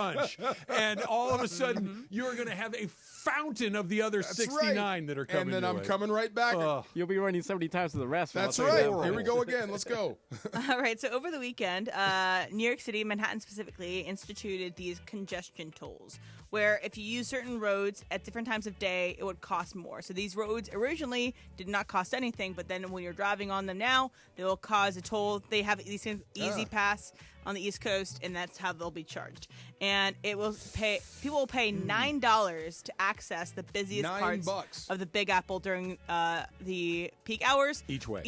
and all of a sudden you're going to have a fountain of the other That's 69 right. that are coming. And then your I'm way. coming right back. You'll be running 70 times to the restaurant. That's I'll tell you right. that. Here we go again. Let's go. All right, so over the weekend, New York City, Manhattan specifically, instituted these congestion tolls, where if you use certain roads at different times of day, it would cost more. So these roads originally did not cost anything, but then when you're driving on them now, they will cause a toll. They have easy pass on the East Coast, and that's how they'll be charged. And it will pay. People will pay $9 to access the busiest parts $9 of the Big Apple during the peak hours. Each way.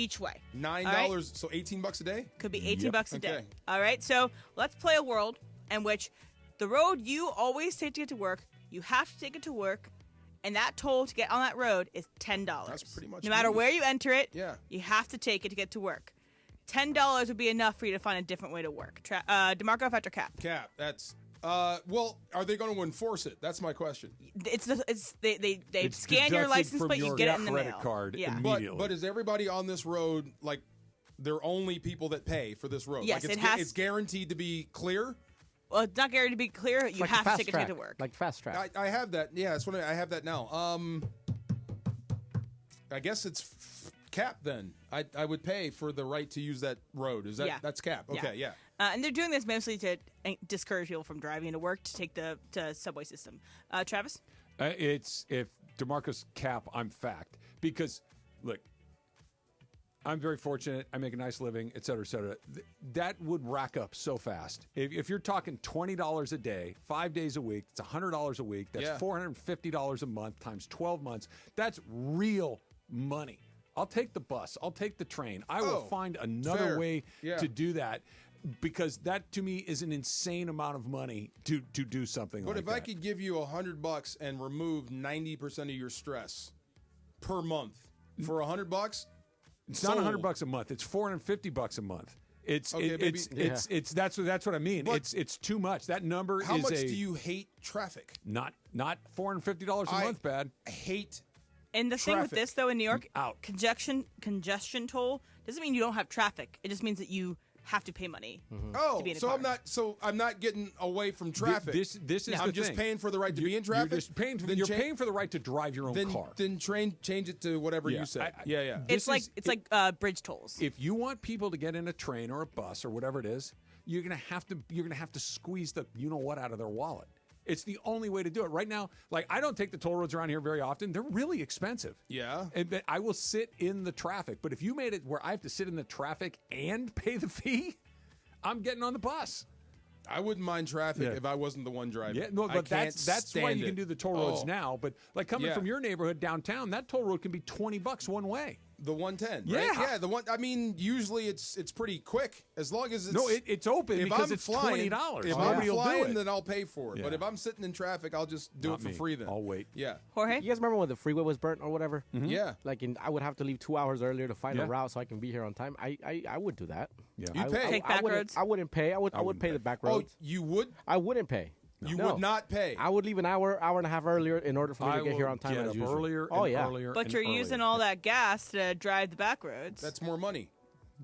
$9, right? so $18 a day. Could be 18 bucks a day. Okay. All right, so let's play a world in which the road you always take to get to work, you have to take it to work, and that toll to get on that road is $10. That's pretty much no matter me. where you enter it, Yeah. you have to take it to get to work. $10 would be enough for you to find a different way to work. DeMarco after Cap. Cap. That's well. Are they going to enforce it? That's my question. They It's scan your deducted license from plate, you your get it in the credit mail. card Yeah. immediately. But is everybody on this road like? They're only people that pay for this road. Yes, like it's guaranteed to be clear. Well, it's not guaranteed to be clear. You Like have to fast take it to track, get to work. Like fast track. I have that. Yeah, that's what I have that now. I guess it's Cap then. I would pay for the right to use that road. Is that that's Cap? Okay, yeah. And they're doing this mostly to discourage people from driving to work to take the subway system. Travis? It's if DeMarco's Cap, I'm fact. Because, look, I'm very fortunate. I make a nice living, et cetera, et cetera. That would rack up so fast. If you're talking $20 a day, 5 days a week, it's $100 a week. That's $450 a month times 12 months. That's real money. I'll take the bus. I'll take the train. I will find another way to do that because that, to me, is an insane amount of money to do something like that. But if I could give you $100 and remove 90% of your stress per month for $100, it's not $100 a month. It's $450 a month. It's that's what I mean. But it's too much. That number how is much do you hate traffic? Not $450 a month, bad. Hate. And the thing with this, though, in New York, out. congestion toll doesn't mean you don't have traffic. It just means that you have to pay money. To be in a car. I'm not getting away from traffic. This is I'm the just thing. paying for the right to be in traffic. You're paying for the right to drive your own car. Then change it to whatever you said. It's like bridge tolls. If you want people to get in a train or a bus or whatever it is, you're gonna have to squeeze the what out of their wallet. It's the only way to do it right now. Like, I don't take the toll roads around here very often. They're really expensive. Yeah. And I will sit in the traffic. But if you made it where I have to sit in the traffic and pay the fee, I'm getting on the bus. I wouldn't mind traffic if I wasn't the one driving. Yeah, no, but that's why you can do the toll roads now. But like coming from your neighborhood downtown, that toll road can be $20 one way. The 110, yeah, right? Yeah. The one. I mean, usually it's pretty quick as long as it's open because it's $20. If I'm flying, then I'll pay for it. Yeah. But if I'm sitting in traffic, I'll just do it for free. Then I'll wait. Yeah, Jorge, you guys remember when the freeway was burnt or whatever? Mm-hmm. Yeah, like I would have to leave 2 hours earlier to find a route so I can be here on time. I would do that. Yeah, you pay. Take back roads. I wouldn't pay. I would pay the back roads. Oh, you would? I wouldn't pay. You would not pay. I would leave an hour and a half earlier in order for me to get here on time. Get as up usual. earlier. But you're using all that gas to drive the back roads. That's more money.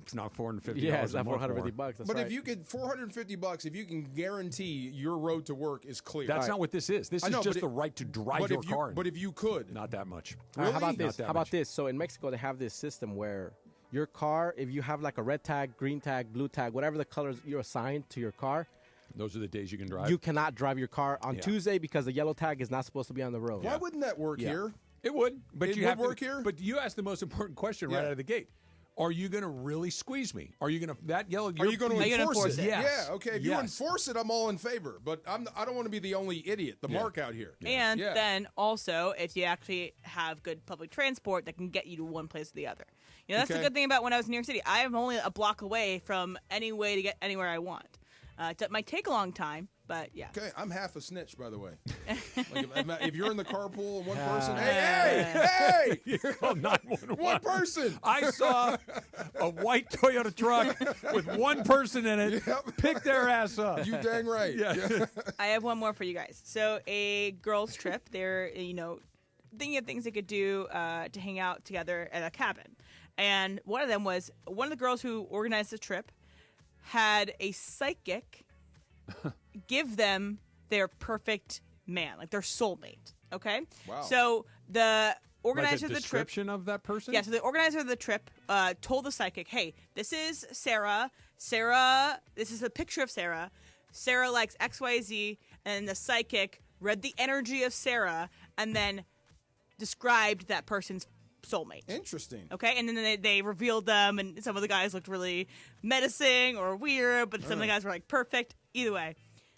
It's not $450. Yeah, it's not $450. $450. But if you could $450, if you can guarantee your road to work is clear. That's not what this is. This is just the right to drive your car. But if you could, not that much. Really? How about this? How about this? So in Mexico, they have this system where your car, if you have like a red tag, green tag, blue tag, whatever the colors you're assigned to your car. Those are the days you can drive. You cannot drive your car on Tuesday because the yellow tag is not supposed to be on the road. Why wouldn't that work here? It would, but it you would have work here. But you asked the most important question right out of the gate. Are you going to really squeeze me? Are you going to that yellow? Are you going to enforce it? Yes. Yeah. Okay. If you enforce it, I'm all in favor. But I don't want to be the only idiot, the mark out here. Yeah. And then also, if you actually have good public transport that can get you to one place or the other. You know, that's the good thing about when I was in New York City. I am only a block away from any way to get anywhere I want. It might take a long time, but yeah. Okay, I'm half a snitch, by the way. If you're in the carpool and one person, hey! You're called 911. One person. I saw a white Toyota truck with one person in it. Pick their ass up. You dang right. Yeah. I have one more for you guys. So a girls' trip. They're thinking of things they could do to hang out together at a cabin, and one of them was one of the girls who organized the trip had a psychic give them their perfect man, like their soulmate. Okay. Wow. So the organizer of the description of that person. Yeah. So the organizer of the trip told the psychic, "Hey, this is Sarah. Sarah. This is a picture of Sarah. Sarah likes XYZ," and the psychic read the energy of Sarah and then described that person's soulmate. Interesting. Okay, and then they revealed them, and some of the guys looked really menacing or weird, but some of the guys were like perfect. Either way,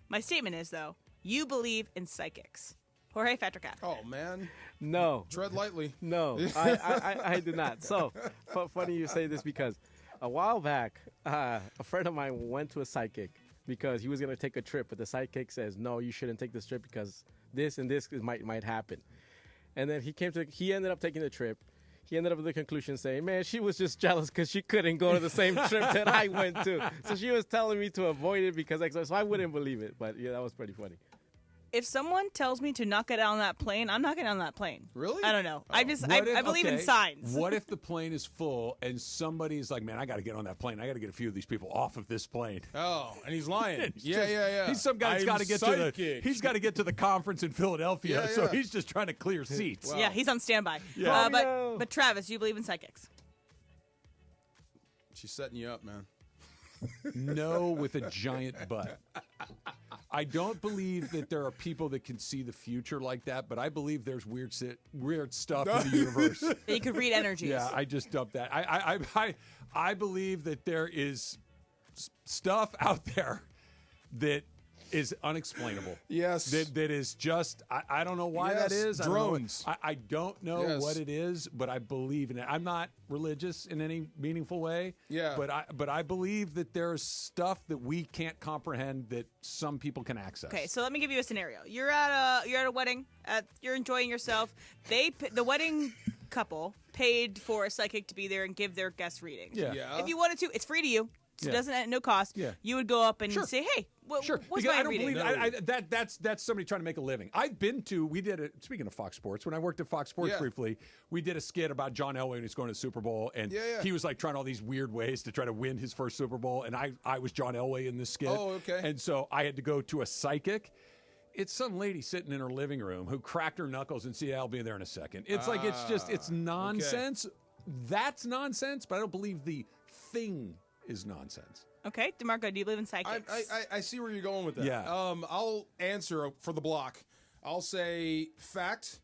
my statement is though, you believe in psychics. Jorge Fatrica. Oh man, no. Tread lightly. No, I do not. So funny you say this because a while back, a friend of mine went to a psychic because he was going to take a trip, but the psychic says, "No, you shouldn't take this trip because this and this might happen." And then he ended up taking the trip. He ended up with the conclusion saying, "Man, she was just jealous because she couldn't go to the same trip that I went to. So she was telling me to avoid it because so I wouldn't believe it." But yeah, that was pretty funny. If someone tells me to not get on that plane, I'm not getting on that plane. Really? I don't know. I believe in signs. What if the plane is full and somebody's like, "Man, I got to get on that plane. I got to get a few of these people off of this plane." Oh, and he's lying. Yeah. He's some guy that's got to get he's got to get to the conference in Philadelphia, so he's just trying to clear seats. Wow. Yeah, he's on standby. Yeah. But Travis, you believe in psychics? She's setting you up, man. No, with a giant butt. I don't believe that there are people that can see the future like that, but I believe there's weird stuff in the universe. You could read energies. Yeah, I just dumped that. I believe that there is stuff out there that is unexplainable. Yes. That is just, I don't know why that is. Drones. I don't know what it is, but I believe in it. I'm not religious in any meaningful way. Yeah. But I believe that there's stuff that we can't comprehend that some people can access. Okay, so let me give you a scenario. You're at a wedding. You're enjoying yourself. The wedding couple paid for a psychic to be there and give their guest readings. Yeah. If you wanted to, it's free to you. so it doesn't at no cost. Yeah. You would go up and say, hey, what's because my I don't reading? believe that's somebody trying to make a living. Speaking of Fox Sports, when I worked at Fox Sports briefly, we did a skit about John Elway when he's going to the Super Bowl, and he was like trying all these weird ways to try to win his first Super Bowl, and I was John Elway in this skit. Oh, okay. And so I had to go to a psychic. It's some lady sitting in her living room who cracked her knuckles and see I'll be there in a second. It's it's nonsense. Okay. That's nonsense, but I don't believe the thing is nonsense. Okay, DeMarco, do you believe in psychics? I see where you're going with that. Yeah. I'll answer for the block. I'll say fact.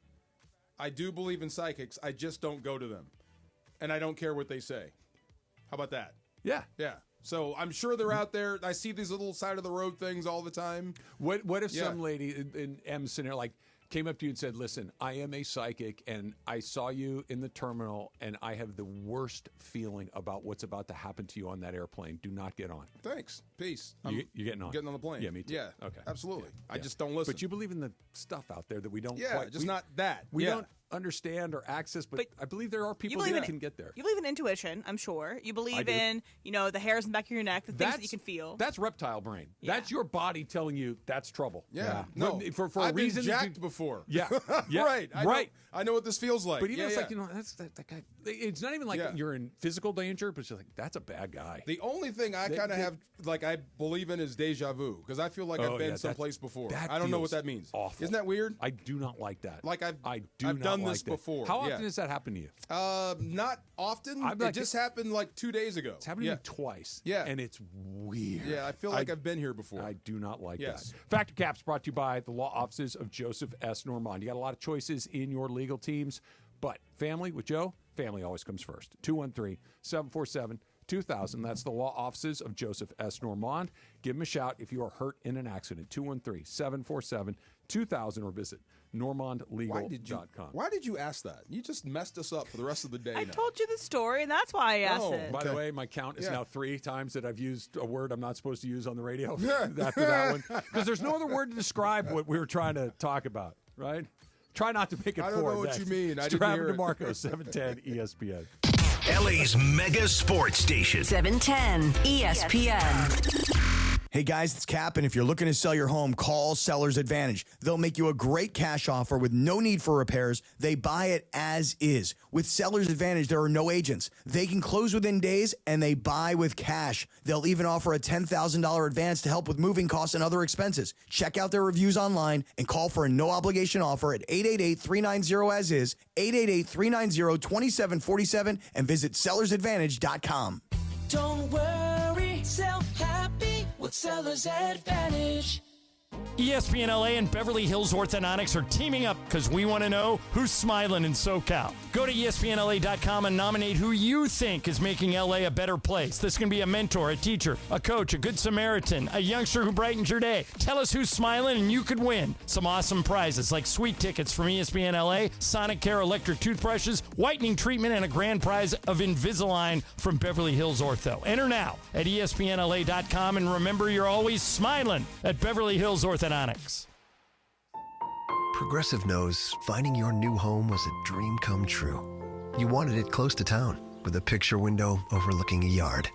I do believe in psychics. I just don't go to them, and I don't care what they say. How about that? Yeah. Yeah. So I'm sure they're out there. I see these little side of the road things all the time. What if some lady in M's scenario came up to you and said, listen, I am a psychic, and I saw you in the terminal, and I have the worst feeling about what's about to happen to you on that airplane. Do not get on. Thanks. Peace. You're getting on. Getting on the plane. Yeah, me too. Yeah. Okay. Absolutely. Yeah. I just don't listen. But you believe in the stuff out there that we don't not that. We don't understand or access, but I believe there are people that can get there. You believe in intuition, I'm sure. You believe in, the hairs in the back of your neck, the things that you can feel. That's reptile brain. Yeah. That's your body telling you that's trouble. Yeah. No. For I've a reason. been jacked before. Yeah. Yeah. Right. I know what this feels like. But even it's like, that's that guy. It's not even like you're in physical danger, but it's just like, that's a bad guy. The only thing I kind of have, I believe in is deja vu, because I feel like I've been someplace before. I don't know what that means. Awful. Isn't that weird? I do not like that. I've done this before. How often has that happened to you? Not often. It just happened 2 days ago. It's happened to me twice. Yeah. And it's weird. Yeah, I feel like I've been here before. I do not like that. Factor Caps brought to you by the law offices of Joseph S. Normand. You got a lot of choices in your legal teams, but family with Joe, family always comes first. 213-747-2000. That's the law offices of Joseph S. Normand. Give him a shout if you are hurt in an accident. 213-747-2000 or visit normandlegal.com. Why did you ask that? You just messed us up for the rest of the day. I told you the story, and that's why I asked it. By the way, my count is now 3 times that I've used a word I'm not supposed to use on the radio after that one. Because there's no other word to describe what we were trying to talk about, right? Try not to make it 4. I don't know what you mean. I didn't hear it. DeMarco, 710 ESPN. LA's mega sports station. 710 ESPN. Hey guys, it's Cap, and if you're looking to sell your home, call Seller's Advantage. They'll make you a great cash offer with no need for repairs. They buy it as is. With Seller's Advantage, there are no agents. They can close within days, and they buy with cash. They'll even offer a $10,000 advance to help with moving costs and other expenses. Check out their reviews online and call for a no-obligation offer at 888-390-AS-IS, 888-390-2747, and visit sellersadvantage.com. Don't worry, sell happy with Seller's Advantage. ESPN LA and Beverly Hills Orthodontics are teaming up because we want to know who's smiling in SoCal. Go to ESPNLA.com and nominate who you think is making LA a better place. This can be a mentor, a teacher, a coach, a good Samaritan, a youngster who brightens your day. Tell us who's smiling and you could win some awesome prizes like sweet tickets from ESPN LA, Sonic Care electric toothbrushes, whitening treatment, and a grand prize of Invisalign from Beverly Hills Ortho. Enter now at ESPNLA.com and remember you're always smiling at Beverly Hills Orthodontics. Progressive knows finding your new home was a dream come true. You wanted it close to town with a picture window overlooking a yard.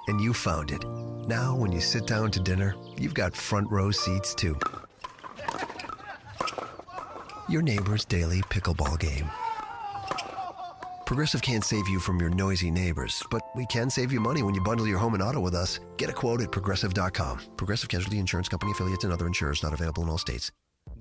And you found it. Now when you sit down to dinner, you've got front row seats too. Your neighbor's daily pickleball game. Progressive can't save you from your noisy neighbors, but we can save you money when you bundle your home and auto with us. Get a quote at Progressive.com. Progressive Casualty Insurance Company affiliates and other insurers not available in all states.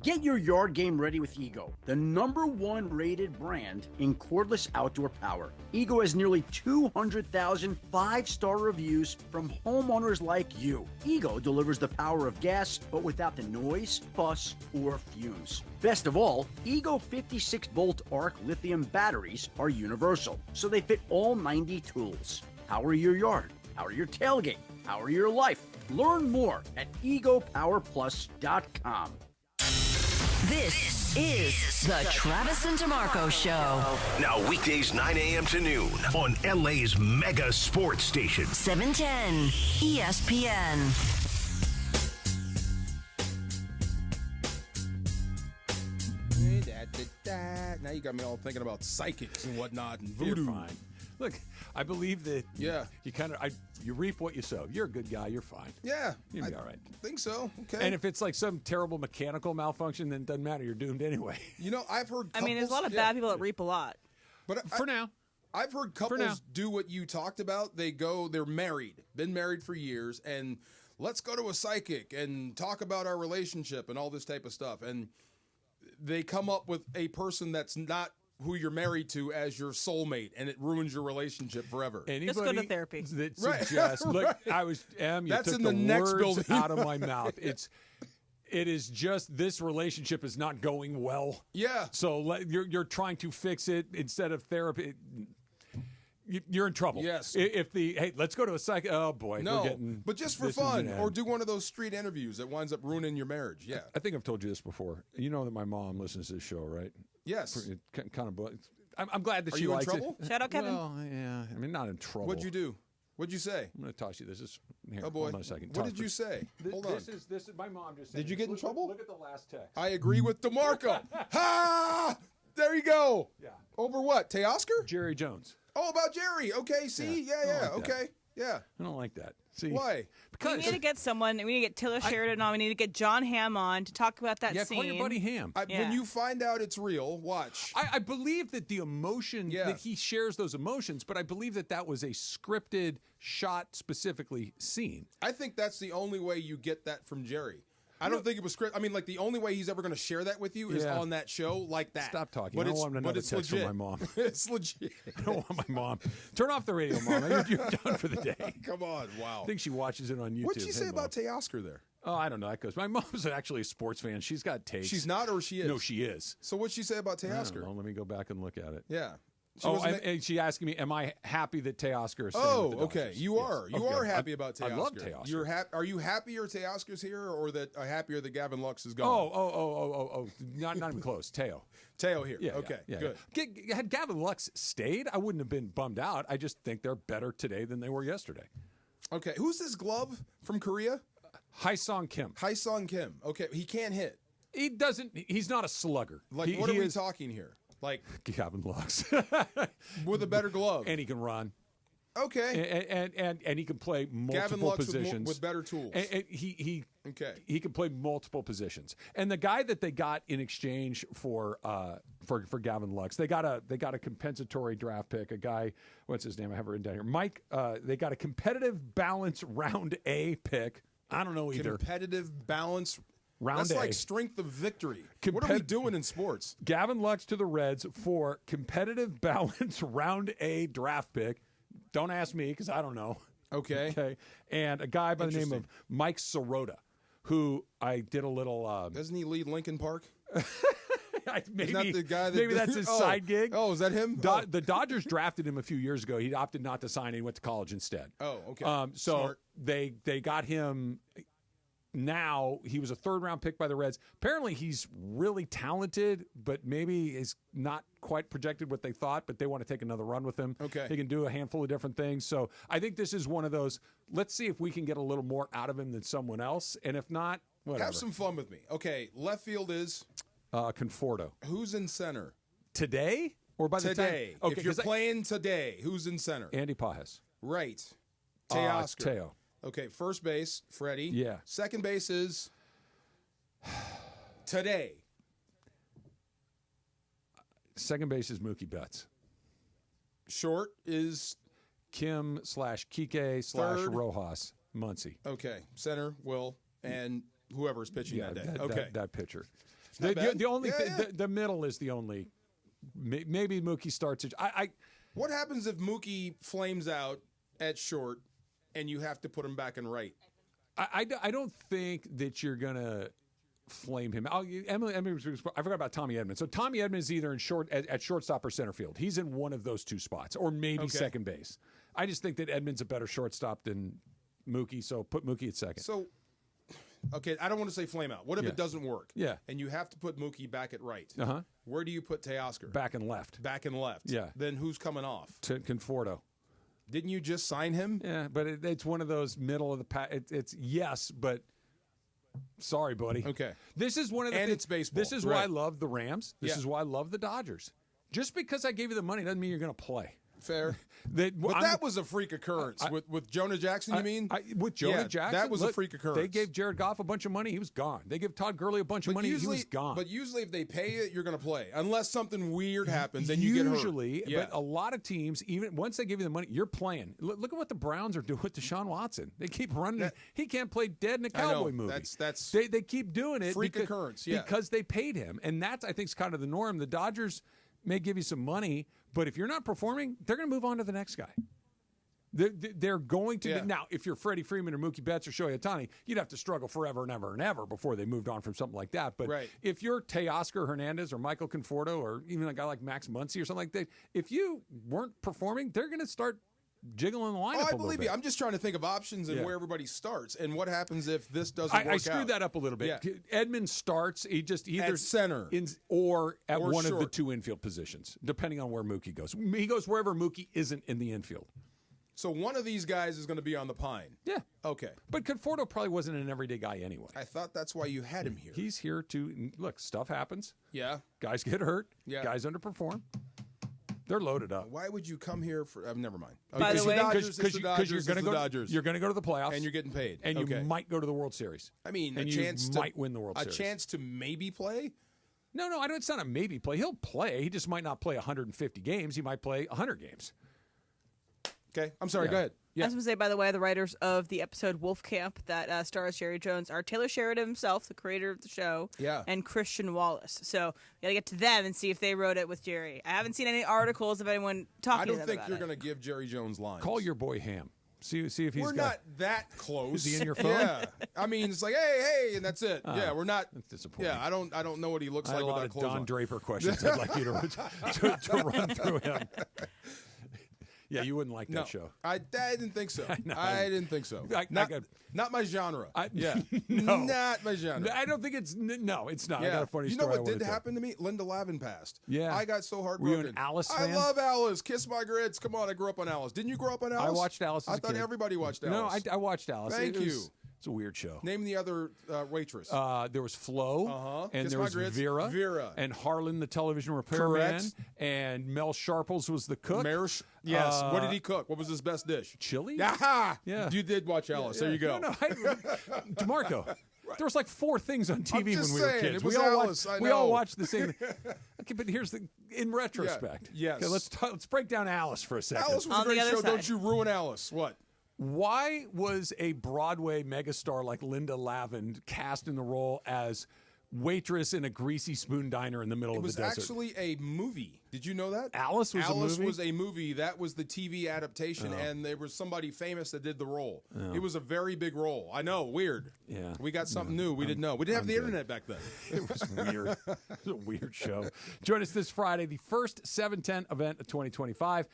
Get your yard game ready with Ego, the #1 rated brand in cordless outdoor power. Ego has nearly 200,000 5-star reviews from homeowners like you. Ego delivers the power of gas, but without the noise, fuss, or fumes. Best of all, Ego 56-volt arc lithium batteries are universal, so they fit all 90 tools. Power your yard, power your tailgate, power your life. Learn more at egopowerplus.com. This is the Travis and DeMarco Show. Now weekdays 9 a.m. to noon on LA's mega sports station. 710 ESPN. Now you got me all thinking about psychics and whatnot and voodoo. You're fine. Look, I believe that. Yeah. You reap what you sow. You're a good guy. You're fine. Yeah. You'll be all right. Think so. Okay. And if it's like some terrible mechanical malfunction, then it doesn't matter. You're doomed anyway. I've heard. I mean, there's a lot of bad people that reap a lot. But for now. I've heard couples do what you talked about. They're married, been married for years, and let's go to a psychic and talk about our relationship and all this type of stuff. And they come up with a person that's not who you're married to as your soulmate, and it ruins your relationship forever. Just go to therapy. That suggests, look, you took in the the next words building. out of my mouth. It is just this relationship is not going well. Yeah. So you're trying to fix it instead of therapy. You're in trouble. Yes. Hey, let's go to a psych. Oh boy. No, we're getting, but just for fun, or do one of those street interviews that winds up ruining your marriage. Yeah. I think I've told you this before. You know that my mom listens to this show, right? Yes. Kind of. I'm glad that Are she you in likes trouble? it. Shout out, Kevin. Well, yeah. I mean, not in trouble. What'd you do? What'd you say? I'm going to toss you this. Here, Oh boy. Hold on a second. What did you say? Hold on. This is my mom just. Did you get in trouble? Look at the last text. I agree with DeMarco. Ha! There you go. Yeah. Over what? Teoscar? Jerry Jones. Oh, about Jerry. Okay. See. Yeah. like okay. Yeah. I don't like that. See why? We need to get someone. We need to get Taylor Sheridan on. We need to get John Hamm on to talk about that scene. Call your buddy Ham. When you find out it's real, watch. I believe that the emotion that he shares those emotions, but I believe that was a scripted, shot specifically scene. I think that's the only way you get that from Jerry. I don't think it was scripted. I mean, like the only way he's ever going to share that with you is on that show like that. Stop talking. But I don't want another text from my mom. It's legit. I don't want my mom. Turn off the radio, Mom. You're done for the day. Come on. Wow. I think she watches it on YouTube. What'd she say about Teoscar there? Oh, I don't know. That goes. My mom's actually a sports fan. She's got takes. She's not, or she is? No, she is. So what'd she say about Teoscar? Let me go back and look at it. Yeah. And she asking me, am I happy that Teoscar is staying with the Dodgers? Okay. You are. You are happy about Teoscar. I love Teoscar. You're are you happier Teoscar's here, or happier that Gavin Lux is gone? Oh. Not even close. Teo here. Yeah. Okay. Good. Had Gavin Lux stayed, I wouldn't have been bummed out. I just think they're better today than they were yesterday. Okay. Who's this glove from Korea? Haesung Kim. Okay. He can't hit. He doesn't. He's not a slugger. Like, what are we talking here? Like Gavin Lux with a better glove, and he can run. Okay, and he can play multiple Gavin Lux positions with better tools. And he can play multiple positions. And the guy that they got in exchange for Gavin Lux, they got a compensatory draft pick. A guy, what's his name? I have it written down here. Mike. They got a competitive balance round A pick. I don't know either. Competitive balance. That's like strength of victory. What are we doing in sports? Gavin Lux to the Reds for competitive balance round A draft pick. Don't ask me because I don't know. Okay. And a guy by the name of Mike Sirota, who I did a little. Doesn't he lead Lincoln Park? Maybe not the guy maybe that's his side gig. Oh, is that him? The Dodgers drafted him a few years ago. He opted not to sign and he went to college instead. Oh, okay. So Smart. they got him. Now, he was a third-round pick by the Reds. Apparently, he's really talented, but maybe is not quite projected what they thought, but they want to take another run with him. Okay. He can do a handful of different things. So I think this is one of those, let's see if we can get a little more out of him than someone else. And if not, whatever. Have some fun with me. Okay, left field is? Conforto. Who's in center? Today? Or by the time? Okay, if you're playing today, who's in center? Andy Pajes. Right. Teoscar. Teo. Okay, first base, Freddie. Yeah. Second base is today. Second base is Mookie Betts. Short is Kim/Kike/Rojas Muncy. Okay, center Will and whoever's pitching that day. That pitcher. The middle is the only. Maybe Mookie starts it. What happens if Mookie flames out at short? And you have to put him back in right. I don't think that you're going to flame him. I forgot about Tommy Edmonds. So Tommy Edmonds is either at shortstop or center field. He's in one of those two spots, or maybe second base. I just think that Edmonds is a better shortstop than Mookie, so put Mookie at second. So, okay, I don't want to say flame out. What if it doesn't work? Yeah. And you have to put Mookie back at right. Uh-huh. Where do you put Teoscar? Back and left. Yeah. Then who's coming off? Conforto. Didn't you just sign him? Yeah, but it's one of those middle of the pack. It's yes, but sorry, buddy. Okay. This is one of the and it's baseball. This is why I love the Rams. This is why I love the Dodgers. Just because I gave you the money doesn't mean you're going to play. Fair. That was a freak occurrence with Jonah Jackson. You mean with Jonah Jackson? That was a freak occurrence. They gave Jared Goff a bunch of money. He was gone. They give Todd Gurley a bunch of money. He was gone. But usually, if they pay it, you're going to play, unless something weird happens. Then you get hurt. Usually, but a lot of teams, even once they give you the money, you're playing. Look at what the Browns are doing with Deshaun Watson. They keep running. He can't play dead in a cowboy movie. They keep doing it. Freak occurrence. Yeah. Because they paid him, and that's I think is kind of the norm. The Dodgers may give you some money, but if you're not performing, they're going to move on to the next guy. They're going to now. If you're Freddie Freeman or Mookie Betts or Shohei Ohtani, you'd have to struggle forever and ever and ever before they moved on from something like that. But if you're Teoscar Hernandez or Michael Conforto or even a guy like Max Muncy or something like that, if you weren't performing, they're going to start jiggling the lineup. I believe you. I'm just trying to think of options and where everybody starts and what happens if this doesn't work out. I screwed that up a little bit. Yeah. Edmund starts. He just either at center or at one of the two infield positions, depending on where Mookie goes. He goes wherever Mookie isn't in the infield. So one of these guys is going to be on the pine. Yeah. Okay. But Conforto probably wasn't an everyday guy anyway. I thought that's why you had him here. He's here to look. Stuff happens. Yeah. Guys get hurt. Yeah. Guys underperform. They're loaded up. Why would you come here for? Never mind. By the way, because you're going to go. You're going to go to the playoffs, and you're getting paid, and you might go to the World Series. I mean, and you might win the World Series. A chance to maybe play. No, I don't. It's not a maybe play. He'll play. He just might not play 150 games. He might play 100 games. Okay, I'm sorry. Go ahead. Yeah. I was going to say, by the way, the writers of the episode Wolf Camp that stars Jerry Jones are Taylor Sheridan himself, the creator of the show, and Christian Wallace. So we got to get to them and see if they wrote it with Jerry. I haven't seen any articles of anyone talking to them about it. I don't think you're going to give Jerry Jones lines. Call your boy Ham. See if he's We're not that close. Is he in your phone? Yeah. I mean, it's like, hey, and that's it. Yeah, we're not. That's disappointing. Yeah, I don't know what he looks like without clothes Don on. Draper questions I'd like you to run through him. Yeah, you wouldn't like that show. I didn't think so. I didn't think so. Not my genre. No. Not my genre. I don't think it's no. It's not. Yeah. I got a funny you story. know what did happen to me? Linda Lavin passed. Yeah, I got so heartbroken. Were you an Alice fan? I love Alice. Kiss my grits. Come on, I grew up on Alice. Didn't you grow up on Alice? I watched Alice. I thought everybody watched Alice. No, I watched Alice. Thank you. It's a weird show. Name the other waitress. There was Flo, and Kiss there my was grits. Vera, and Harlan, the television repairman, and Mel Sharples was the cook. Yes. What did he cook? What was his best dish? Chili. Aha! Yeah. You did watch Alice. There you go. No, DeMarco. There was like 4 things on TV when we were kids. It was Alice. We all watched the same. Okay, but here's in retrospect. Yes. Okay, let's break down Alice for a second. Alice was a great show. Don't you ruin Alice. What? Why was a Broadway megastar like Linda Lavin cast in the role as waitress in a greasy spoon diner in the middle of the desert? It was actually a movie. Did you know that? Alice was a movie? Alice was a movie. That was the TV adaptation, and there was somebody famous that did the role. It was a very big role. I know, weird. Yeah. We got something new. We didn't know. We didn't have the internet back then. It was weird. It was a weird show. Join us this Friday, the first 710 event of 2025.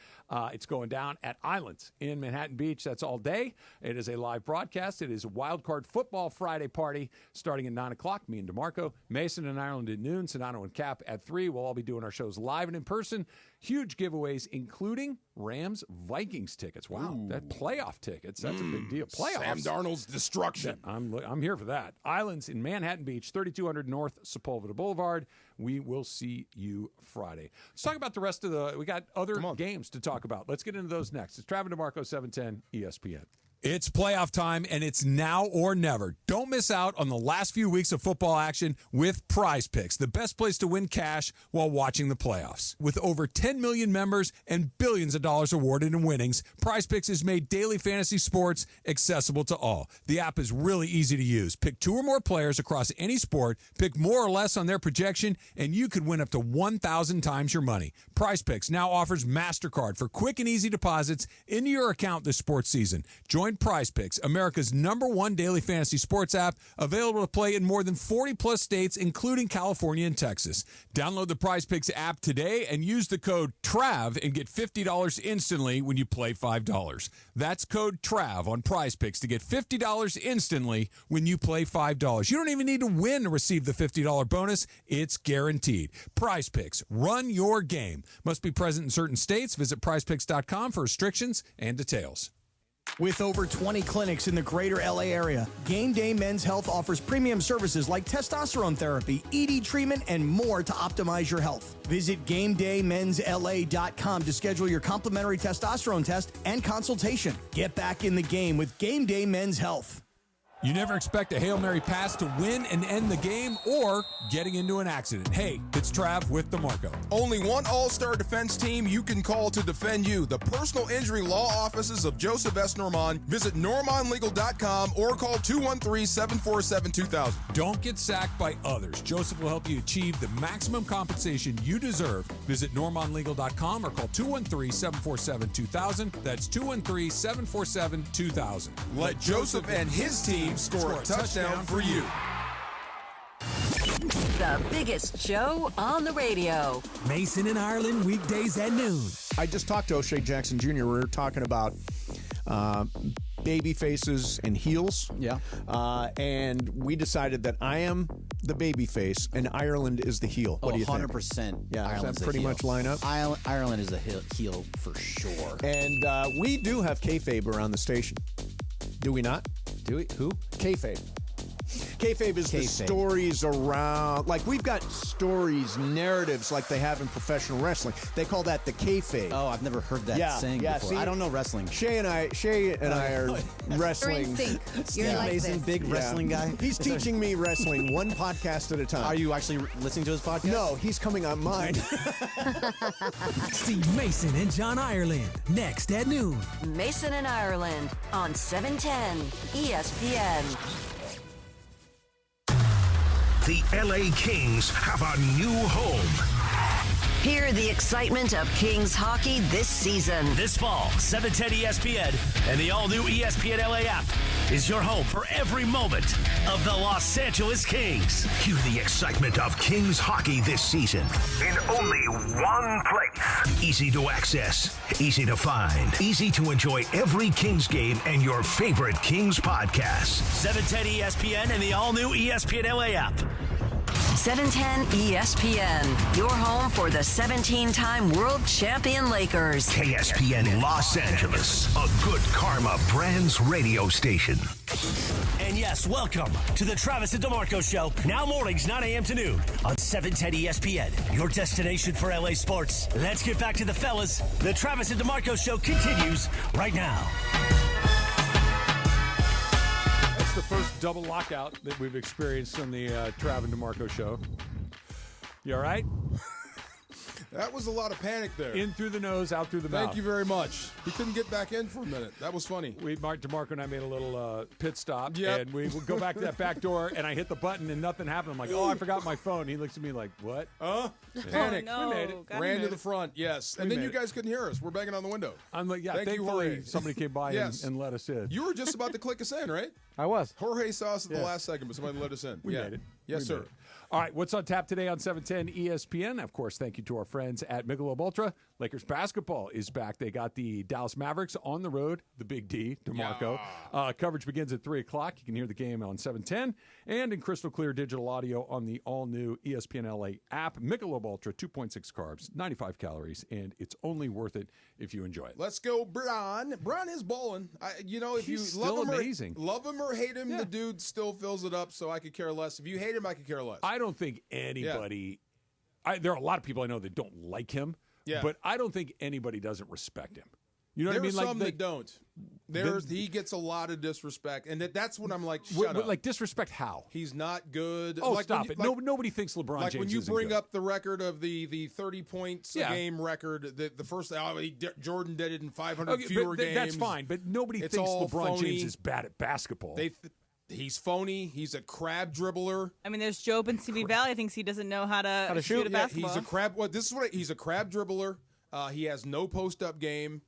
It's going down at Islands in Manhattan Beach. That's all day. It is a live broadcast. It is a Wild Card Football Friday party starting at 9 o'clock. Me and DeMarco, Mason and Ireland at noon, Sedano and Cap at 3. We'll all be doing our shows live and in person. Huge giveaways, including Rams Vikings tickets. Wow, that playoff tickets. That's a big deal. Playoffs. Sam Darnold's destruction. I'm here for that. Islands in Manhattan Beach, 3200 North Sepulveda Boulevard. We will see you Friday. Let's talk about the rest of we got other games to talk about. Let's get into those next. It's Travis DeMarco, 710 ESPN. It's playoff time, and it's now or never. Don't miss out on the last few weeks of football action with Prize Picks, the best place to win cash while watching the playoffs. With over 10 million members and billions of dollars awarded in winnings, Prize Picks has made daily fantasy sports accessible to all. The app is really easy to use. Pick 2 or more players across any sport, pick more or less on their projection, and you could win up to 1,000 times your money. Prize Picks now offers MasterCard for quick and easy deposits into your account this sports season. Join Prize Picks, America's #1 daily fantasy sports app, available to play in more than 40-plus states, including California and Texas. Download the Prize Picks app today and use the code TRAV and get $50 instantly when you play $5. That's code TRAV on Prize Picks to get $50 instantly when you play $5. You don't even need to win to receive the $50 bonus. It's guaranteed. Prize Picks, run your game. Must be present in certain states. Visit prizepicks.com for restrictions and details. With over 20 clinics in the greater LA area, Game Day Men's Health offers premium services like testosterone therapy, ED treatment, and more to optimize your health. Visit GameDayMen'sLA.com to schedule your complimentary testosterone test and consultation. Get back in the game with Game Day Men's Health. You never expect a Hail Mary pass to win and end the game or getting into an accident. Hey, it's Trav with DeMarco. Only one all-star defense team you can call to defend you. The personal injury law offices of Joseph S. Normand. Visit normandlegal.com or call 213-747-2000. Don't get sacked by others. Joseph will help you achieve the maximum compensation you deserve. Visit normandlegal.com or call 213-747-2000. That's 213-747-2000. Let Joseph and his team score a touchdown for you. The biggest show on the radio. Mason and Ireland, weekdays at noon. I just talked to O'Shea Jackson Jr. We were talking about baby faces and heels. Yeah. And we decided that I am the baby face and Ireland is the heel. What do you think? 100%. Yeah, Ireland's does that pretty much line up? Ireland is a heel for sure. And we do have kayfabe around the station. Do we not? Do we? Who? Kayfabe. Kayfabe is the stories around, like we've got stories, narratives like they have in professional wrestling. They call that the kayfabe. Oh, I've never heard that saying before. See, I don't know wrestling. Shay and I are wrestling. Steve like Mason, big wrestling guy. He's teaching me wrestling one podcast at a time. Are you actually listening to his podcast? No, he's coming on mine. Steve Mason and John Ireland, next at noon. Mason and Ireland on 710 ESPN. The LA Kings have a new home. Hear the excitement of Kings hockey this season. This fall, 710 ESPN and the all-new ESPN LA app is your home for every moment of the Los Angeles Kings. Hear the excitement of Kings hockey this season in only one place. Easy to access, easy to find, easy to enjoy every Kings game and your favorite Kings podcast. 710 ESPN and the all-new ESPN LA app. 710 ESPN, your home for the 17-time world champion Lakers. KSPN Los Angeles, a good karma brands radio station. And yes, welcome to the Travis and DeMarco Show. Now mornings, 9 a.m. to noon on 710 ESPN, your destination for LA sports. Let's get back to the fellas. The Travis and DeMarco Show continues right now. The first double lockout that we've experienced on the Trav and DeMarco Show. You all right? That was a lot of panic there. In through the nose, out through the mouth. Thank you very much. He couldn't get back in for a minute. That was funny. DeMarco and I made a little pit stop, yep. And we would go back to that back door, and I hit the button, and nothing happened. I'm like, oh, I forgot my phone. He looks at me like, what? Panic. Oh, no. We made it. Ran to the front, yes. And then you guys couldn't hear us. We're banging on the window. I'm like, yeah, Thank thankfully you, somebody came by and let us in. You were just about to click us in, right? I was. Jorge saw us at the last second, but somebody let us in. We made it. Yes, sir. All right, what's on tap today on 710 ESPN? Of course, thank you to our friends at Michelob Ultra. Lakers basketball is back. They got the Dallas Mavericks on the road, the Big D, DeMarco. Coverage begins at 3 o'clock. You can hear the game on 710 and in crystal clear digital audio on the all-new ESPN LA app. Michelob Ultra, 2.6 carbs, 95 calories, and it's only worth it if you enjoy it. Let's go, Bron. Bron is balling. If He's you still amazing. Love him or hate him, the dude still fills it up, so I could care less. If you hate him, I could care less. I don't think anybody there are a lot of people I know that don't like him, but I don't think anybody doesn't respect him. You know what I mean? There are some that don't. He gets a lot of disrespect, and that's when I'm like, shut up. Like disrespect how? He's not good. Oh, stop it. Nobody thinks LeBron James is when you bring up the record of the 30 points a game record, the first Jordan did it in 500 fewer games. That's fine, but nobody thinks LeBron James is bad at basketball. He's phony. He's a crab dribbler. I mean, there's Job in CV Valley thinks he doesn't know how to shoot a basketball. He's a crab. He's a crab dribbler. He has no post-up game.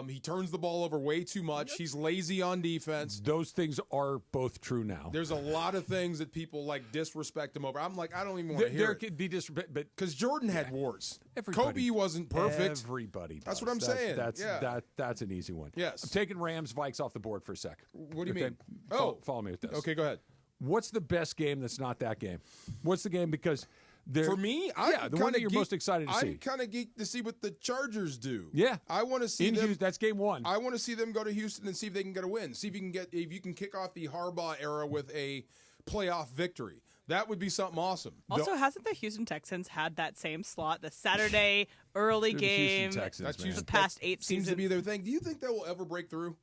He turns the ball over way too much. He's lazy on defense. Those things are both true now. There's a lot of things that people disrespect him over. I'm like, I don't even want to hear there it. could be disrespect, but because Jordan had warts. Kobe wasn't perfect. Everybody does. That's what I'm saying. That's an easy one. Yes. I'm taking Rams Vikes off the board for a sec. What do you mean? Follow me with this. Okay, go ahead. What's the best game that's not that game? What's the game? Because For me, the one that you're most excited to see. I'm kind of geeked to see what the Chargers do. Yeah, I want to see them. That's game one. I want to see them go to Houston and see if they can get a win. See if you can kick off the Harbaugh era with a playoff victory. That would be something awesome. Also, hasn't the Houston Texans had that same slot, the Saturday early game, the past 8 seasons? Seems to be their thing. Do you think they will ever break through?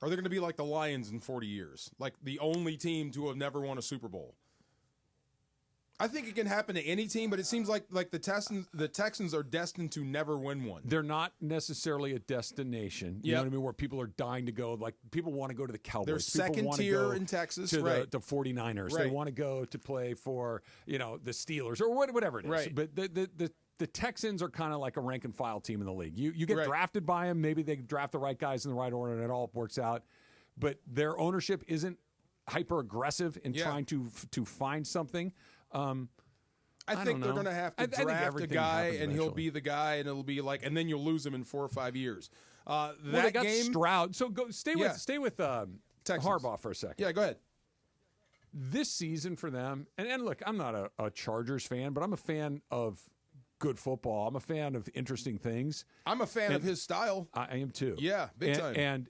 Are they going to be like the Lions in 40 years, like the only team to have never won a Super Bowl? I think it can happen to any team, but it seems like the Texans are destined to never win one. They're not necessarily a destination. You know what I mean? Where people are dying to go. Like, people want to go to the Cowboys. They're second tier in Texas. To the 49ers. Right. They want to go to play for, the Steelers or whatever it is. Right. But the Texans are kind of like a rank and file team in the league. You get drafted by them. Maybe they draft the right guys in the right order and it all works out. But their ownership isn't hyper aggressive in trying to find something. I think they're going to have to draft a guy, and he'll be the guy, and it'll be like, and then you'll lose him in 4 or 5 years. They got Stroud. So stay with Harbaugh for a second. Yeah, go ahead. This season for them, and look, I'm not a Chargers fan, but I'm a fan of good football. I'm a fan of interesting things. I'm a fan of his style. I am too. Yeah, big time. And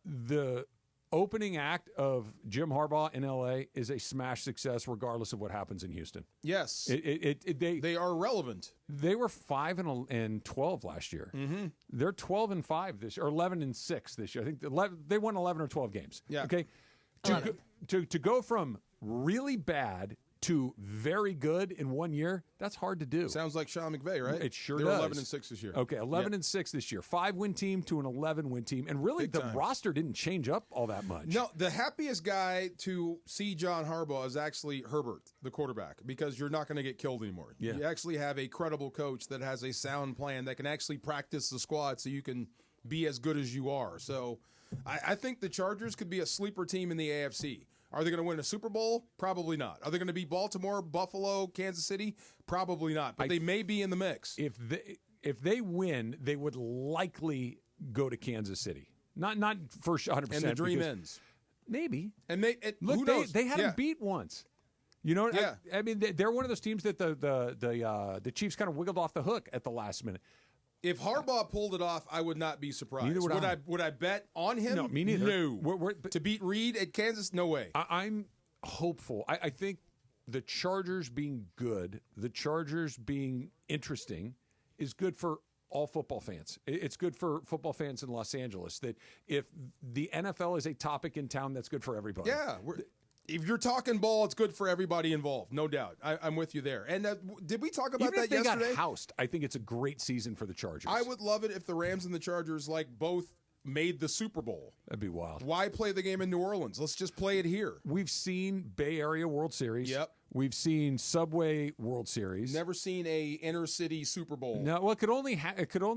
the opening act of Jim Harbaugh in L.A. is a smash success regardless of what happens in Houston. Yes. They are relevant. They were 5-12 last year. Mm-hmm. They're 12-5 this year, or 11-6 this year. I think they won 11 or 12 games. Yeah. Okay. To go from really bad to very good in 1 year, that's hard to do. Sounds like Sean McVay, right? It sure They're does. 11-6 this year. Okay, 11-6 this year. 5-win team to an 11-win team. And really, the roster didn't change up all that much. No, the happiest guy to see John Harbaugh is actually Herbert, the quarterback, because you're not going to get killed anymore. Yeah. You actually have a credible coach that has a sound plan that can actually practice the squad so you can be as good as you are. So I think the Chargers could be a sleeper team in the AFC. Are they going to win a Super Bowl? Probably not. Are they going to beat Baltimore, Buffalo, Kansas City? Probably not. But they may be in the mix. If they win, they would likely go to Kansas City. Not for 100%. And the dream ends. Maybe. And look, who knows? They had them beat once. You know, yeah. I mean, they're one of those teams that the Chiefs kind of wiggled off the hook at the last minute. If Harbaugh pulled it off, I would not be surprised. Neither would I. Would I bet on him? No, me neither. No. To beat Reed at Kansas? No way. I'm hopeful. I think the Chargers being good, the Chargers being interesting, is good for all football fans. It's good for football fans in Los Angeles. That if the NFL is a topic in town, that's good for everybody. Yeah. If you're talking ball, it's good for everybody involved, no doubt. I'm with you there. And did we talk about Even that if they yesterday? got housed, I think it's a great season for the Chargers. I would love it if the Rams and the Chargers both made the Super Bowl. That'd be wild. Why play the game in New Orleans? Let's just play it here. We've seen Bay Area World Series. Yep. We've seen Subway World Series. Never seen a inner city Super Bowl. No, well, it could only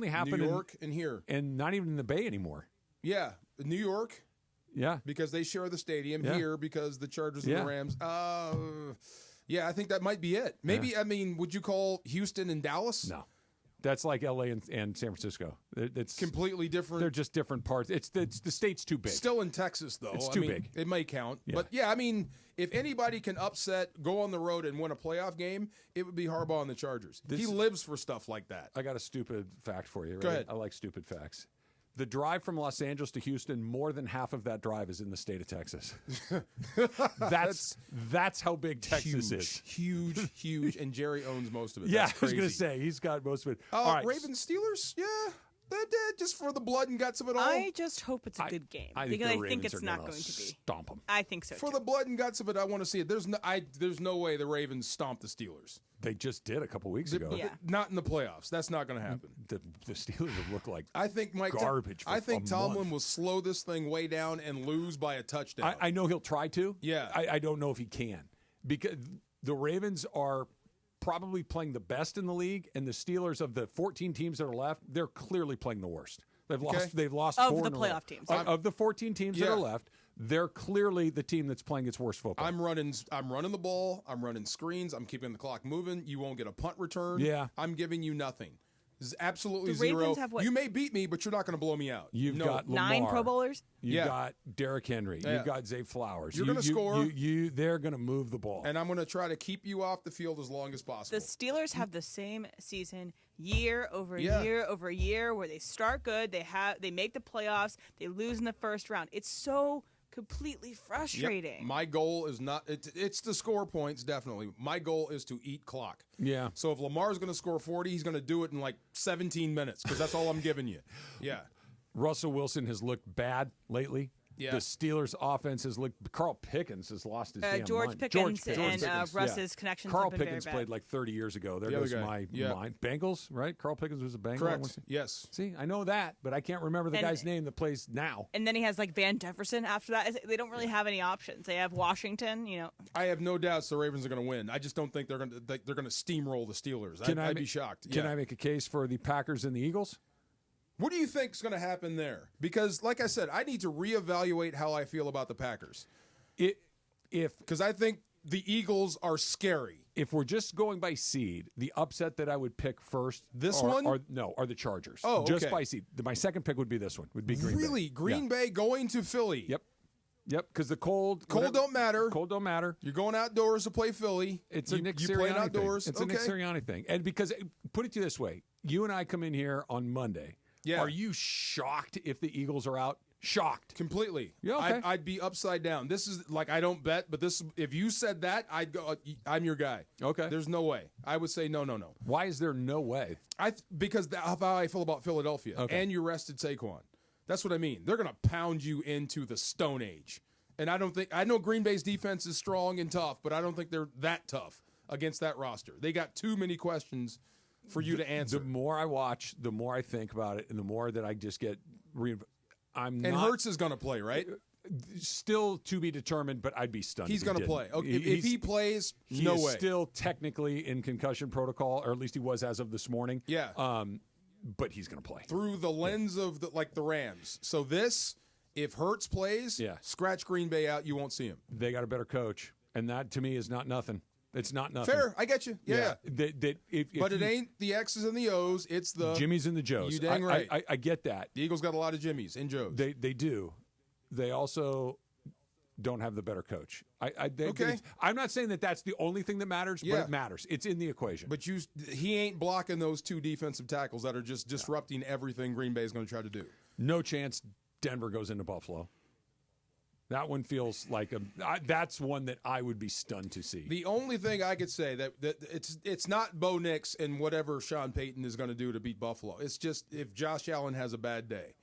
happen New York and here, and not even in the Bay anymore. Yeah, New York. Yeah. Because they share the stadium here because the Chargers and the Rams. Yeah, I think that might be it. Maybe, would you call Houston and Dallas? No. That's like L.A. and San Francisco. It's completely different. They're just different parts. It's the state's too big. Still in Texas, though. It's too big. It may count. Yeah. But, if anybody can go on the road and win a playoff game, it would be Harbaugh and the Chargers. He lives for stuff like that. I got a stupid fact for you. Right? Go ahead. I like stupid facts. The drive from Los Angeles to Houston, more than half of that drive is in the state of Texas. That's how big Texas is. Huge, and Jerry owns most of it. Yeah, That's I was going crazy. to say, he's got most of it. All right. Ravens, Steelers, yeah. Just for the blood and guts of it all. I just hope it's a good game because I think it's not going to be. Stomp them. I think so. For the blood and guts of it, I want to see it. There's no way the Ravens stomp the Steelers. They just did a couple weeks ago. Yeah. Not in the playoffs. That's not going to happen. The Steelers would look like garbage. For I think a Tomlin month. will slow this thing way down and lose by a touchdown. I know he'll try to. Yeah. I don't know if he can because the Ravens are probably playing the best in the league, and the Steelers, of the 14 teams that are left, they're clearly playing the worst. They've lost of 4 the in a row. playoff teams. Of the 14 teams that are left, they're clearly the team that's playing its worst football. I'm running the ball. I'm running screens. I'm keeping the clock moving. You won't get a punt return. Yeah. I'm giving you nothing. Absolutely The Ravens zero. have what? You may beat me, but you're not going to blow me out. You've got Lamar. 9 Pro Bowlers? You've got Derrick Henry. Yeah. You've got Zay Flowers. You're going to score. They're going to move the ball. And I'm going to try to keep you off the field as long as possible. The Steelers have the same season year over year over year where they start good, they make the playoffs, they lose in the first round. It's so completely frustrating. Yep. My goal is not it's to score points, definitely. My goal is to eat clock. Yeah. So if Lamar's going to score 40, he's going to do it in like 17 minutes because that's all I'm giving you. Yeah. Russell Wilson has looked bad lately. Yeah. The Steelers' offense has looked. Carl Pickens has lost his damn George mind. Pickens and Pickens, Russ's connections Carl have been Pickens very played bad. like 30 years ago. There The goes other my guy. mind. Bengals, right? Carl Pickens was a Bengal. Correct. Yes. See, I know that, but I can't remember the guy's name that plays now. And then he has like Van Jefferson after that. They don't really have any options. They have Washington, I have no doubts the Ravens are going to win. I just don't think they're going to steamroll the Steelers. I'd be shocked. Can I make a case for the Packers and the Eagles? What do you think is going to happen there? Because, like I said, I need to reevaluate how I feel about the Packers. Because I think the Eagles are scary. If we're just going by seed, the upset that I would pick first are the Chargers. Oh, okay. Just by seed. My second pick would be this one. Would be Green Bay. Really? Green Bay going to Philly? Yep. Because the cold don't matter. Cold don't matter. You're going outdoors to play Philly. It's a Nick Sirianni playing outdoors. thing. It's a Nick Sirianni thing. And because, put it to you this way, you and I come in here on Monday. Yeah. Are you shocked if the Eagles are out? Shocked. Completely. Yeah, okay. I'd be upside down. This is like, I don't bet, but this, if you said that, I'd go, I'm your guy. Okay. There's no way. I would say no. Why is there no way? Because of how I feel about Philadelphia. Okay. And you rested Saquon. That's what I mean. They're going to pound you into the Stone Age. And I know Green Bay's defense is strong and tough, but I don't think they're that tough against that roster. They got too many questions for you to answer. The more I watch, the more I think about it, and the more that I just get Hurts is going to play, right? Still to be determined, but I'd be stunned. He's going to play. Okay, if he plays, no way. He's still technically in concussion protocol, or at least he was as of this morning. Yeah. But he's going to play. Through the lens of the Rams. So if Hurts plays, scratch Green Bay out, you won't see him. They got a better coach, and that to me is not nothing. It's not nothing. Fair, I get you. Yeah. But it ain't the X's and the O's. It's the Jimmys and the Joes. You dang right. I get that. The Eagles got a lot of Jimmys and Joes. They do. They also don't have the better coach. I'm not saying that that's the only thing that matters, but it matters. It's in the equation. But he ain't blocking those two defensive tackles that are just disrupting everything Green Bay is going to try to do. No chance Denver goes into Buffalo. That one feels like that's one that I would be stunned to see. The only thing I could say that it's not Bo Nix and whatever Sean Payton is going to do to beat Buffalo. It's just if Josh Allen has a bad day.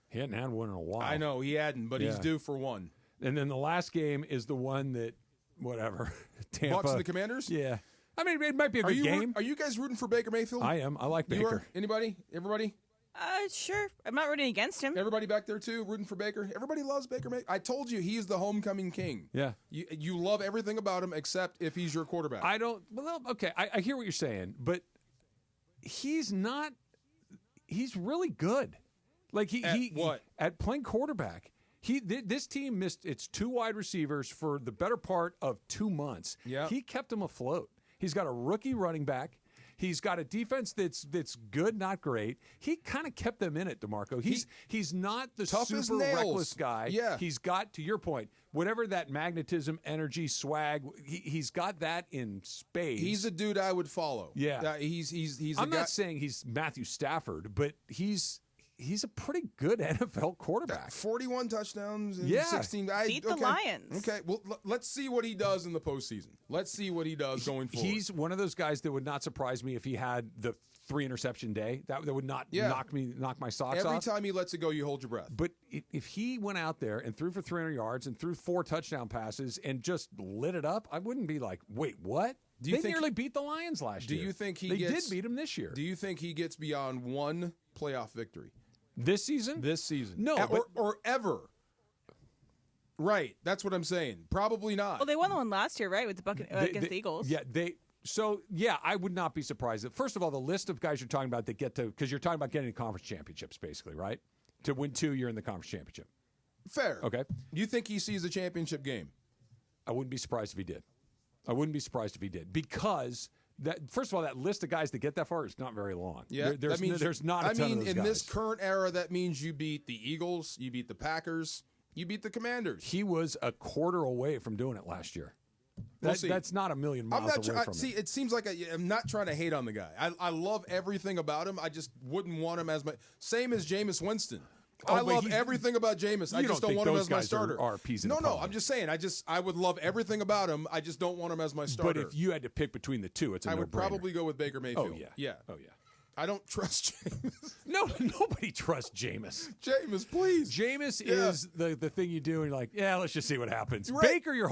He hadn't had one in a while. I know he hadn't, but he's due for one. And then the last game is the one that whatever Tampa Bucks and the Commanders. Yeah, I mean it might be a good game. Are you guys rooting for Baker Mayfield? I am. I like Baker. Anybody? Everybody? Sure. I'm not rooting against him. Everybody back there, too, rooting for Baker? Everybody loves Baker Mayfield. I told you, he's the homecoming king. Yeah. You love everything about him except if he's your quarterback. I don't – well, okay, I hear what you're saying, but he's not – he's really good. Like at playing quarterback. This team missed its 2 wide receivers for the better part of 2 months. Yeah. He kept them afloat. He's got a rookie running back. He's got a defense that's good, not great. He kind of kept them in it, DeMarco. He's not the super reckless guy. Yeah. He's got, to your point, whatever that magnetism, energy, swag, he's got that in spades. He's a dude I would follow. Yeah. He's I'm not saying he's Matthew Stafford, but he's a pretty good NFL quarterback. 41 touchdowns in 16. Beat the Lions. Okay, well, let's see what he does in the postseason. Let's see what he does going forward. He's one of those guys that would not surprise me if he had the 3-interception day. That would not knock my socks off. Every time he lets it go, you hold your breath. But if he went out there and threw for 300 yards and threw 4 touchdown passes and just lit it up, I wouldn't be like, wait, what? They nearly beat the Lions last year. Do you think they did beat them this year? Do you think he gets beyond one playoff victory? This season? This season. No. Or ever. Right. That's what I'm saying. Probably not. Well, they won the one last year, right, with the against the Eagles. Yeah, I would not be surprised. First of all, the list of guys you're talking about that get to, because you're talking about getting to conference championships, basically, right? To win 2, you're in the conference championship. Fair. Okay. You think he sees a championship game? I wouldn't be surprised if he did. Because first of all, that list of guys that get that far is not very long. Yeah, there's not a ton of those in guys. this current era, that means you beat the Eagles, you beat the Packers, you beat the Commanders. He was a quarter away from doing it last year. That's not a million miles away from it seems like I'm not trying to hate on the guy. I love everything about him. I just wouldn't want him as my same as Jameis Winston. I love everything about Jameis. I just don't want him as my starter. No, I'm just saying. I would love everything about him. I just don't want him as my starter. But if you had to pick between the two, it's a no-brainer. I would probably go with Baker Mayfield. Oh yeah. I don't trust Jameis. No, nobody trusts Jameis. Jameis, please. Jameis is the thing you do, and you're like, yeah, let's just see what happens. Right. Baker, you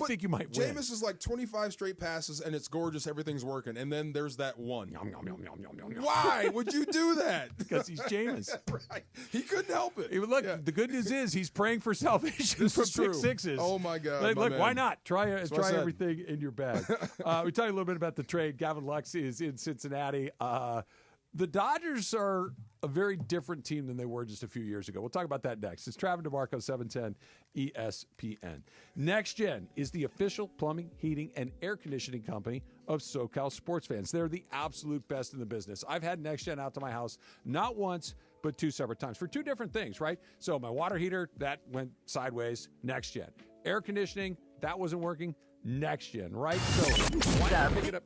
think you might win. Jameis is like 25 straight passes, and it's gorgeous. Everything's working. And then there's that one. Why would you do that? Because he's Jameis. Right. He couldn't help it. Look, the good news is he's praying for salvation from pick sixes. Oh, my God. Look, why not? Try everything in your bag. We talked a little bit about the trade. Gavin Lux is in Cincinnati. The Dodgers are a very different team than they were just a few years ago. We'll talk about that next. It's Travis DeMarco, 710 ESPN. Next Gen is the official plumbing, heating, and air conditioning company of SoCal sports fans. They're the absolute best in the business. I've had Next Gen out to my house not once, but 2 separate times for 2 different things, right? So my water heater, that went sideways, Next Gen. Air conditioning, that wasn't working, Next Gen, right? So why not pick it up?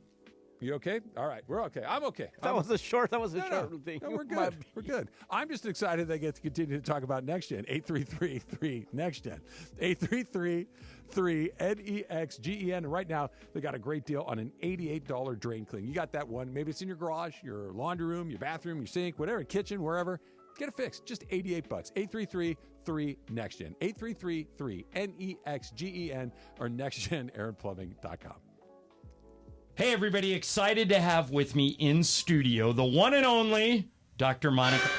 You okay? All right, we're okay. I'm okay. That was a short thing. No, we're good. We're good. I'm just excited they get to continue to talk about Next Gen. 833-3 Next Gen. 833-3-NEXGEN. And right now, they got a great deal on an $88 drain clean. You got that one. Maybe it's in your garage, your laundry room, your bathroom, your sink, whatever, kitchen, wherever. Get it fixed. Just $88. 833-3 Next Gen. 833-3-NEXGEN or nextgenairandplumbing.com. Hey, everybody, excited to have with me in studio the one and only Dr. Monica.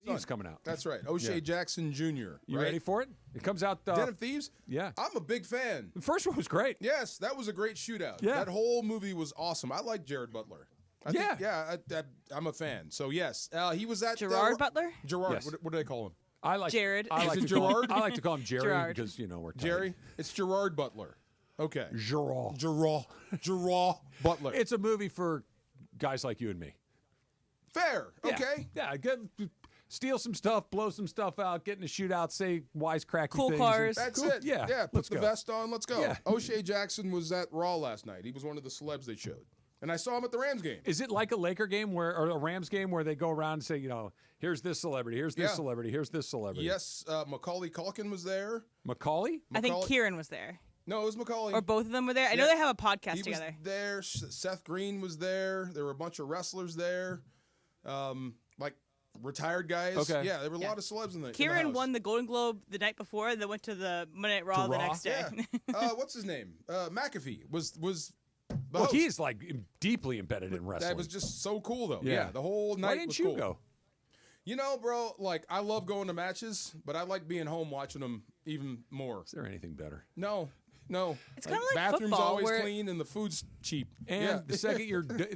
Thieves coming out. That's right. O'Shea Jackson Jr. You ready for it? It comes out. Den of Thieves? Yeah. I'm a big fan. The first one was great. Yes, that was a great shootout. Yeah. That whole movie was awesome. I like Jared Butler. I'm a fan. So, yes. He was at Gerard Butler? Gerard. Yes. What do they call him? Jared. I like Is it to call Gerard? I like to call him Jerry Gerard. because, we're tight. Jerry? It's Gerard Butler. Okay. Gerard. Gerard Butler. It's a movie for guys like you and me. Fair. Yeah. Okay. Yeah. Steal some stuff, blow some stuff out, get in a shootout, say wisecracky Cool things. cars. That's Cool. it. Yeah. Put let's the go. vest on. Let's go. Yeah. O'Shea Jackson was at Raw last night. He was one of the celebs they showed. And I saw him at the Rams game. Is it like a Laker game or a Rams game where they go around and say, here's this celebrity, here's this celebrity, here's this celebrity? Yes. Macaulay Culkin was there. Macaulay? I think Kieran was there. No, it was Macaulay. Or both of them were there. I know they have a podcast together. He was there. Seth Green was there. There were a bunch of wrestlers there. Like retired guys. Okay. Yeah, there were a lot of celebs in the Kieran house. won the Golden Globe the night before, then went to the Monday Night Raw the next day. Yeah. What's his name? McAfee was the Well, host. he's like deeply embedded in wrestling. That was just so cool, though. Yeah. The whole night Why didn't was you cool. go? Bro, I love going to matches, but I like being home watching them even more. Is there anything better? No. It's kind of like bathroom's football, always where clean and the food's cheap. And the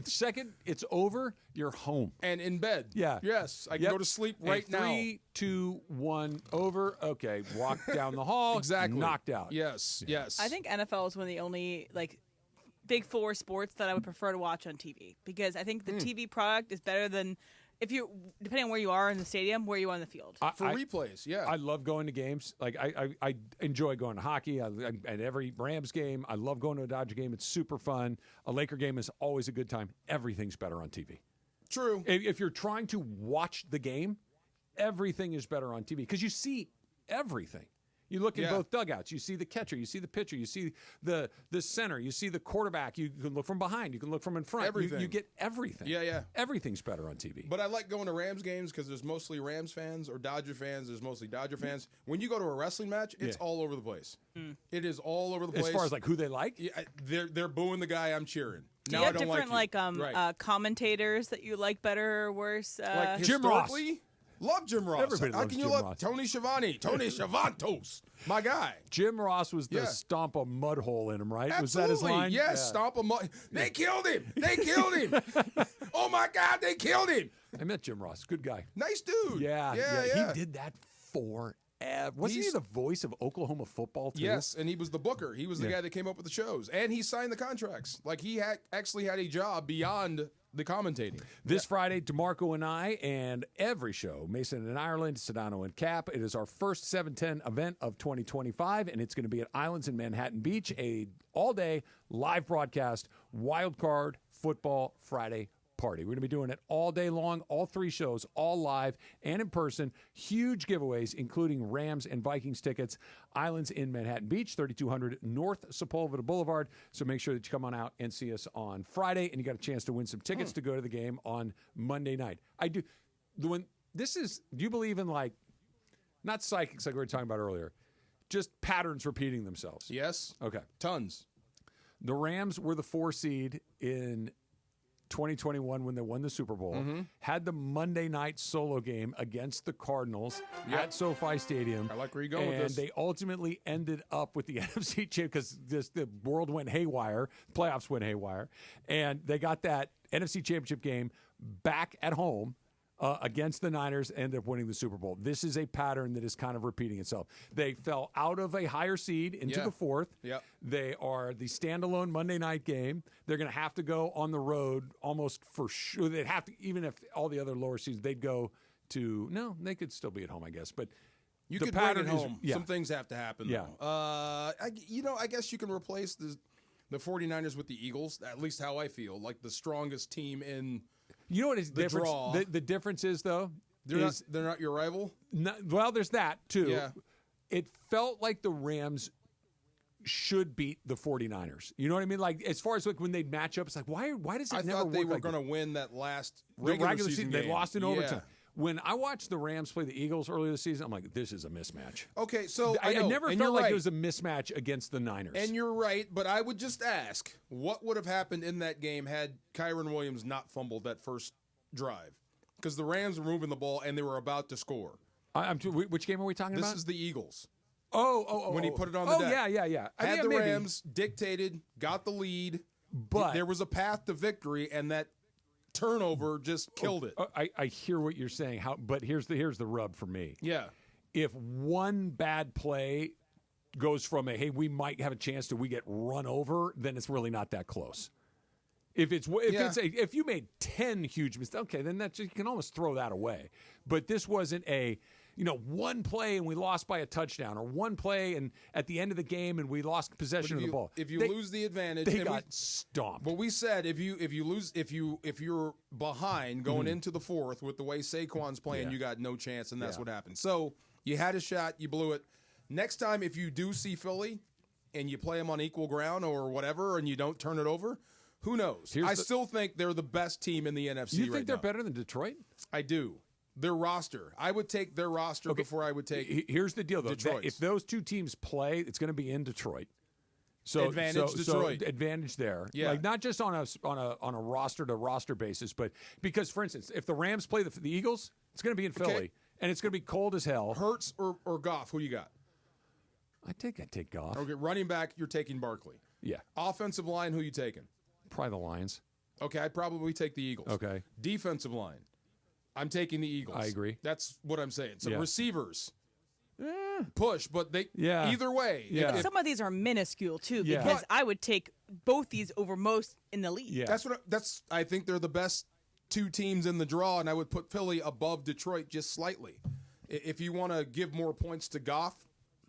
second it's over, you're home and in bed. Yeah. Yes, I can go to sleep right now. 3, 2, 1, over. Okay, walk down the hall. Exactly. Knocked out. Yes. I think NFL is one of the only Big Four sports that I would prefer to watch on TV, because I think the TV product is better than depending on where you are in the stadium, where you are on the field. For replays, yeah. I love going to games. I enjoy going to hockey. At every Rams game, I love going to a Dodger game. It's super fun. A Laker game is always a good time. Everything's better on TV. True. If you're trying to watch the game, everything is better on TV because you see everything. You look in both dugouts. You see the catcher. You see the pitcher. You see the center. You see the quarterback. You can look from behind. You can look from in front. Everything. You get everything. Yeah. Everything's better on TV. But I like going to Rams games because there's mostly Rams fans, or Dodger fans. There's mostly Dodger fans. When you go to a wrestling match, it's all over the place. It is all over the place. As far as who they like? Yeah, they're booing the guy I'm cheering. Do you have different commentators that you like better or worse? Like Jim Ross. Love Jim Ross. Everybody How loves can you Jim love Ross. Tony Schiavone? Tony Schiavantos, my guy. Jim Ross was the stomp a mud hole in him, right? Absolutely. Was that his line? Yes, Yeah. stomp a mud. They killed him. They killed him. Oh my God, they killed him. I met Jim Ross. Good guy. Nice dude. Yeah. Yeah. He did that forever. Wasn't he the voice of Oklahoma football too? Yes, and he was the booker. He was the guy that came up with the shows, and he signed the contracts. He actually had a job beyond the commentating. This Friday, DeMarco and I, and every show, Mason and Ireland, Sedano and Cap. It is our first 710 event of 2025, and it's going to be at Islands in Manhattan Beach, a all-day live broadcast, wild card football Friday party. We're going to be doing it all day long, all 3 shows, all live and in person. Huge giveaways, including Rams and Vikings tickets. Islands in Manhattan Beach, 3200 North Sepulveda Boulevard. So make sure that you come on out and see us on Friday, and you got a chance to win some tickets to go to the game on Monday night. Do you believe in not psychics like we were talking about earlier, just patterns repeating themselves? Yes. Okay. Tons. The Rams were the 4 seed in 2021 when they won the Super Bowl, had the Monday night solo game against the Cardinals at SoFi Stadium. I like where you're going with this. And they ultimately ended up with the NFC champ because the world went haywire, playoffs went haywire, and they got that NFC championship game back at home against the Niners, ended up winning the Super Bowl. This is a pattern that is kind of repeating itself. They fell out of a higher seed into the 4th. Yep. They are the standalone Monday night game. They're going to have to go on the road almost for sure. They'd have to, even if all the other lower seeds, they'd go to, no, they could still be at home, I guess. But you the could bring pattern it home. Is, Some things have to happen, Yeah. though. I guess you can replace the 49ers with the Eagles, at least how I feel, like the strongest team in You know what is the difference? draw. The difference is, though, They're not your rival? Well, there's that, too. Yeah. It felt like the Rams should beat the 49ers. You know what I mean? Like, as far as when they'd match up, it's like, why does it I never thought work they were like going to win that last the regular season season they game. lost in overtime. Yeah. When I watched the Rams play the Eagles earlier this season, I'm like, this is a mismatch. Okay, so I know, never and felt you're like right. it was a mismatch against the Niners. And you're right, but I would just ask, what would have happened in that game had Kyron Williams not fumbled that first drive? because the Rams were moving the ball and they were about to score. Which game are we talking about? This is the Eagles. When he put it on the deck. yeah. Had the Rams dictated, got the lead, but there was a path to victory, and that turnover just killed it. I hear what you're saying. But here's the rub for me. Yeah. If one bad play goes from hey, we might have a chance to we get run over, then it's really not that close. If you made 10 huge mistakes, okay, then you can almost throw that away. But this wasn't one play and we lost by a touchdown, or one play and at the end of the game and we lost possession of the ball. If you lose the advantage, they got stomped. But we said if you're behind going into the fourth with the way Saquon's playing, you got no chance, and that's what happened. So you had a shot, you blew it. Next time, if you do see Philly and you play them on equal ground or whatever, and you don't turn it over, who knows? I still think they're the best team in the NFC. You think they're better than Detroit? I do. Their roster. I would take their roster before I would take. Here's the deal, though. Detroit's. If those two teams play, it's going to be in Detroit. Advantage Detroit. So advantage there. Yeah. Like not just on a roster to roster basis, but because, for instance, if the Rams play the Eagles, it's going to be in Philly, and it's going to be cold as hell. Hurts or Goff? Who you got? I'd take Goff. Okay, running back, you're taking Barkley. Yeah. Offensive line, who you taking? Probably the Lions. Okay, I'd probably take the Eagles. Okay. Defensive line, I'm taking the Eagles. I agree. That's what I'm saying. So receivers, Eh. push, but they either way. Yeah. Some of these are minuscule too, Yeah. because I would take both these over most in the league. Yeah. I think they're the best two teams in the draw, and I would put Philly above Detroit just slightly. If you want to give more points to Goff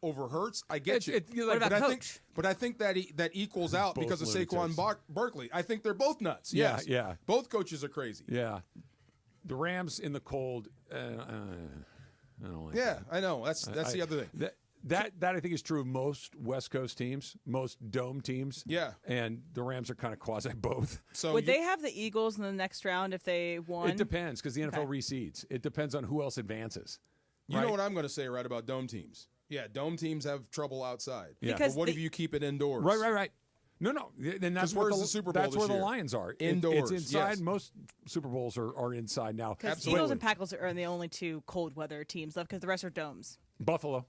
over Hurts, I get you. What about Coach? But I think that equals out Both because of lunatics. Saquon Barkley. I think they're both nuts. Yeah, Yes. yeah. Both coaches are crazy. Yeah. The Rams in the cold. I don't like that. I know. That's the other thing. That I think is true of most West Coast teams, most dome teams. Yeah. And the Rams are kind of quasi both. So Would they have the Eagles in the next round if they won? It depends because the NFL reseeds. It depends on who else advances. You know what I'm going to say right about dome teams? Yeah, dome teams have trouble outside. Yeah. But what if you keep it indoors? Right. No. Then that's where's what the Super Bowl That's this where the year? Lions are. Indoors, It's inside. yes. Most Super Bowls are inside now. Because Eagles and Packers are the only two cold weather teams left because the rest are domes. Buffalo.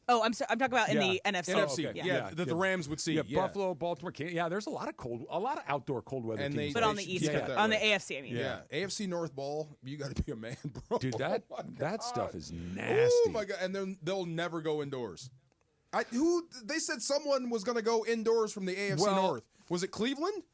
Oh, I'm talking about in the NFC. NFC. okay. Yeah, that the Rams would see. Yeah, Yeah. Buffalo, Baltimore. There's a lot of outdoor cold weather And teams. But on the East Coast, on the AFC, I mean. Yeah. AFC North ball, you got to be a man, bro. Dude, that stuff is nasty. Oh my god! And then they'll never go indoors. They said someone was going to go indoors from the AFC North. Was it Cleveland?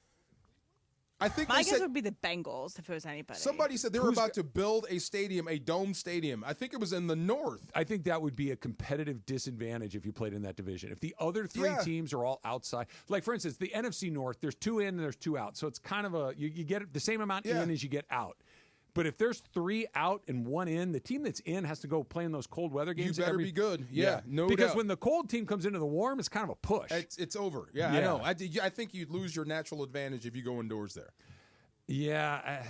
I think My they guess said would be the Bengals if it was anybody. somebody said they were about to build a stadium, a dome stadium. I think it was in the North. I think that would be a competitive disadvantage if you played in that division. If the other three teams are all outside, like for instance, the NFC North, there's two in and there's two out, so it's kind of you get the same amount in as you get out. But if there's three out and one in, the team that's in has to go play in those cold weather games. You better be good. Yeah, no Because doubt. when the cold team comes into the warm, it's kind of a push. It's over. Yeah, I know. I think you'd lose your natural advantage if you go indoors there. Yeah.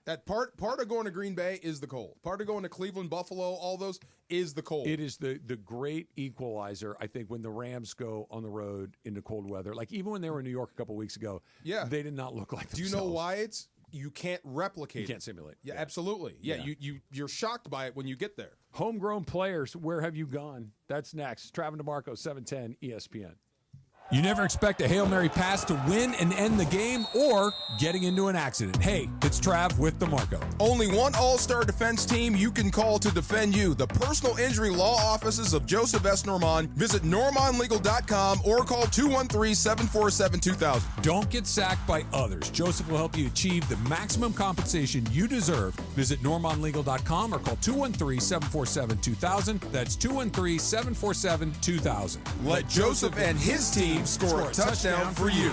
That part of going to Green Bay is the cold. Part of going to Cleveland, Buffalo, all those is the cold. It is the great equalizer, I think, when the Rams go on the road into cold weather. Like even when they were in New York a couple weeks ago, they did not look like themselves. Do you know why you can't replicate it? You can't simulate. Yeah, absolutely. Yeah, you're shocked by it when you get there. Homegrown players, where have you gone? That's next. Travis DeMarco, 710 ESPN. You never expect a Hail Mary pass to win and end the game or getting into an accident. Hey, it's Trav with DeMarco. Only one all-star defense team you can call to defend you. The personal injury law offices of Joseph S. Normand. Visit normandlegal.com or call 213-747-2000. Don't get sacked by others. Joseph will help you achieve the maximum compensation you deserve. Visit normandlegal.com or call 213-747-2000. That's 213-747-2000. Let Joseph and his team score a touchdown for you.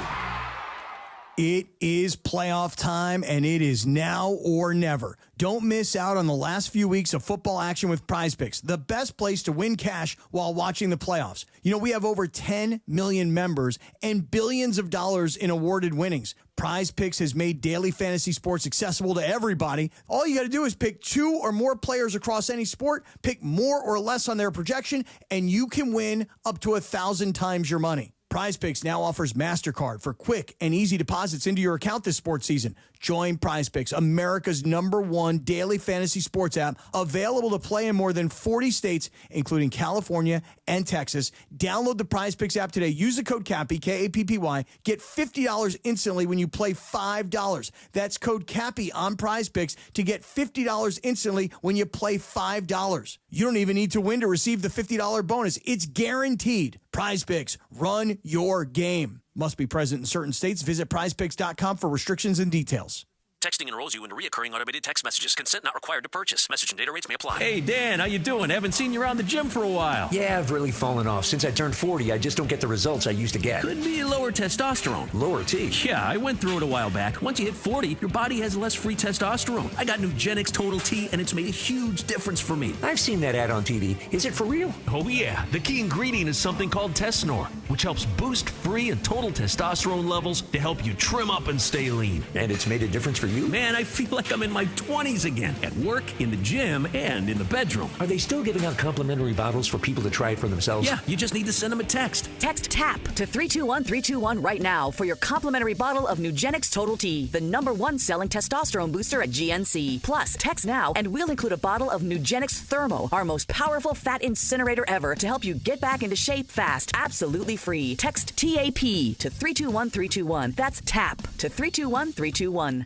It is playoff time, and it is now or never. Don't miss out on the last few weeks of football action with Prize Picks, the best place to win cash while watching the playoffs. You know, we have over 10 million members and billions of dollars in awarded winnings. Prize Picks has made daily fantasy sports accessible to everybody. All you got to do is pick two or more players across any sport, pick more or less on their projection, and you can win up to 1,000 times your money. PrizePicks now offers MasterCard for quick and easy deposits into your account this sports season. Join PrizePicks, America's #1 daily fantasy sports app, available to play in more than 40 states, including California and Texas. Download the PrizePicks app today. Use the code CAPPY, K-A-P-P-Y. Get $50 instantly when you play $5. That's code CAPPY on PrizePicks to get $50 instantly when you play $5. You don't even need to win to receive the $50 bonus. It's guaranteed. PrizePicks, run your game. Must be present in certain states. Visit prizepicks.com for restrictions and details. Texting enrolls you into recurring automated text messages. Consent not required to purchase. Message and data rates may apply. Hey, Dan, how you doing? Haven't seen you around the gym for a while. Yeah, I've really fallen off. Since I turned 40, I just don't get the results I used to get. Could be lower testosterone. Lower T? Yeah, I went through it a while back. Once you hit 40, your body has less free testosterone. I got Nugenix Total T, and it's made a huge difference for me. I've seen that ad on TV. Is it for real? Oh, yeah. The key ingredient is something called Tesnor, which helps boost free and total testosterone levels to help you trim up and stay lean. And it's made a difference for you? Man, I feel like I'm in my 20s again, at work, in the gym, and in the bedroom. Are they still giving out complimentary bottles for people to try it for themselves? Yeah, you just need to send them a text. Text TAP to 321-321 right now for your complimentary bottle of Nugenix Total T, the #1 selling testosterone booster at GNC. Plus, text now and we'll include a bottle of Nugenix Thermo, our most powerful fat incinerator ever, to help you get back into shape fast, absolutely free. Text TAP to 321-321. That's TAP to 321-321.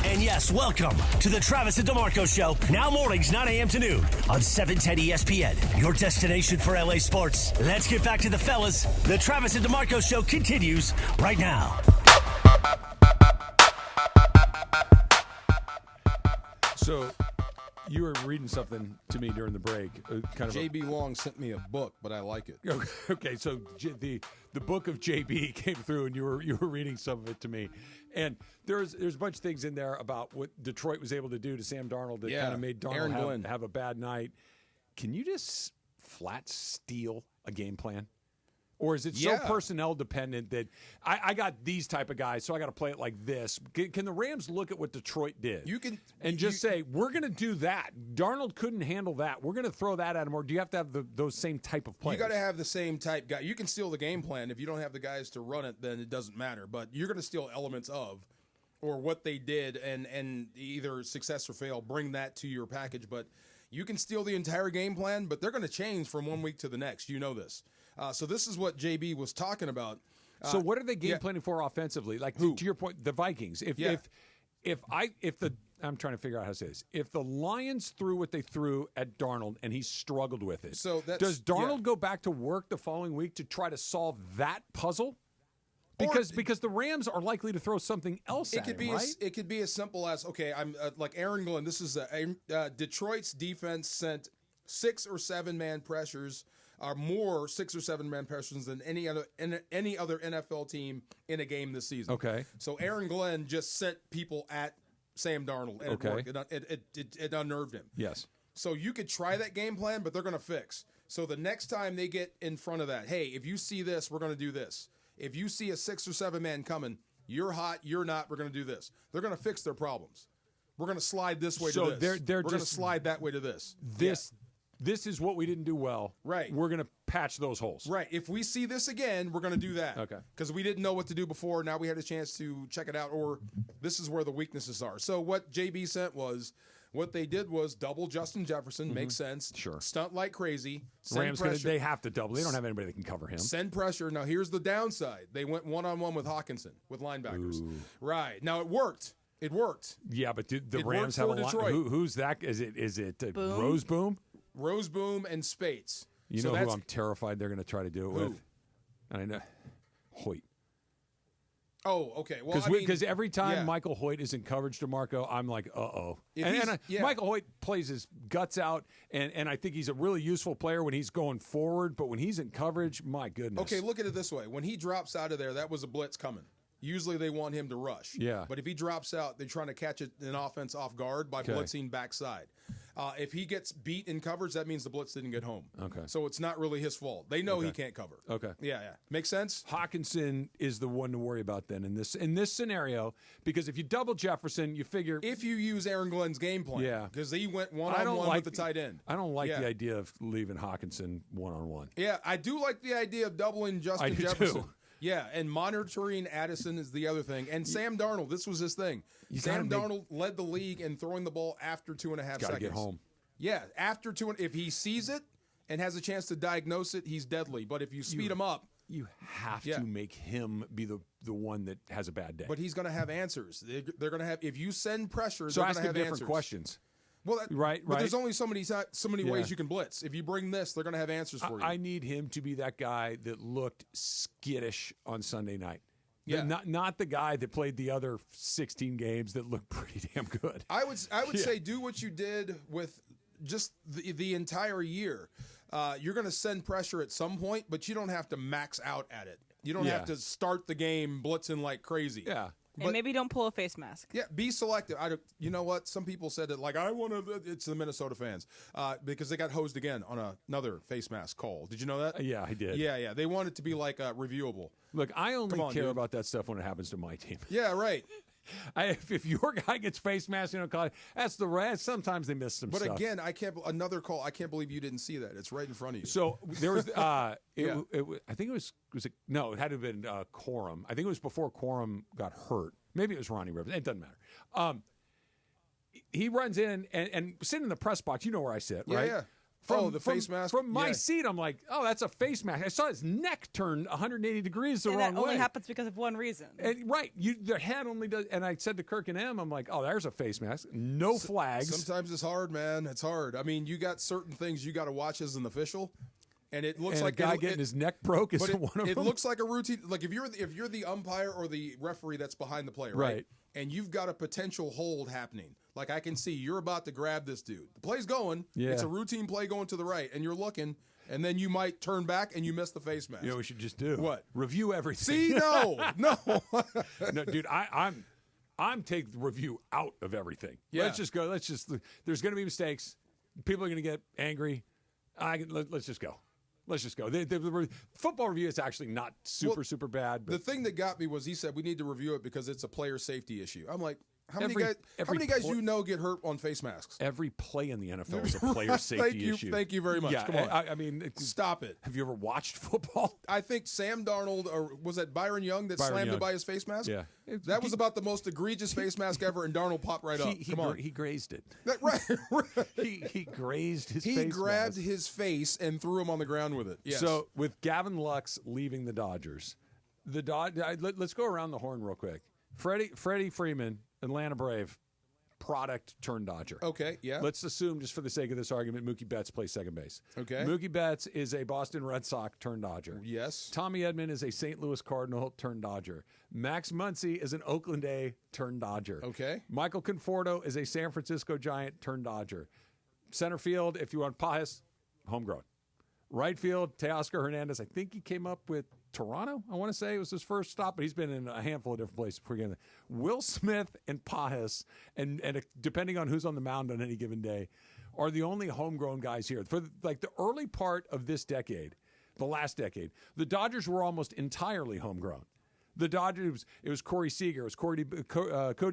And yes, welcome to the Travis and DeMarco Show. Now mornings, 9 a.m. to noon on 710 ESPN, your destination for LA sports. Let's get back to the fellas. The Travis and DeMarco Show continues right now. So, you were reading something to me during the break. JB Long sent me a book, but I like it. Okay, so the book of JB came through, and you were reading some of it to me. And there's a bunch of things in there about what Detroit was able to do to Sam Darnold that kind of made Darnold have a bad night. Can you just flat steal a game plan? Or is it so personnel dependent that I got these type of guys, so I got to play it like this? Can the Rams look at what Detroit did and say, we're going to do that? Darnold couldn't handle that. We're going to throw that at him. Or do you have to have those same type of players? You got to have the same type guy. You can steal the game plan. If you don't have the guys to run it, then it doesn't matter. But you're going to steal elements of or what they did and either success or fail, bring that to your package. But you can steal the entire game plan, but they're going to change from one week to the next. You know this. So this is what JB was talking about. So what are they game planning for offensively? Like to your point, the Vikings. I'm trying to figure out how to say this. If the Lions threw what they threw at Darnold and he struggled with it, does Darnold go back to work the following week to try to solve that puzzle? Because the Rams are likely to throw something else at him, right? It could be as simple as, okay, I'm like Aaron Glenn. This is Detroit's defense sent 6 or 7 man pressures. Are more 6 or 7 man pressures than any other NFL team in a game this season. Okay. So Aaron Glenn just sent people at Sam Darnold. It unnerved him. Yes. So you could try that game plan, but they're going to fix. So the next time they get in front of that, hey, if you see this, we're going to do this. If you see a 6 or 7 man coming, you're hot, you're not, we're going to do this. They're going to fix their problems. We're going to slide this way to this. We're going to slide that way to this. This is what we didn't do well. Right. We're going to patch those holes. Right. If we see this again, we're going to do that. Okay. Because we didn't know what to do before. Now we had a chance to check it out, or this is where the weaknesses are. So what JB sent was, what they did was double Justin Jefferson. Makes sense. Sure. Stunt like crazy. Rams, they have to double. They don't have anybody that can cover him. Send pressure. Now here's the downside. They went one-on-one with Hawkinson, with linebackers. Ooh. Right. Now it worked. It worked. Yeah, but the Rams have a lot. Who's that? Is it Roseboom? Roseboom and Spates. You know who I'm terrified they're going to try to do it with? I know. Hoyt. Oh, okay. Well, because every time Michael Hoyt is in coverage, DeMarco, I'm like, uh-oh. Michael Hoyt plays his guts out, and I think he's a really useful player when he's going forward, but when he's in coverage, my goodness. Okay, look at it this way. When he drops out of there, that was a blitz coming. Usually they want him to rush. Yeah. But if he drops out, they're trying to catch an offense off guard by blitzing backside. If he gets beat in coverage, that means the blitz didn't get home. Okay. So it's not really his fault. They know he can't cover. Okay. Yeah. Makes sense? Hawkinson is the one to worry about then in this scenario, because if you double Jefferson, you figure if you use Aaron Glenn's game plan, because he went one-on-one with the tight end. I don't like the idea of leaving Hawkinson one-on-one. Yeah, I do like the idea of doubling Justin Jefferson. Yeah, and monitoring Addison is the other thing. And Sam Darnold, this was his thing. Sam Darnold led the league in throwing the ball after 2.5 seconds. Got to get home. Yeah, after if he sees it and has a chance to diagnose it, he's deadly. But if you speed him up, you have to make him be the one that has a bad day. But he's going to have answers. They're going to have, if you send pressure, so they're going to have different answers. questions. Well, right. But there's only so many ways you can blitz. If you bring this, they're going to have answers for you. I need him to be that guy that looked skittish on Sunday night. Yeah. Not the guy that played the other 16 games that looked pretty damn good. I would say do what you did with just the entire year. You're going to send pressure at some point, but you don't have to max out at it. You don't have to start the game blitzing like crazy. Yeah. And maybe don't pull a face mask. Yeah, be selective. You know what? Some people said that, like, I want to. It's the Minnesota fans because they got hosed again on another face mask call. Did you know that? Yeah, I did. Yeah. They want it to be like reviewable. Look, I only care about that stuff when it happens to my team. Yeah, right. If your guy gets face masked, that's the rest. Sometimes they miss some stuff. But again, another call. I can't believe you didn't see that. It's right in front of you. So there was. I think it was no, it had to have been Corum. I think it was before Corum got hurt. Maybe it was Ronnie Rivers. It doesn't matter. He runs in and sitting in the press box. You know where I sit, right? Yeah. The face mask? From my seat, I'm like, oh, that's a face mask. I saw his neck turn 180 degrees the wrong way. And that only happens because of one reason. And, right. Their head only does. And I said to Kirk and M, I'm like, oh, there's a face mask. No flags. Sometimes it's hard, man. It's hard. I mean, you got certain things you got to watch as an official. And it looks like a guy getting his neck broke is one of them. It looks like a routine. Like if you're the umpire or the referee that's behind the play, right? And you've got a potential hold happening. Like I can see you're about to grab this dude. The play's going. Yeah. It's a routine play going to the right, and you're looking, and then you might turn back and you miss the face mask. You know what we should just do? What? Review everything. See, no. No, dude, I'm taking the review out of everything. Yeah. Let's just go. There's going to be mistakes. People are going to get angry. Let's just go. Let's just go. The football review is actually not super bad. But the thing that got me was he said we need to review it because it's a player safety issue. I'm like, how many guys you know get hurt on face masks? Every play in the NFL is a player safety issue. Thank you very much. Yeah, come on. I mean, stop it. Have you ever watched football? I think Sam Darnold, or was that Byron Young that slammed it by his face mask? Yeah. That was about the most egregious face mask ever, and Darnold popped right up. Come on. He grazed it. Right. He grazed his face He grabbed his face and threw him on the ground with it. Yes. So with Gavin Lux leaving the Dodgers, let's go around the horn real quick. Freddie Freeman, Atlanta Brave, product turned Dodger. Okay, yeah. Let's assume, just for the sake of this argument, Mookie Betts plays second base. Okay. Mookie Betts is a Boston Red Sox turned Dodger. Yes. Tommy Edman is a St. Louis Cardinal turned Dodger. Max Muncy is an Oakland A turned Dodger. Okay. Michael Conforto is a San Francisco Giant turned Dodger. Center field, if you want Pajas, homegrown. Right field, Teoscar Hernandez. I think he came up with Toronto, I want to say. It was his first stop, but he's been in a handful of different places before getting there. Will Smith and Pajas, and depending on who's on the mound on any given day, are the only homegrown guys here. For like the early part of this decade, the last decade, the Dodgers were almost entirely homegrown. The Dodgers, it was Corey Seager, it was Cody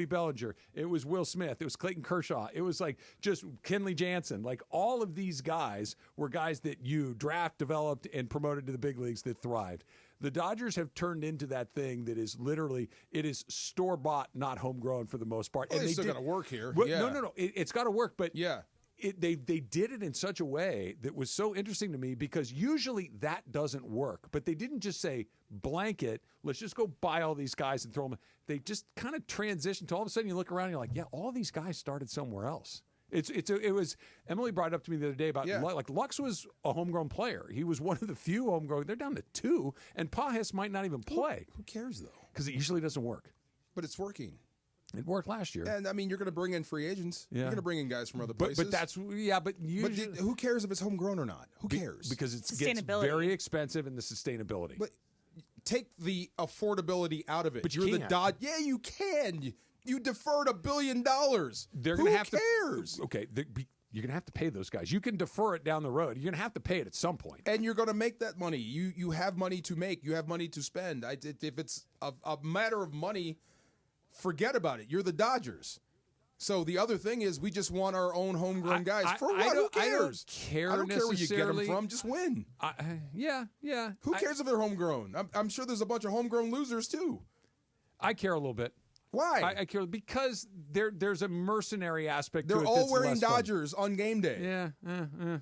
Bellinger, it was Will Smith, it was Clayton Kershaw, it was like just Kenley Jansen. Like all of these guys were guys that you draft, developed, and promoted to the big leagues that thrived. The Dodgers have turned into that thing that is literally, it is store-bought, not homegrown for the most part. Well, and they still got to work here. Well, yeah. No. It's got to work, but yeah. They did it in such a way that was so interesting to me because usually that doesn't work. But they didn't just say blanket, let's just go buy all these guys and throw them. They just kind of transitioned to all of a sudden you look around and you're like, yeah, all these guys started somewhere else. It was Emily brought it up to me the other day about like Lux was a homegrown player. He was one of the few homegrown. They're down to 2, and Pajas might not even play. Who cares though? Because it usually doesn't work. But it's working. It worked last year. And I mean, you're going to bring in free agents. Yeah. You're going to bring in guys from other places. But that's But usually, who cares if it's homegrown or not? Who cares? Because it gets very expensive and the sustainability. But take the affordability out of it. But you're the Dodge. Yeah, you can. You deferred $1 billion. They're going to have cares? Okay, you're going to have to pay those guys. You can defer it down the road. You're going to have to pay it at some point. And you're going to make that money. You have money to make. You have money to spend. If it's a matter of money, forget about it. You're the Dodgers. So the other thing is we just want our own homegrown guys. For what? Who cares? I don't care where you get them from. Just win. Yeah. Who cares if they're homegrown? I'm sure there's a bunch of homegrown losers too. I care a little bit. Why? I care because there's a mercenary aspect to it. They're all wearing Dodgers on game day. Yeah.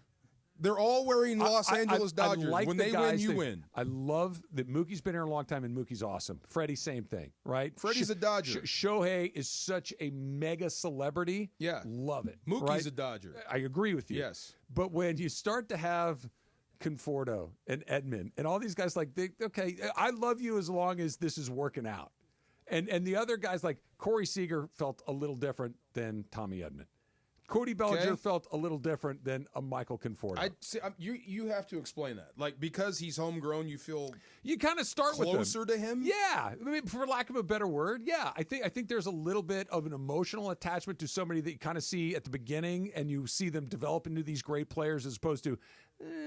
They're all wearing Los Angeles Dodgers. Like when the they guys win, you win. I love that Mookie's been here a long time, and Mookie's awesome. Freddie, same thing, right? Freddie's a Dodger. Shohei is such a mega celebrity. Yeah. Love it. Mookie's a Dodger. I agree with you. Yes. But when you start to have Conforto and Edman and all these guys, okay, I love you as long as this is working out. And the other guys, like Corey Seager, felt a little different than Tommy Edman. Cody Bellinger felt a little different than a Michael Conforto. You have to explain that. Like, because he's homegrown, you feel you kind of start closer to him? Yeah. I mean, for lack of a better word, yeah. I think there's a little bit of an emotional attachment to somebody that you kind of see at the beginning, and you see them develop into these great players as opposed to,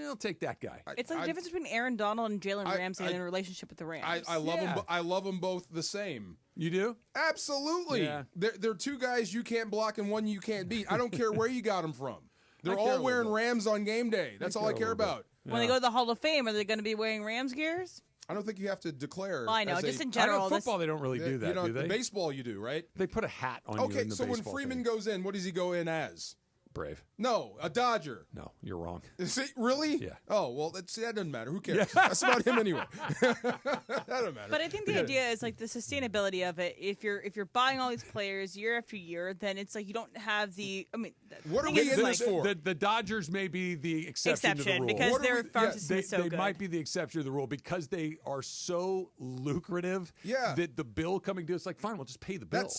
I'll take that guy. It's like the difference between Aaron Donald and Jalen Ramsey in a relationship with the Rams. I love them. I love them both the same. You do? Absolutely. Yeah. They're two guys you can't block and one you can't beat. I don't care where you got them from. They're all wearing Rams on game day. That's all I care about. When they go to the Hall of Fame, are they going to be wearing Rams gears? I don't think you have to declare. Well, I know, just in general. I know football, they don't really do that, do they? Baseball, you do, right? They put a hat on you in the Okay, so when Freeman goes in, what does he go in as? Brave. No, a Dodger. No, you're wrong. Is it really? Yeah. Oh, well, that doesn't matter. Who cares? That's about him anyway. That doesn't matter. But I think the idea is like the sustainability of it. If you're buying all these players year after year, then it's like you don't have the. I mean, what are we in this for? The Dodgers may be the exception to the rule because their farm system is so good. They might be the exception to the rule because they are so lucrative. Yeah. That the bill coming due, it's like fine, we'll just pay the bill.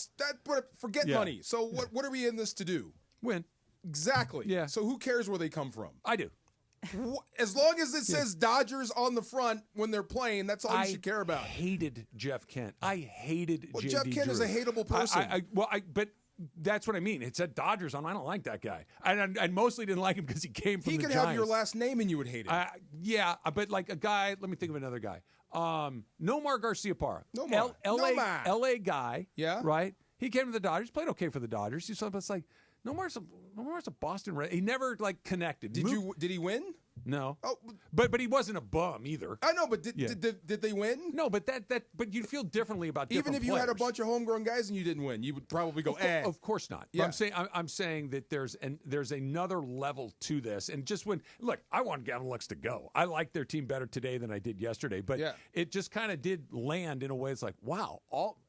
Forget money. So what are we in this to do? Win. Exactly. Yeah. So who cares where they come from? I do. As long as it says Dodgers on the front when they're playing, that's all you should care about. I hated Jeff Kent. I hated JD Jeff Kent Drew. is a hateable person. But that's what I mean. It said Dodgers on. I don't like that guy. I mostly didn't like him because he came from the Giants. He could have your last name and you would hate him. Yeah, but like a guy. Let me think of another guy. Nomar Garciaparra. Nomar. LA guy. Yeah. Right. He came to the Dodgers. Played okay for the Dodgers. It's like Nomar's a Boston Red. He never connected. Did he win? No. Oh, but he wasn't a bum either. I know, but did they win? No, but but you'd feel differently about different even if you players. had a bunch of homegrown guys and you didn't win, you would probably go. Of course not. Yeah. I'm saying that there's another level to this, and just I want Gavin Lux to go. I like their team better today than I did yesterday, but it just kind of did land in a way. It's like wow,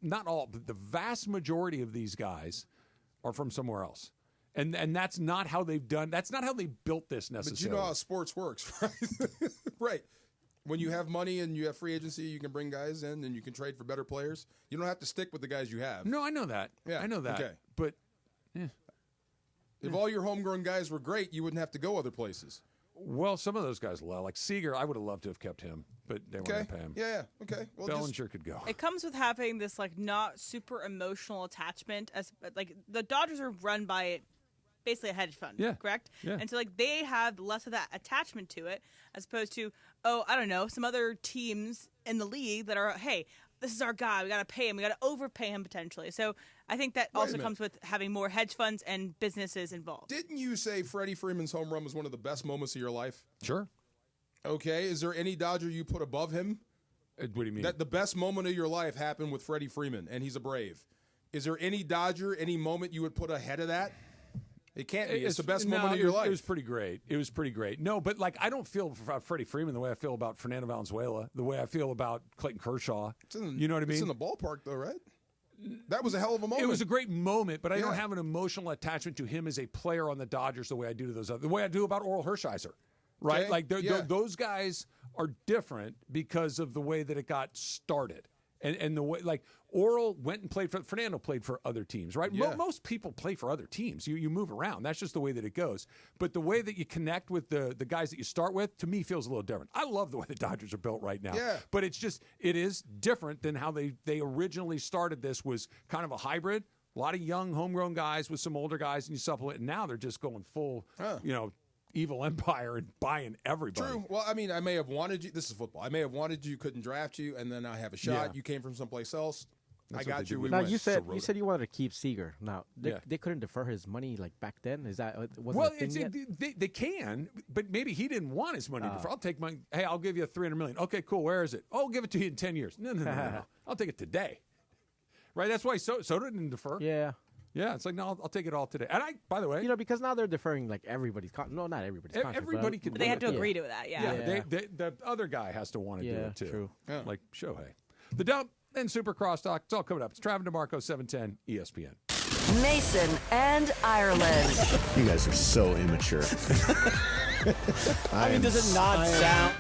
not all, but the vast majority of these guys are from somewhere else. And that's not how they've done. That's not how they built this necessarily. But you know how sports works, right? Right. When you have money and you have free agency, you can bring guys in and you can trade for better players. You don't have to stick with the guys you have. No, I know that. Yeah, I know that. Okay. But if all your homegrown guys were great, you wouldn't have to go other places. Well, some of those guys, like Seager, I would have loved to have kept him, but they weren't going to pay him. Yeah. Okay. Well, Bellinger could go. It comes with having this not super emotional attachment. As the Dodgers are run by basically a hedge fund, correct? Yeah. And so they have less of that attachment to it as opposed to, I don't know, some other teams in the league that are, hey, this is our guy. We got to pay him. We got to overpay him potentially. So I think that also comes with having more hedge funds and businesses involved. Didn't you say Freddie Freeman's home run was one of the best moments of your life? Sure. Okay. Is there any Dodger you put above him? What do you mean? That the best moment of your life happened with Freddie Freeman, and he's a Brave. Is there any Dodger, any moment you would put ahead of that? It can't be. It's the best moment of your life. It was pretty great. No, but I don't feel about Freddie Freeman the way I feel about Fernando Valenzuela, the way I feel about Clayton Kershaw. You know what I mean? It's in the ballpark, though, right? That was a hell of a moment. It was a great moment, but I don't have an emotional attachment to him as a player on the Dodgers the way I do to those other, the way I do about Oral Hershiser, right? Okay. Those guys are different because of the way that it got started. And the way, Oral went and played for, Fernando played for other teams, right? Yeah. Most people play for other teams. You move around. That's just the way that it goes. But the way that you connect with the guys that you start with, to me, feels a little different. I love the way the Dodgers are built right now. Yeah. But it is different than how they originally started. This was kind of a hybrid. A lot of young, homegrown guys with some older guys, and you supplement. And now they're just going full, evil empire and buying everybody. True. Well, I mean, I may have wanted you. This is football. I may have wanted you, couldn't draft you, and then I have a shot. Yeah. You came from someplace else. That's I got you. Now you said you wanted to keep Seager. Now they couldn't defer his money like back then. Is that wasn't a thing yet? They can, but maybe he didn't want his money deferred. I'll take my. Hey, I'll give you $300 million. Okay, cool. Where is it? Oh, I'll give it to you in 10 years. No. I'll take it today. Right. That's why so didn't defer. Yeah. Yeah, it's like, no, I'll take it all today. And by the way, because now they're deferring like everybody's no, not everybody's contract. Everybody can. But they have to agree to that. Yeah. The other guy has to want to do it too. True. Yeah. Like Shohei. The Dump and Super Crosstalk. It's all coming up. It's Travis DeMarco, 710 ESPN. Mason and Ireland. You guys are so immature. I mean, does it not sound?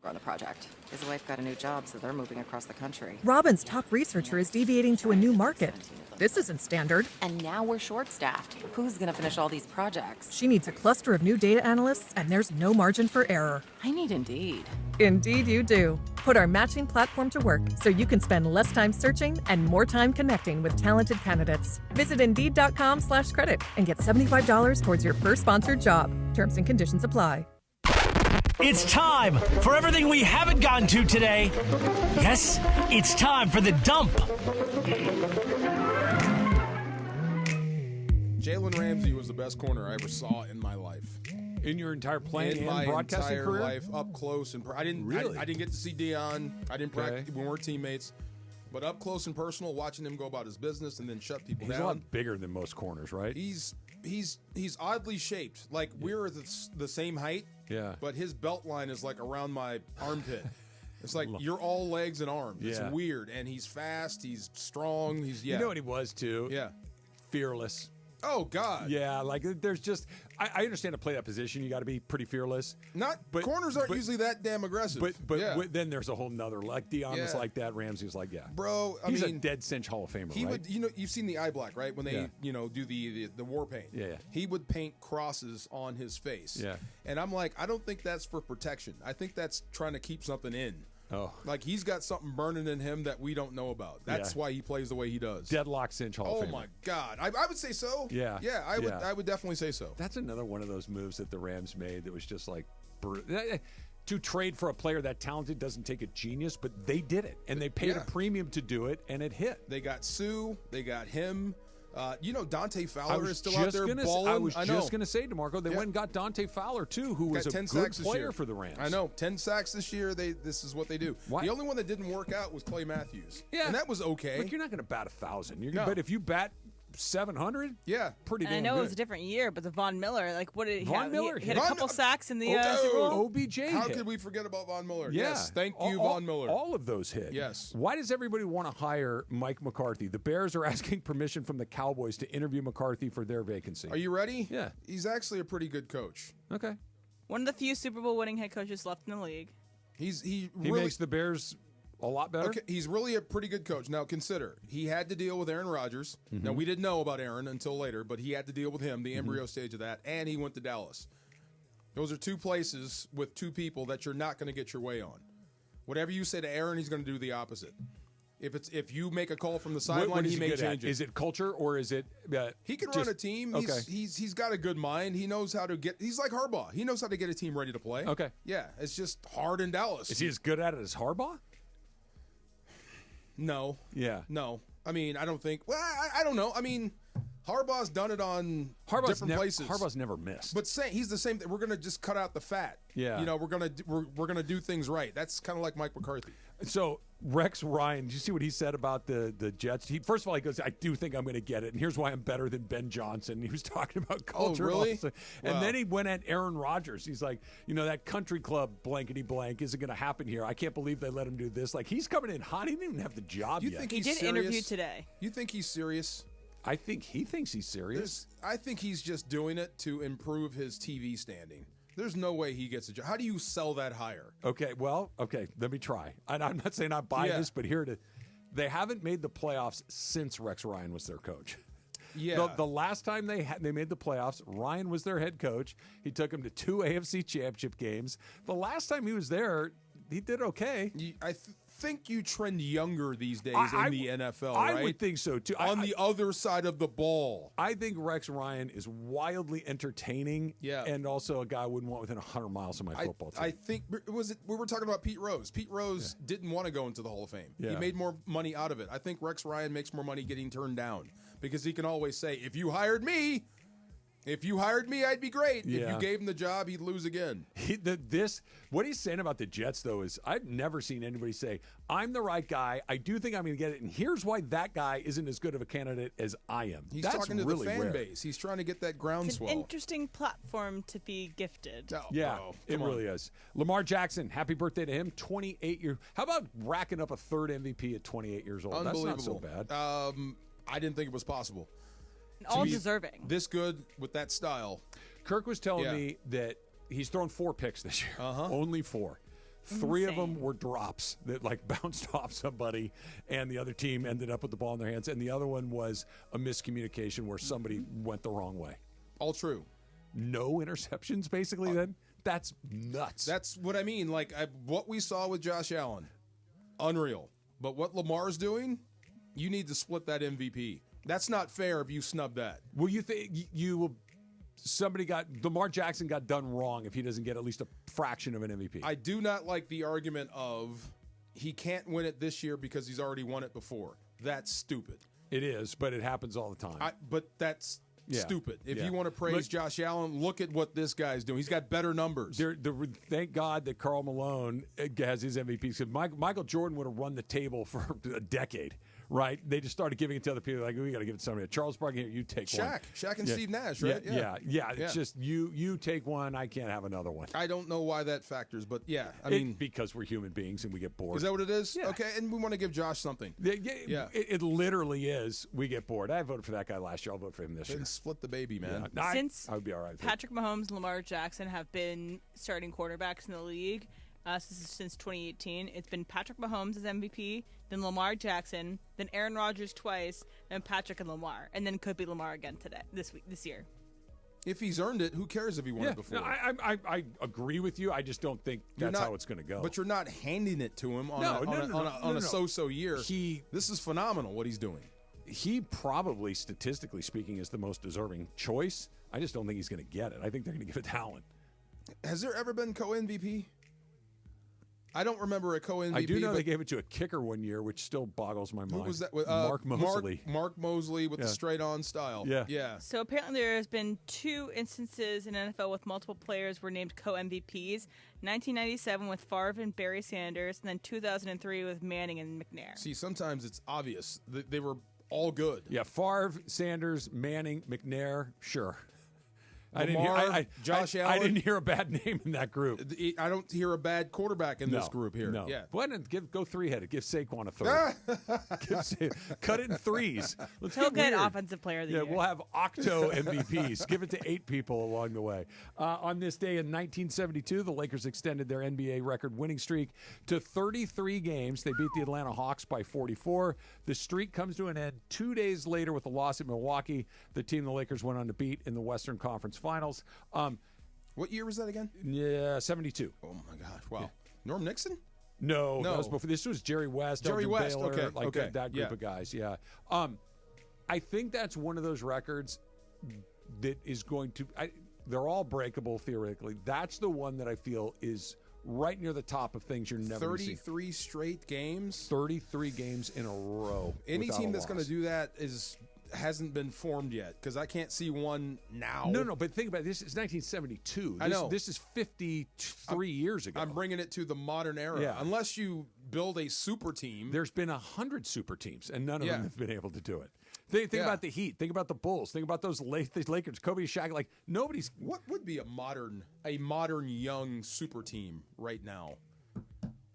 On the project. His wife got a new job, so they're moving across the country. Robin's top researcher is deviating to a new market. This isn't standard. And now we're short-staffed. Who's going to finish all these projects? She needs a cluster of new data analysts, and there's no margin for error. I need Indeed. Indeed you do. Put our matching platform to work so you can spend less time searching and more time connecting with talented candidates. Visit Indeed.com/credit and get $75 towards your first sponsored job. Terms and conditions apply. It's time for everything we haven't gotten to today. Yes, it's time for the dump. Jalen Ramsey was the best corner I ever saw in my life. In your entire playing in and my broadcasting entire career? life, up close and I didn't Really? I didn't get to see Dion. I didn't practice. We weren't teammates. But up close and personal, watching him go about his business and then shut people He's down. a lot bigger than most corners, right? He's oddly shaped. Like we're the same height. Yeah. But his belt line is like around my armpit. It's like you're all legs and arms. Yeah. It's weird. And he's fast. He's strong. You know what he was too? Yeah. Fearless. Oh God. Yeah, like there's just I understand to play that position you got to be pretty fearless. Corners aren't usually that damn aggressive. But then there's a whole nother like Dion was like that, Ramsey was like bro. He's a dead cinch Hall of Famer. He right? would you've seen the eye black right when they do the war paint. Yeah. He would paint crosses on his face. Yeah. And I'm like, I don't think that's for protection. I think that's trying to keep something in. Oh. Like he's got something burning in him that we don't know about. That's why he plays the way he does. Deadlock cinch Hall of Famer. Oh my God. I would say so. Yeah. Yeah, I would definitely say so. That's another one of those moves that the Rams made that was just like to trade for a player that talented doesn't take a genius, but they did it. And they paid a premium to do it, and it hit. They got Sue. They got him. Dante Fowler is still out there balling. I was just going to say, DeMarco, they went and got Dante Fowler, too, who was a good player for the Rams. I know. 10 sacks this year. This is what they do. The only one that didn't work out was Clay Matthews. Yeah. And that was okay. But you're not going to bat 1,000. But if you bat 700, pretty damn good. I know good. it was a different year, but the Von Miller, like, what did he Von have? Miller He had a couple sacks in the Super Bowl. OBJ How hit. could we forget about Von Miller? Yeah. Yes, thank you, Von Miller. All of those hit. Yes. Why does everybody want to hire Mike McCarthy? The Bears are asking permission from the Cowboys to interview McCarthy for their vacancy. Are you ready? Yeah. He's actually a pretty good coach. Okay. One of the few Super Bowl winning head coaches left in the league. He makes the Bears a lot better? Okay, he's really a pretty good coach. Now, consider, he had to deal with Aaron Rodgers. Mm-hmm. Now, we didn't know about Aaron until later, but he had to deal with him, the embryo stage of that, and he went to Dallas. Those are two places with two people that you're not going to get your way on. Whatever you say to Aaron, he's going to do the opposite. If you make a call from the sideline, he may change it. Is it culture or is it? He can run a team. He's got a good mind. He knows how to get. He's like Harbaugh. He knows how to get a team ready to play. Okay. Yeah, it's just hard in Dallas. Is he as good at it as Harbaugh? No. Yeah. No. I mean, I don't think. Well, I don't know. I mean, Harbaugh's done it on different places. Harbaugh's never missed. But he's the same. We're going to just cut out the fat. Yeah. You know, we're gonna do things right. That's kind of like Mike McCarthy. So Rex Ryan, did you see what he said about the Jets? First of all, he goes, "I do think I'm going to get it, and here's why I'm better than Ben Johnson." He was talking about culture. Oh, really? And then he went at Aaron Rodgers. He's like, that country club blankety blank isn't going to happen here. I can't believe they let him do this. Like, he's coming in hot. He didn't even have the job yet. Think he he's did serious? interview today. You think he's serious? I think he thinks he's serious. I think he's just doing it to improve his TV standing. There's no way he gets a job. How do you sell that hire? Okay, let me try. I'm not saying I buy this, but they haven't made the playoffs since Rex Ryan was their coach. Yeah. The last time they made the playoffs, Ryan was their head coach. He took them to 2 AFC championship games. The last time he was there, he did okay. I think you trend younger these days in the NFL, right? I would think so, too. On the other side of the ball. I think Rex Ryan is wildly entertaining and also a guy I wouldn't want within 100 miles of my football team. I think, we were talking about Pete Rose. Pete Rose didn't want to go into the Hall of Fame. Yeah. He made more money out of it. I think Rex Ryan makes more money getting turned down because he can always say, if you hired me, I'd be great. Yeah. If you gave him the job, he'd lose again. What he's saying about the Jets, though, is I've never seen anybody say, I'm the right guy. I do think I'm going to get it. And here's why that guy isn't as good of a candidate as I am. He's That's talking to really the fan rare. base. He's trying to get that groundswell. It's an interesting platform to be gifted. It really is. Lamar Jackson, happy birthday to him. 28 years. How about racking up a third MVP at 28 years old? Unbelievable. That's not so bad. I didn't think it was possible. All deserving. This good with that style. Kirk was telling me that he's thrown 4 picks this year. Only 4. 3 of them were drops that bounced off somebody, and the other team ended up with the ball in their hands. And the other one was a miscommunication where somebody went the wrong way. All true. No interceptions, basically. Then that's nuts. That's what I mean. What we saw with Josh Allen, unreal. But what Lamar's doing, you need to split that MVP. That's not fair if you snub that. Well, you think Lamar Jackson got done wrong if he doesn't get at least a fraction of an MVP. I do not like the argument of he can't win it this year because he's already won it before. That's stupid. It is, but it happens all the time. But that's stupid. If you want to praise Josh Allen, look at what this guy's doing. He's got better numbers. Thank God that Karl Malone has his MVP. Because Michael Jordan would have run the table for a decade. Right, they just started giving it to other people. Like, we got to give it to somebody. Charles Barkley, you take one. Shaq and Steve Nash, right? Yeah. It's just you take one. I can't have another one. I don't know why that factors, but I mean, because we're human beings and we get bored. Is that what it is? Yeah. Okay, and we want to give Josh something. It literally is. We get bored. I voted for that guy last year. I'll vote for him this year. Split the baby, man. Yeah. Since I would be all right. Patrick Mahomes and Lamar Jackson have been starting quarterbacks in the league since 2018. It's been Patrick Mahomes as MVP, then Lamar Jackson, then Aaron Rodgers twice, then Patrick and Lamar, and then could be Lamar again this year. If he's earned it, who cares if he won it before? No, I agree with you. I just don't think that's how it's going to go. But you're not handing it to him on a so-so year. This is phenomenal what he's doing. He probably, statistically speaking, is the most deserving choice. I just don't think he's going to get it. I think they're going to give it to Allen. Has there ever been co-MVP? I don't remember a co-MVP. I do know they gave it to a kicker one year, which still boggles my mind. Who was that? Mark Mosley. Mark Mosley with the straight-on style. Yeah. So apparently there has been 2 instances in NFL with multiple players were named co-MVPs. 1997 with Favre and Barry Sanders, and then 2003 with Manning and McNair. See, sometimes it's obvious. They were all good. Yeah, Favre, Sanders, Manning, McNair, sure. Josh Allen. I didn't hear a bad name in that group. I don't hear a bad quarterback in this group here. No. Yeah. Go three-headed. Give Saquon a third. Cut it in threes. He'll get offensive player of the year. We'll have octo MVPs. Give it to 8 people along the way. On this day in 1972, the Lakers extended their NBA record winning streak to 33 games. They beat the Atlanta Hawks by 44. The streak comes to an end 2 days later with a loss at Milwaukee, the team the Lakers went on to beat in the Western Conference Finals. What year was that again? Yeah, 72. Oh, my gosh. Wow. Yeah. Norm Nixon? No, that was before. This was Jerry West. Jerry West, Baylor, okay. That group of guys, yeah. I think that's one of those records that is going to they're all breakable theoretically. That's the one that I feel is right near the top of things you're never going to see. 33 straight games? 33 games in a row. Any team that's going to do that hasn't been formed yet, because I can't see one now. No, but think about it. This is 1972. I know. This is 53 years ago. I'm bringing it to the modern era. Yeah. Unless you build a super team. There's been 100 super teams, and none of them have been able to do it. Think about the Heat. Think about the Bulls. Think about those Lakers, Kobe, Shaq. Like, nobody's. What would be a modern young super team right now?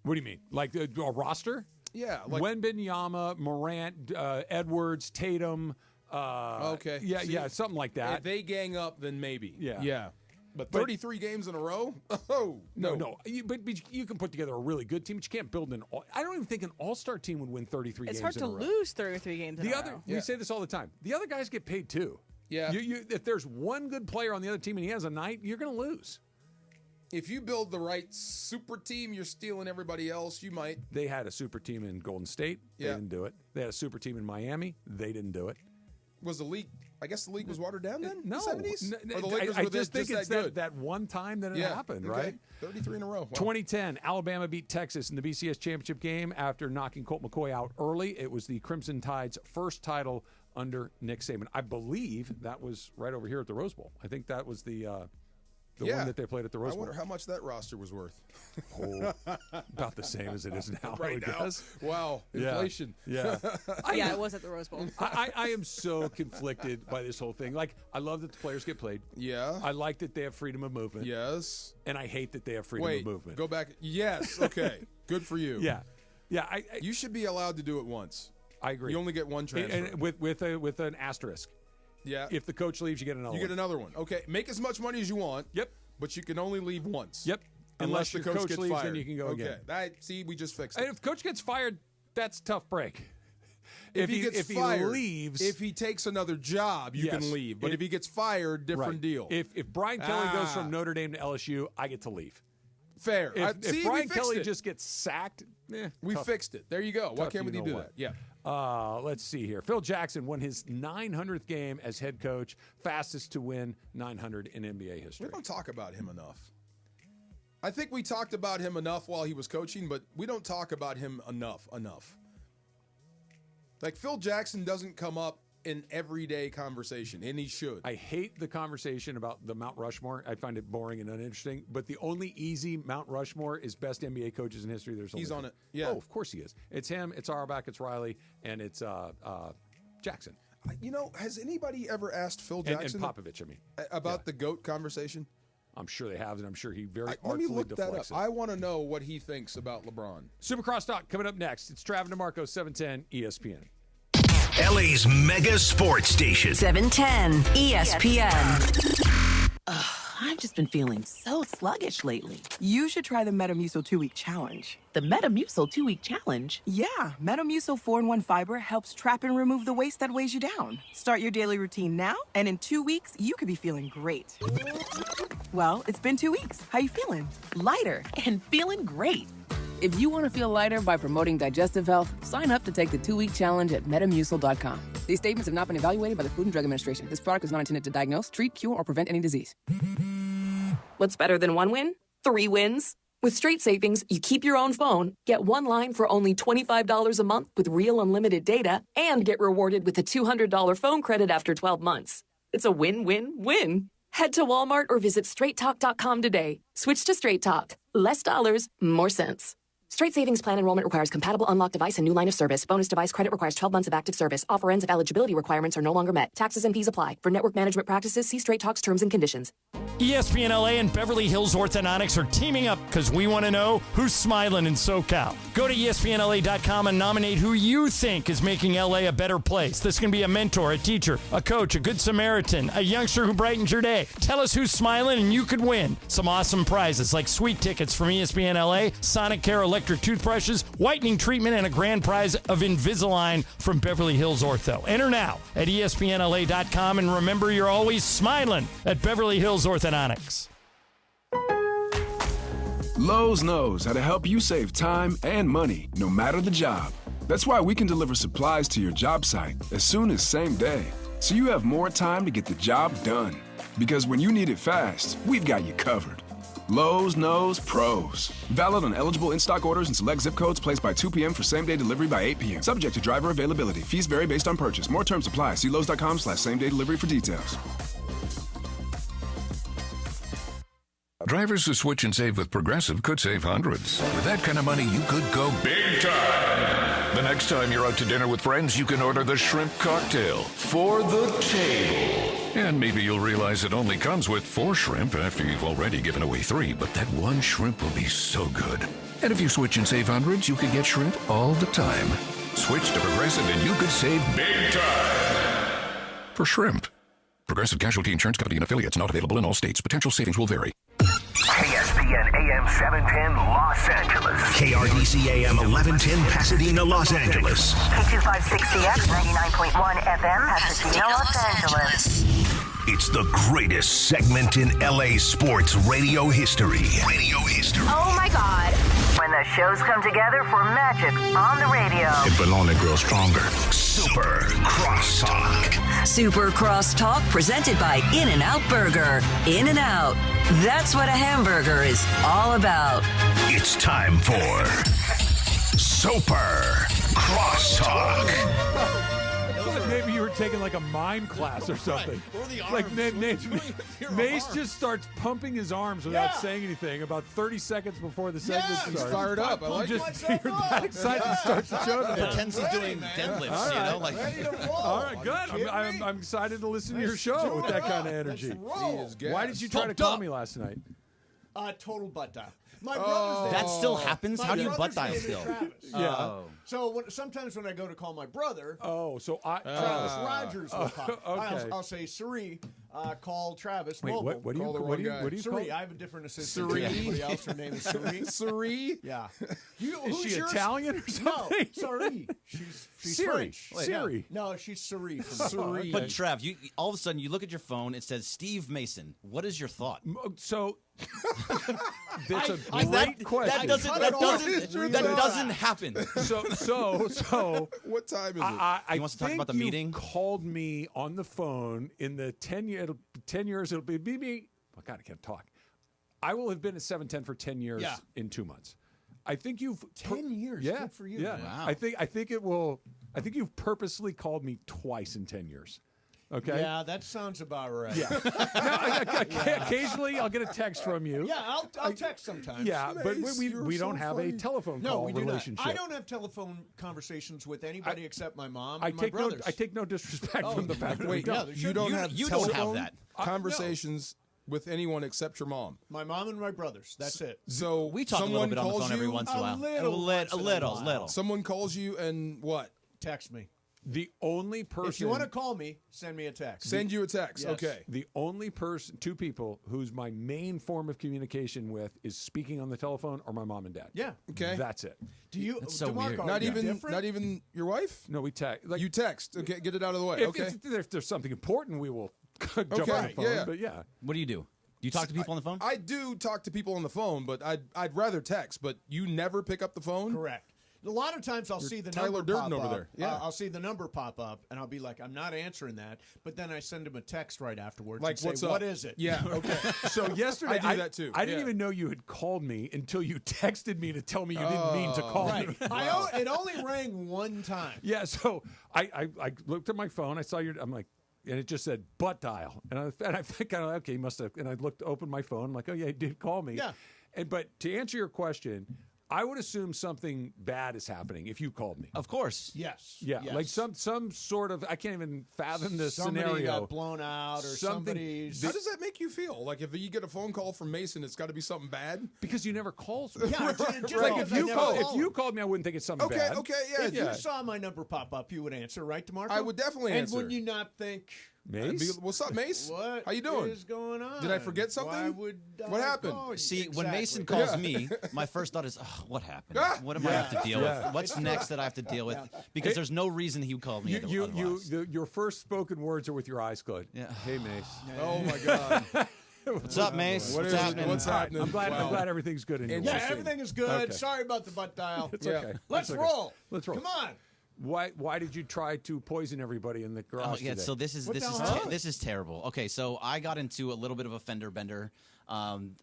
What do you mean? Like a roster? Yeah, like Wembanyama, Morant, Edwards, Tatum. Okay. Yeah, something like that. If they gang up, then maybe. Yeah. But 33 games in a row? Oh, no. But you can put together a really good team, but you can't build an I don't even think an all-star team would win 33 games in a row. It's hard to lose 33 games in a row. We say this all the time. The other guys get paid too. Yeah. If there's one good player on the other team and he has a night, you're going to lose. If you build the right super team, you're stealing everybody else. You might. They had a super team in Golden State. They didn't do it. They had a super team in Miami. They didn't do it. Was the league? I guess the league was watered down then? No. The 70s? No, or the Lakers I were just think it's good? that one time that it happened, right? 33 in a row. Wow. 2010, Alabama beat Texas in the BCS championship game after knocking Colt McCoy out early. It was the Crimson Tide's first title under Nick Saban. I believe that was right over here at the Rose Bowl. I think that was the one that they played at the Rose Bowl. I wonder how much that roster was worth. About the same as it is now. Right now. Guess. Wow. Inflation. Yeah. It was at the Rose Bowl. I am so conflicted by this whole thing. Like, I love that the players get played. Yeah. I like that they have freedom of movement. Yes. And I hate that they have freedom of movement. Go back. Yes. Okay. Good for you. Yeah. You should be allowed to do it once. I agree. You only get one transfer. And with an asterisk. Yeah. If the coach leaves, you get another one. You get another one. Okay. Make as much money as you want. Yep. But you can only leave once. Yep. Unless the coach gets leaves, fired. then you can go again. See, we just fixed it. And if coach gets fired, that's a tough break. If he gets fired, he leaves, if he takes another job, you can leave. But if he gets fired, different deal. If Brian Kelly goes from Notre Dame to LSU, I get to leave. Fair. If Brian Kelly just gets sacked, we fixed it. There you go. Why can't we do that? Yeah. Let's see here. Phil Jackson won his 900th game as head coach, fastest to win 900 in NBA history. We don't talk about him enough. I think we talked about him enough while he was coaching, but we don't talk about him enough. Like, Phil Jackson doesn't come up in everyday conversation, and he should. I hate the conversation about the Mount Rushmore. I find it boring and uninteresting. But the only easy Mount Rushmore is best NBA coaches in history. He's on it. Yeah. Oh, of course he is. It's him, it's Auerbach, it's Riley, and it's Jackson. Has anybody ever asked Phil Jackson and Popovich? I mean, about the GOAT conversation? I'm sure they have, and I'm sure he very Let artfully me look that up. deflects it. I want to know what he thinks about LeBron. Supercross Talk coming up next. It's Trav and DeMarco, 710 ESPN. LA's mega sports station. 710 ESPN. I've just been feeling so sluggish lately. You should try the Metamucil 2-Week Challenge. The Metamucil 2-Week Challenge? Yeah, Metamucil 4-in-1 Fiber helps trap and remove the waste that weighs you down. Start your daily routine now, and in 2 weeks, you could be feeling great. Well, it's been 2 weeks. How you feeling? Lighter and feeling great. If you want to feel lighter by promoting digestive health, sign up to take the 2-week challenge at Metamucil.com. These statements have not been evaluated by the Food and Drug Administration. This product is not intended to diagnose, treat, cure, or prevent any disease. What's better than 1 win? 3 wins. With Straight Savings, you keep your own phone, get 1 line for only $25 a month with real unlimited data, and get rewarded with a $200 phone credit after 12 months. It's a win-win-win. Head to Walmart or visit straighttalk.com today. Switch to Straight Talk. Less dollars, more sense. Straight Savings Plan enrollment requires compatible unlocked device and new line of service. Bonus device credit requires 12 months of active service. Offer ends if eligibility requirements are no longer met. Taxes and fees apply. For network management practices, see Straight Talk's terms and conditions. ESPN LA and Beverly Hills Orthodontics are teaming up because we want to know who's smiling in SoCal. Go to ESPNLA.com and nominate who you think is making LA a better place. This can be a mentor, a teacher, a coach, a good Samaritan, a youngster who brightens your day. Tell us who's smiling and you could win some awesome prizes like sweet tickets from ESPN LA, Sonic Care electric toothbrushes, whitening treatment, and a grand prize of Invisalign from Beverly Hills Ortho. Enter now at ESPNLA.com and remember you're always smiling at Beverly Hills Orthodontics. Lowe's knows how to help you save time and money, no matter the job. That's why we can deliver supplies to your job site as soon as same day, so you have more time to get the job done. Because when you need it fast, we've got you covered. Lowe's knows pros. Valid on eligible in-stock orders and select zip codes placed by 2 p.m. for same-day delivery by 8 p.m. Subject to driver availability. Fees vary based on purchase. More terms apply. See Lowe's.com/same-day delivery for details. Drivers who switch and save with Progressive could save hundreds. With that kind of money, you could go big time. The next time you're out to dinner with friends, you can order the shrimp cocktail for the table. And maybe you'll realize it only comes with 4 shrimp after you've already given away 3, but that one shrimp will be so good. And if you switch and save hundreds, you can get shrimp all the time. Switch to Progressive and you could save big time. For shrimp. Progressive Casualty Insurance Company and affiliates, not available in all states. Potential savings will vary. ESPN AM 710 Los Angeles. KRDC AM 1110 Pasadena, Los Angeles. K256CX 99.1 FM Pasadena, Los Angeles. It's the greatest segment in LA sports radio history. Oh my God. When the shows come together for magic on the radio. It will only grow stronger. Super Crosstalk. Super Crosstalk presented by In-N-Out Burger. In-N-Out. That's what a hamburger is all about. It's time for Super Crosstalk. Maybe you were taking like a mime class or something. Like Mace just starts pumping his arms without saying anything about 30 seconds before the segment starts. He's fired up. I like You're that excited and starts to show them. Pretends he's doing deadlifts, you know? Like, all right, good. I'm excited to listen to your show with that kind of energy. Why did you try to call me last night? Total butt dial. My brother's that still happens? How do you butt dial still? Yeah. So sometimes when I go to call my brother, Travis Rogers will pop. Okay. I'll say, Siri, call Travis. Wait, Mobile. what do you Siri, call? I have a different assistant. Siri. Everybody else, her name is Siri. Siri? Yeah. Is she Italian or something? No, Siri. She's Siri. French. Siri. Yeah. No, she's Siri. Siri. But Trav, you all of a sudden you look at your phone, it says Steve Mason. What is your thought? So that's a great question. That doesn't happen. So what time is it? He wants to talk about the meeting. Called me on the phone in the 10 years. It'll be me. Oh God, I can't talk. I will have been at 710 for 10 years in 2 months. I think you've 10 years. Yeah, Good for you. Yeah. Wow. I think it will. I think you've purposely called me twice in 10 years. Okay. Yeah, that sounds about right. Yeah. Occasionally, I'll get a text from you. Yeah, I'll text sometimes. Yeah, but we don't have a telephone call relationship. I don't have telephone conversations with anybody except my mom and my take brothers. I take no disrespect from the fact that we don't. You don't have telephone that conversations with anyone except your mom. My mom and my brothers. That's it. So we talk a little bit on the phone every once in a while. A little. Someone calls you and what? Text me. The only person. If you want to call me, send me a text. Send you a text. Yes. Okay. The only person, 2 people, who's my main form of communication with is speaking on the telephone or my mom and dad. Yeah. Okay. That's it. Do you? That's so weird. Not even your wife? No, we text. You text. Okay, get it out of the way. If there's something important, we will jump on the phone. Yeah. But yeah. What do? Do you talk to people on the phone? I do talk to people on the phone, but I'd rather text. But you never pick up the phone? Correct. A lot of times I'll see the Tyler number Durden pop over up. there. Yeah. I'll see the number pop up, and I'll be like, I'm not answering that. But then I send him a text right afterwards Like, and say, what's up? What is it? Yeah, okay. So yesterday, I do that too. I didn't even know you had called me until you texted me to tell me you didn't mean to call me. It only rang one time. Yeah, so I looked at my phone. I saw I'm like, and it just said butt dial. And I think, okay, he must have. And I opened my phone. I'm like, oh, yeah, he did call me. Yeah. But to answer your question, I would assume something bad is happening if you called me. Of course. Yes. Yeah, yes. like some sort of, I can't even fathom this somebody scenario. Got blown out or somebody's. How does that make you feel? Like if you get a phone call from Mason, it's got to be something bad? Because you never call me. Yeah, like if you called me, I wouldn't think it's something bad. Okay, yeah. If you saw my number pop up, you would answer, right, DeMarco? I would definitely answer. And would you not think, Mace? What's up, Mace? What How you doing? is going on? Did I forget something? Why would what happened? See, exactly. when Mason calls me, my first thought is, what happened? What am I have to deal with? What's next that I have to deal with? Because there's no reason he would call me otherwise. Your first spoken words are with your eyes closed. Yeah. Hey, Mace. Oh, my God. What's up, Mace? What's happening? What's happening? I'm glad everything's good in your Yeah, everything is good. Okay. Sorry about the butt dial. It's okay. Let's It's okay. roll. Let's roll. Come on. Why did you try to poison everybody in the garage today? So this is terrible. Okay, so I got into a little bit of a fender bender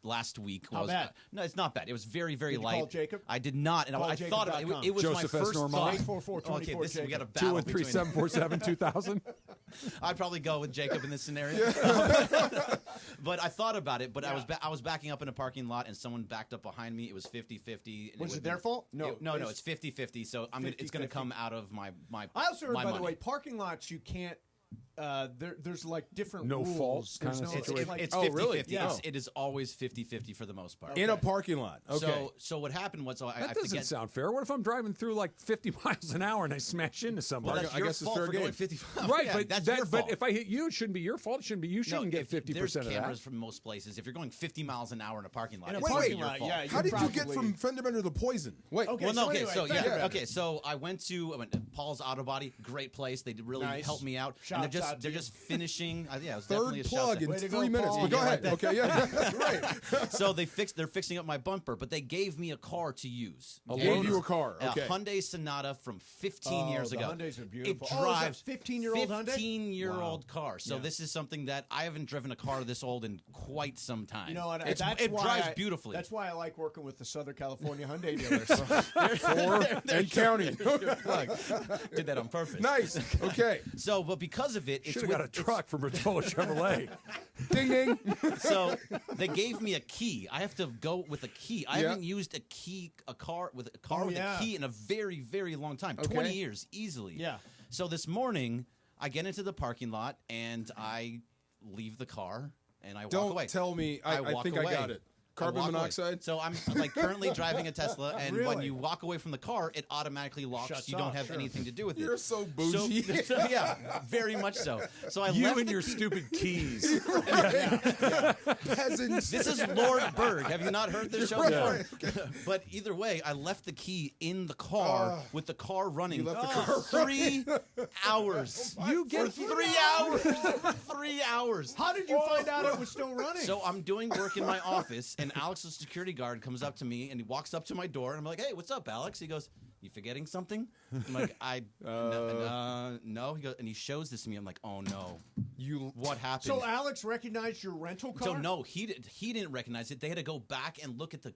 last week. How bad? No, it's not bad. It was very, very Did you light. call Jacob? I did not, and I thought it was Joseph my S. first Normand. thought. 844-24 Okay, we got a battle 213-747-2000. I'd probably go with Jacob in this scenario. But I thought about it, but I was backing up in a parking lot, and someone backed up behind me. It was 50-50. Was it their fault? No. No, it's 50-50, so it's going to come out of my I also heard, by money. the way, parking lots, you can't, there's like different No rules. fault kind There's of no, situation. like, It's Oh, 50-50. really? Yeah. It is always 50-50 for the most part. In a parking lot. Okay. So what happened was I That doesn't sound fair. What if I'm driving through like 50 miles an hour and I smash into somebody? That's I your guess it's fault fair for game. going 55. Right, Yeah, but that's your fault. but if I hit you, it shouldn't be your fault. It shouldn't be you. Shouldn't get 50% there's of that. cameras from most places. If you're going 50 miles an hour in a parking lot, In a it's parking your lot, fault. yeah, How did you get from fender bender to poison? Wait. Okay, Well, no, okay, anyway, so fender bender. okay, so I went to Paul's Auto Body, great place. They really Nice. helped me out, Shouts and out to they're you. just finishing. Yeah, it was definitely Third a plug shout. in Way to 3 go, minutes. Paul. But go Yeah, ahead. like Okay, yeah. Right. So they're fixing up my bumper, but they gave me a car to use. Gave you a car. A Okay. Hyundai Sonata from 15 years the ago. Hyundais are beautiful. It Oh, is that drives 15-year-old Hyundai? 15-year-old car. So Yeah. this is something that I haven't driven a car this old in quite some time. You know what? It why drives beautifully. That's why I like working with the Southern California Hyundai dealers. And counting. Did that on purpose. Nice. Okay. So, but because of it, Should have got a truck from Rotolo Chevrolet. Ding ding. So they gave me a key. I have to go with a key. I Yeah. haven't used a car with yeah. a key in a very, very long time. Okay. 20 years easily. Yeah. So this morning, I get into the parking lot and I leave the car and I walk Don't away. tell me. I walk think away. I got it. I Carbon walk away. monoxide. So I'm like currently driving a Tesla, and when Really? you walk away from the car, it automatically locks. Shuts You don't off, have sure. anything to do with it. You're so bougie. So, yeah, very much so. So I You left and the your key- stupid keys. Peasants. This is Lord Berg. Have you not heard this show Right. before? But either way, I left the key in the car with the car running. You left the for car 3 hours. You get For 3 hours. For 3 hours. How did you find out it was still running? So I'm doing work in my office, and Alex's security guard comes up to me, and he walks up to my door, and I'm like, "Hey, what's up, Alex?" He goes, "You forgetting something?" I'm like, no. He goes, and he shows this to me. I'm like, "Oh no, what happened?" So Alex recognized your rental car? So no, he didn't recognize it. They had to go back and look at the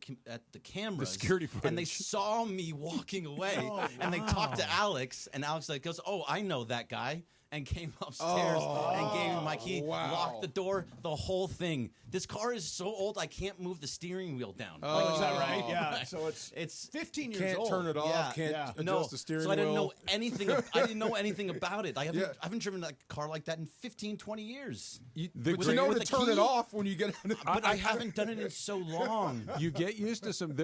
cameras, The security and they footage. saw me walking away. Oh, And they talked to Alex, and Alex goes, "Oh, I know that guy." And came upstairs and gave me my key, wow. locked the door, the whole thing. This car is so old I can't move the steering wheel down. Oh, is that right? Yeah. So it's 15 years Can't old. turn it off. Yeah. Can't adjust No, the steering so I didn't wheel. know anything. I didn't know anything about it. I haven't driven a car like that in 15 20 years. But With you a- know with to a turn key? it off when you get on it. But I haven't done it in so long. You get used to some.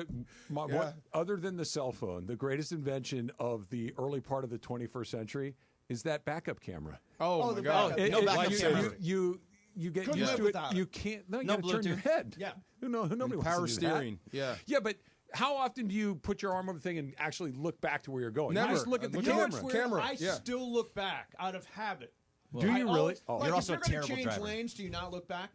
Other than the cell phone, the greatest invention of the early part of the 21st century is that backup camera. Oh, my the God. backup. No backup camera. You get Couldn't used live to it. without it. You can't. No, you No got to turn your Bluetooth. head. Yeah. Nobody wants Power to do that. steering. Yeah. Yeah, but how often do you put your arm over the thing and actually look back to where you're going? Never. You just look at the Look You know at camera. what's weird? Camera, I yeah. still look back out of habit. Do you really? Always, Oh. like You're if also you're a gonna terrible change driver. lanes, do you not look back?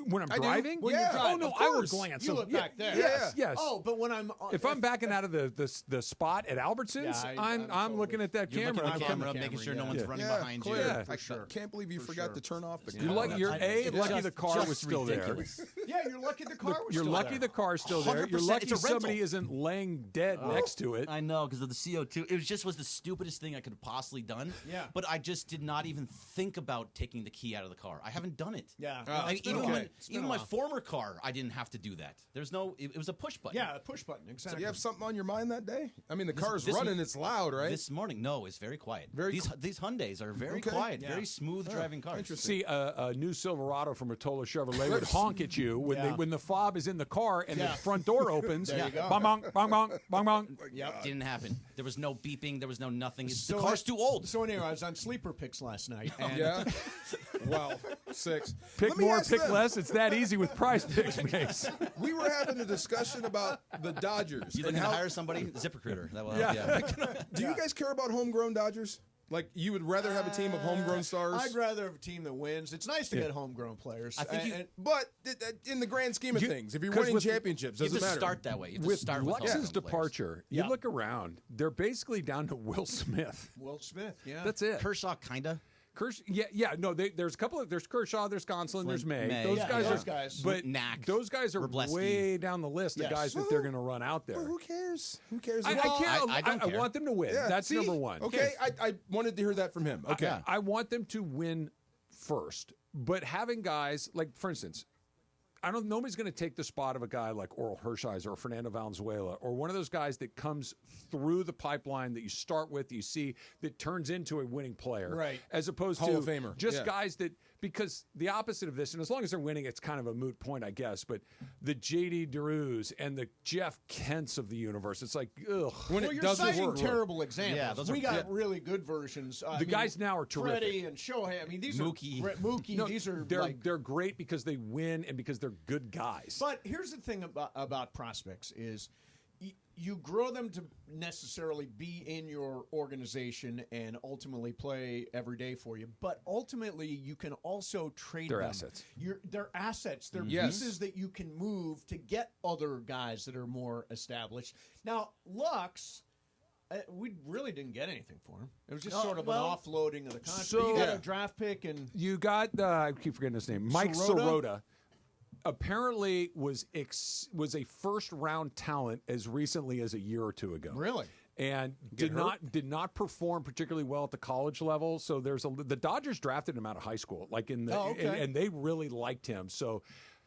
When I'm I do. driving? When Yeah. you drive, Oh no, of I would course. glance. You look yeah, back there. Yes, yes. Oh, but when I'm If I'm backing out of the spot at Albertsons, Yeah, I'm totally- looking at that You're camera. looking at the I'm on the camera, making camera, sure no yeah. one's Yeah. running Yeah, behind clear. you. Yeah. I sure. can't believe you forgot to turn off the You're camera. lucky. You're lucky the car was just still there. ridiculous. yeah, you're lucky the car was You're still lucky there. the car's still there. You're 100%, lucky it's a rental. somebody isn't laying dead next to it. I know, because of the CO2. It was the stupidest thing I could have possibly done. Yeah. But I just did not even think about taking the key out of the car. I haven't done it. Yeah. Like, It's been even a when even my former car, I didn't have to do that. There's no. It was a push button. Yeah, a push button. Exactly. So you have something on your mind that day? I mean, the car's running. It's loud, right? This morning, no, it's very quiet. These Hyundais are very quiet, very smooth driving cars. Interesting. See, a new Silverado from Rotolo Chevrolet would honk at you when the fob is in the car and the front door opens. There you go. Bong, bong, bong, bong, bong, bong. Yep. Didn't happen. There was no beeping. There was no nothing. The car's too old. So anyway, I was on Sleeper Picks last night. And Yeah. Well, 6. Pick more, pick less. It's that easy with Prize Picks, Mace. We were having a discussion about the Dodgers. You looking to hire somebody? ZipRecruiter. That will help. Yeah. Do you guys care about homegrown Dodgers? Like, you would rather have a team of homegrown stars? I'd rather have a team that wins. It's nice to get homegrown players. I think but in the grand scheme of things, if you're winning championships, you doesn't have to matter. start that way. You have to With start with Lux's homegrown departure, you look around, they're basically down to Will Smith. Will Smith, yeah. That's it. Kershaw, kinda. No. There's a couple of. There's Kershaw. There's Gonsolin. There's May. Those guys. But those guys are way down the list of guys that they're going to run out there. Well, who cares? Who cares? I don't care. I want them to win. Yeah, That's number one. Okay, I wanted to hear that from him. Okay, I want them to win first. But having guys like, for instance, nobody's going to take the spot of a guy like Oral Hershiser or Fernando Valenzuela or one of those guys that comes through the pipeline that you start with, you see, that turns into a winning player. Right. As opposed Hall to of Famer. just guys that, because the opposite of this, and as long as they're winning, it's kind of a moot point, I guess, but the J.D. DeRues and the Jeff Kents of the universe, it's like, ugh. When it you're doesn't citing work. terrible examples. Yeah, those we are got really good versions. The guys now are terrific. Freddie and Shohei. I mean, these Mookie. are Mookie. No, these are they're great because they win and because they're good guys. But here's the thing about prospects is you grow them to necessarily be in your organization and ultimately play every day for you. But ultimately, you can also trade They're them. assets. They're assets. They're Yes. pieces that you can move to get other guys that are more established. Now, Lux, we really didn't get anything for him. It was just sort of an offloading of the contract. So- you got a draft pick and You got, I keep forgetting his name, Mike Sirota. Apparently was a first round talent as recently as a year or two ago. Really? And did not perform particularly well at the college level. So the Dodgers drafted him out of high school, like and they really liked him. So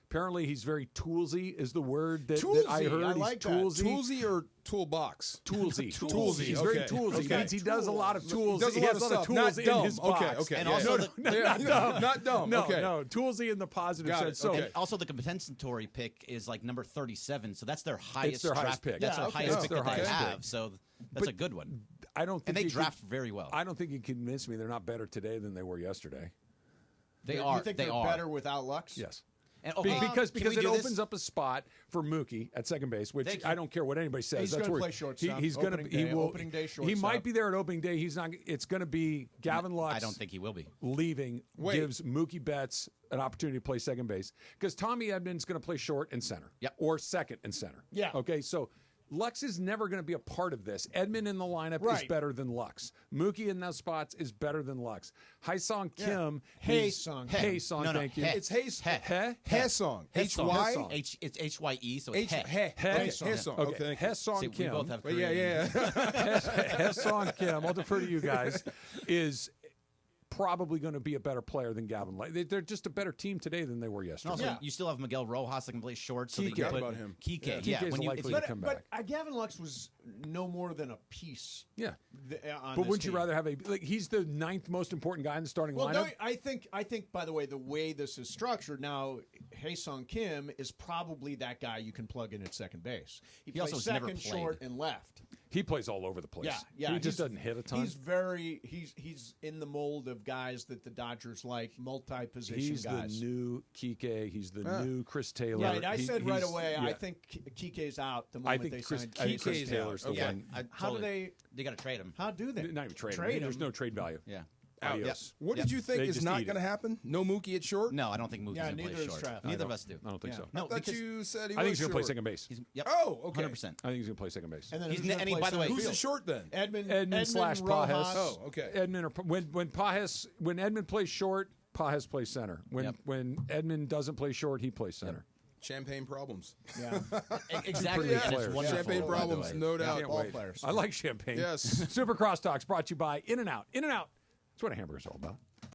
apparently he's very toolsy is the word that I heard. I like he's toolsy. that. Toolsy or toolbox? Toolsy. Toolsy. He's Okay. very toolsy. Okay. He does a lot of tools. He does a He lot has of a lot of stuff. tools Not in dumb. his box. Okay. And Yeah. also not dumb. Not dumb. No, Okay. no. Toolsy in the positive Got sense. it. So Okay. And also, the compensatory pick is like number 37, so that's their highest their draft highest pick. That's Yeah, their okay. highest Oh, pick their that they highest have. pick. So that's a good one. I don't think And they you draft very well. I don't think you can convince me they're not better today than they were yesterday. They you are. think they they're are better without Lux? Yes. And, Because can we it do this? opens up a spot for Mookie at second base, which Thank you. I don't care what anybody says. He's That's gonna where play shortstop. He's going to. Opening He day- will. opening day He shortstop. might be there at opening day. He's not. It's going to be Gavin Lux. I don't think he will be. Leaving gives Mookie Betts an opportunity to play second base because Tommy Edman's going to play short and center, or second and center. Yeah. Okay. So Lux is never going to be a part of this. Edman in the lineup is better than Lux. Mookie in those spots is better than Lux. Hae-Sung Kim. Hae-Sung. Hae-Sung. No, Thank you. It's Hae-Sung. Hae-Sung. H-Y? It's H-Y-E, so it's Hae-Sung. Okay, thank you. Hae-Sung See, Kim. we both have Well, Korean. Hae-Sung Kim, I'll defer to you guys, is probably going to be a better player than Gavin. They're just a better team today than they were yesterday. And also, you still have Miguel Rojas that can play short, so that you Kike. put About him. Kike. Yeah, Kike's when you, likely if to come But back. Gavin Lux was no more than a piece. Yeah. On But this wouldn't you team. rather have he's the ninth most important guy in the starting Well, lineup? no, I think. By the way, the way this is structured now, Hae-Sung Kim is probably that guy you can plug in at second base. He plays also has never second, played. short, and left. He plays all over the place. Yeah. He just doesn't hit a ton. He's in the mold of guys that the Dodgers like, multi-position He's guys. the new Kike. He's the new Chris Taylor. Right, I said right he's- away. yeah. I think Kike's out the I moment think they Chris, signed I think Chris Kike's Taylor's out. the Okay. one. How do they? They got to trade him. How do they? Not even trade him. Trade There's him. no trade value. Yeah. Adios. What did you think They is just not eat going to it. happen? No Mookie at short? No, I don't think Mookie's Yeah, going to neither play is short. Trav. Neither of us do. I don't think so. No, I thought because you said he I think was he's going to play short. second base. Yep. Oh, okay. 100%. I think he's going to play second base. And then He's who's ne- gonna and he- play by the way, center Who's the field? short then? Edmund slash Rojas. Pajes. Oh, okay. Edmund when Pajes when Edmund plays short, Pajes plays center. When Edmund doesn't play short, he plays center. Champagne problems. Yeah. Exactly. Pretty And players. it's wonderful, Champagne by the problems, way. no doubt. Can't ball wait. players. I like champagne. Yes. Super Crosstalks brought to you by In-N-Out. In-N-Out. That's what a hamburger's all about.